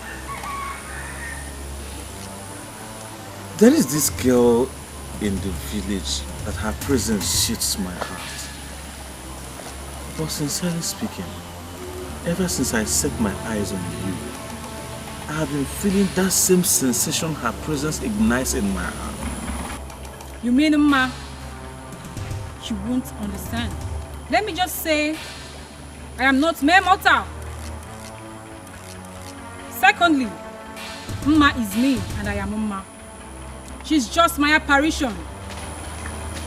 There is this girl in the village that her presence shoots my heart. But sincerely speaking, ever since I set my eyes on you, I have been feeling that same sensation her presence ignites in my heart.
You mean Ma? You won't understand. Let me just say, I am not mere mortal. Secondly, Mma is me and I am Mma. She's just my apparition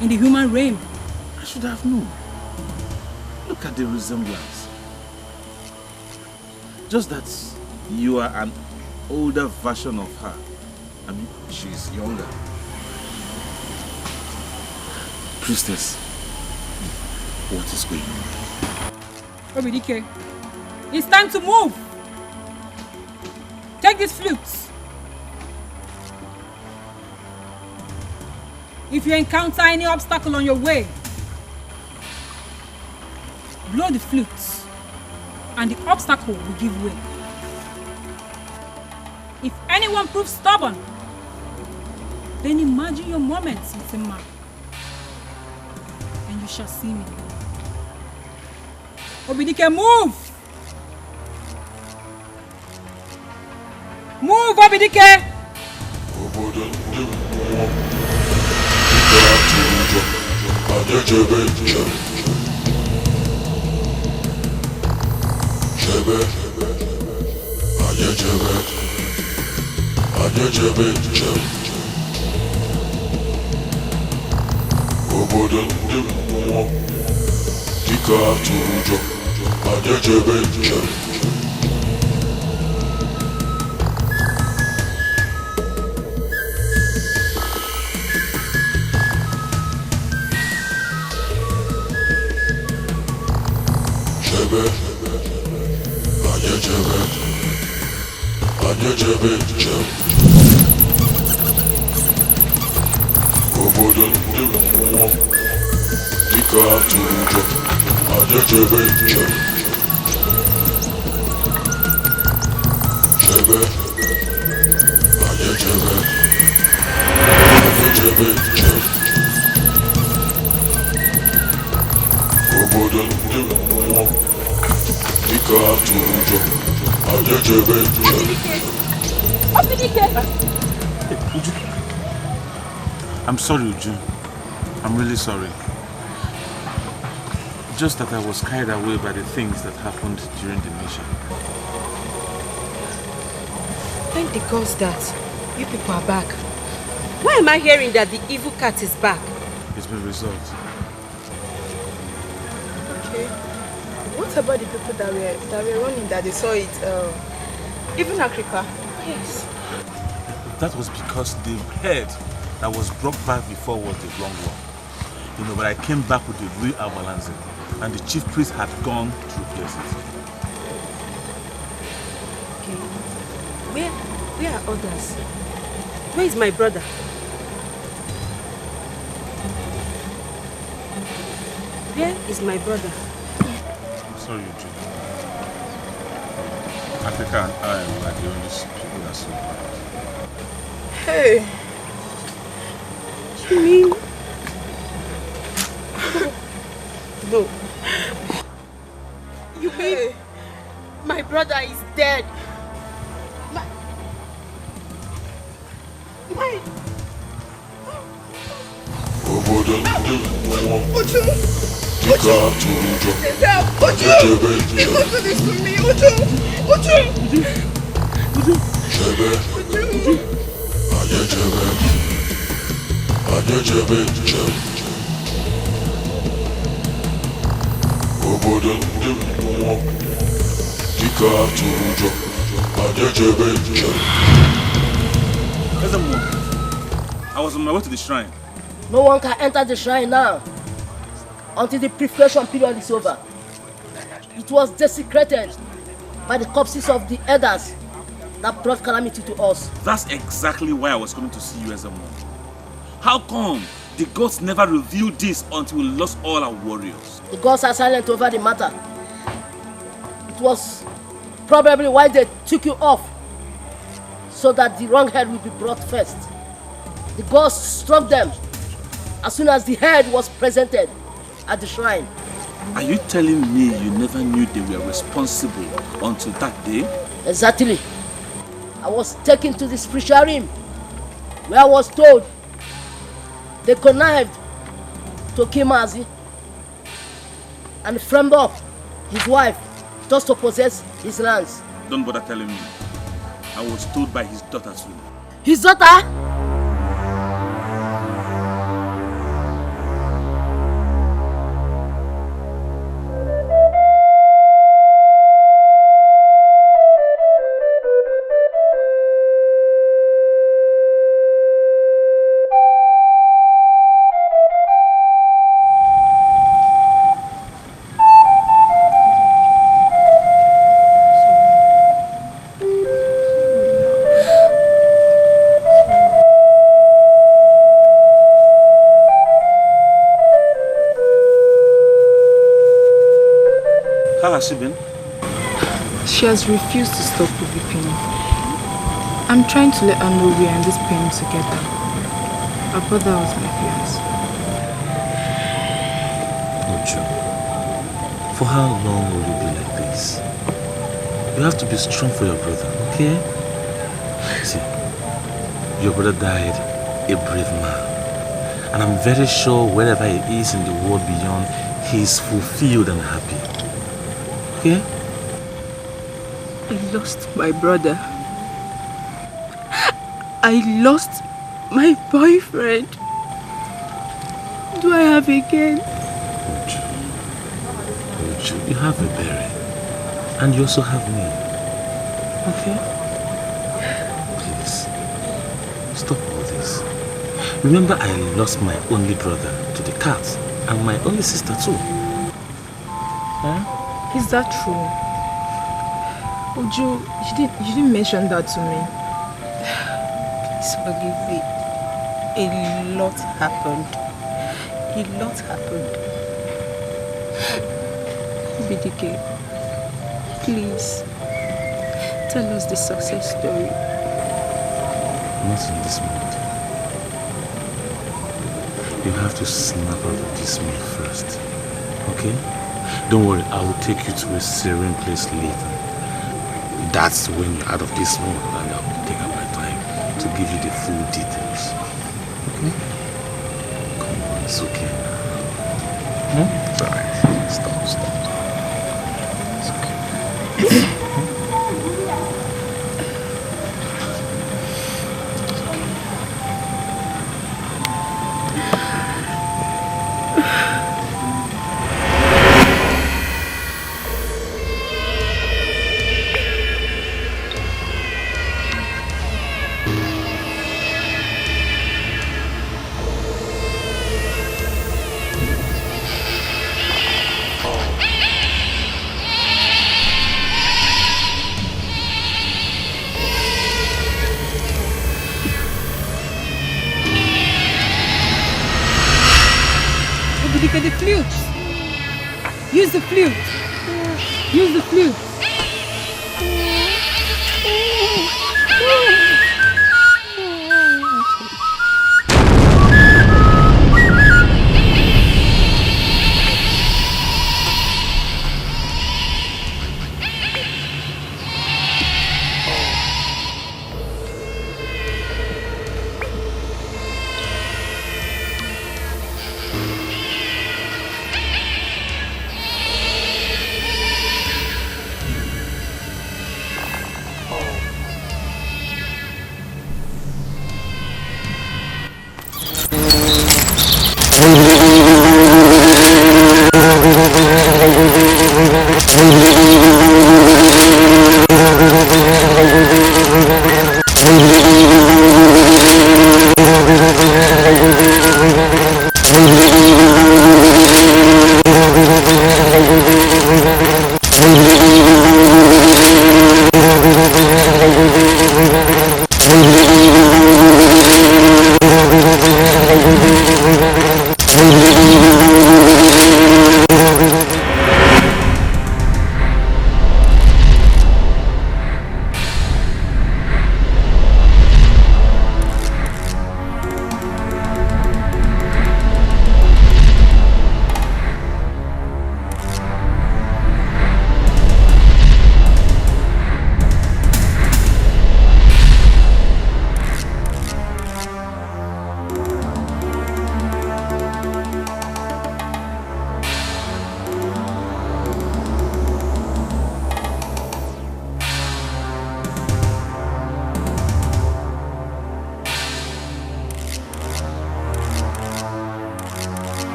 in the human realm.
I should have known. Look at the resemblance. Just that you are an older version of her. I mean, she's younger. Priestess, what is going on?
Dikeh, it's time to move. Take this flute. If you encounter any obstacle on your way, blow the flute and the obstacle will give way. If anyone proves stubborn, then imagine your moments with a man and you shall see me. Dikeh, move! Move, Dikeh!
I'm sorry, Uju. I'm really sorry. Just that I was carried away by the things that happened during the mission.
Thank the gods that you people are back. Why am I hearing that the evil cat is back?
It's been resolved.
Okay. What about the people that were running that they saw it? Even Africa?
Yes.
That was because the head that was brought back before was the wrong one. You know, but I came back with the real Abalanza, and the chief priest had gone to replace it.
Okay. Where are others? Where is my brother? Where is my brother?
I'm sorry, Eugene. Africa and I are the only people that survived.
Hey!
You mean? No. You mean my brother is dead?
I was on my way to the shrine
No one can enter the shrine now until the purification period is over. It was desecrated by the corpses of the elders that brought calamity to us.
That's exactly why I was coming to see you as a mom. How come the gods never revealed this until we lost all our warriors?
The gods are silent over the matter. It was probably why they took you off, so that the wrong head will be brought first. The gods struck them as soon as the head was presented at the shrine.
Are you telling me you never knew they were responsible until that day?
Exactly. I was taken to the spiritual realm, where I was told they connived to kill Mazi and framed up his wife just to possess his lands.
Don't bother telling me. I was told by his daughter too.
His daughter?
How has she been?
She has refused to stop weeping. I'm trying to let her know we are in this pain together. Her brother was my fiance.
Ojo, for how long will you be like this? You have to be strong for your brother, okay? See, your brother died a brave man. And I'm very sure wherever he is in the world beyond, he is fulfilled and happy. Okay?
I lost my brother. I lost my boyfriend. What do I have again?
Ojo, you have a berry. And you also have me. Okay? Please, stop all this. Remember, I lost my only brother to the cat and my only sister too. Huh?
Is that true? Ojo, you didn't mention that to me.
Please forgive me. A lot happened. A lot happened.
Dikeh, please, tell us the success story.
Not in this mood. You have to snap out of this mood first. Okay? Don't worry, I will take you to a serene place later. That's when you're out of this mood, and I will take up my time to give you the full details. Okay? Come on, it's okay now. It's alright. Stop. It's okay.
The flute. Use the flute. Use the flute.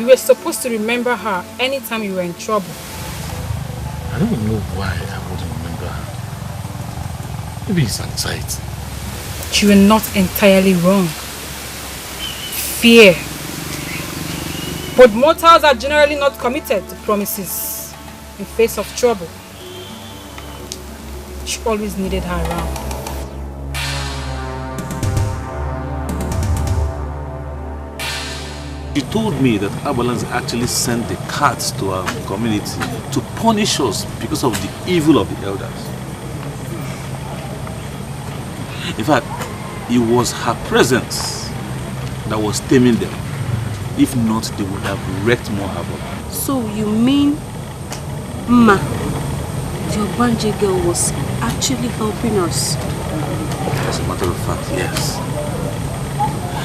You were supposed to remember her anytime you were in trouble.
I don't know why I wouldn't remember her. Maybe it's anxiety.
You were not entirely wrong. Fear. But mortals are generally not committed to promises in face of trouble. She always needed her around.
She told me that Abalance actually sent the cats to our community to punish us because of the evil of the elders. In fact, it was her presence that was taming them. If not, they would have wreaked more havoc.
So you mean, Ma, your Banje girl was actually helping us?
As a matter of fact, yes.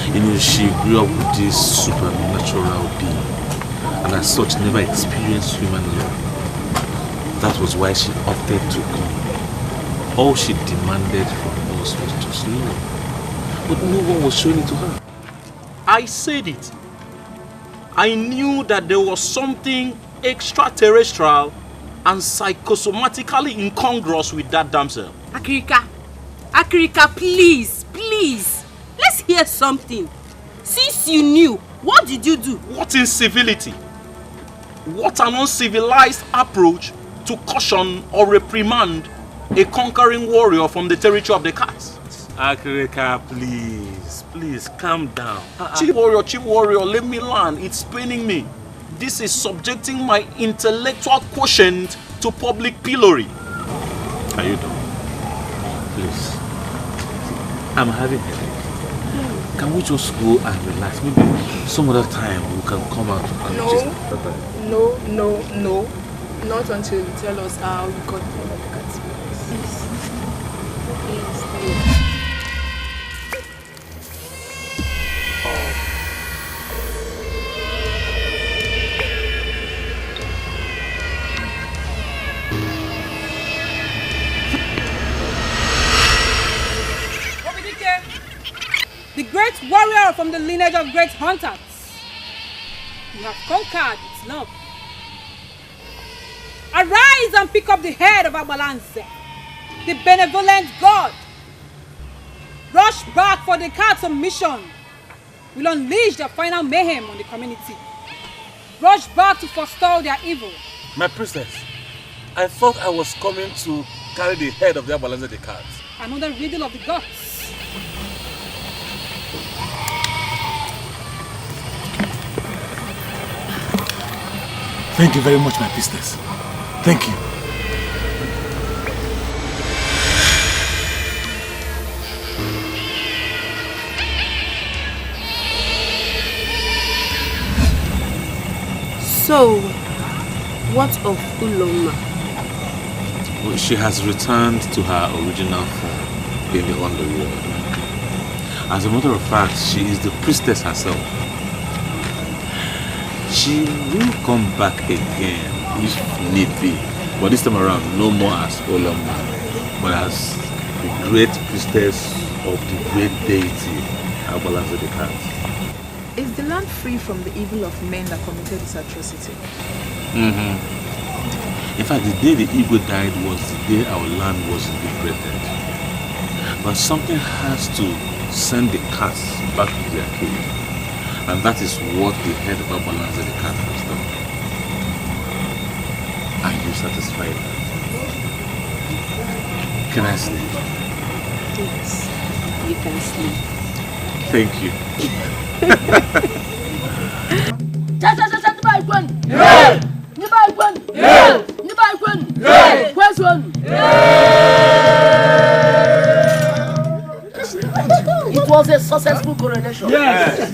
You know, she grew up with this supernatural being, and as such never experienced human love. That was why she opted to come. All she demanded from us was just love, but no one was showing it to her.
I said it. I knew that there was something extraterrestrial and psychosomatically incongruous with that damsel.
Akirika, please, please. Let's hear something. Since you knew, what did you do?
What incivility? What an uncivilized approach to caution or reprimand a conquering warrior from the territory of the cats.
Akirika, please, calm down.
Chief warrior, let me learn. It's paining me. This is subjecting my intellectual quotient to public pillory.
Are you done? Please. I'm having a headache. Can we just go and relax? Maybe some other time we can come out and
No. Not until you tell us how you got the cats. Please.
The great warrior from the lineage of great hunters. You have conquered its love. Arise and pick up the head of Abalance, the benevolent god. Rush back for the cat's mission. Will unleash their final mayhem on the community. Rush back to forestall their evil.
My princess, I thought I was coming to carry the head of the Abalance the cat.
Another riddle of the gods.
Thank you very much, my priestess. Thank you.
So, what of Uloma?
Well, she has returned to her original form in the underworld. As a matter of fact, she is the priestess herself. She will come back again if need be, but this time around no more as Oloma, but as the great priestess of the great deity Abalance the cat.
Is the land free from the evil of men that committed this atrocity?
In fact, the day the eagle died was the day our land was liberated. But something has to send the cats back to their cage. And that is what the head of Abalance the cat has done. Are you satisfied? Can I sleep?
Yes, you can sleep.
Thank you.
It was a successful coronation.
Yes.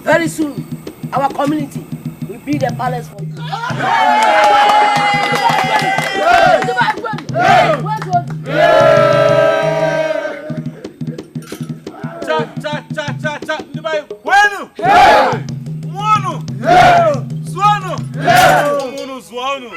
Very soon, our community will build a palace for you.
Swanu!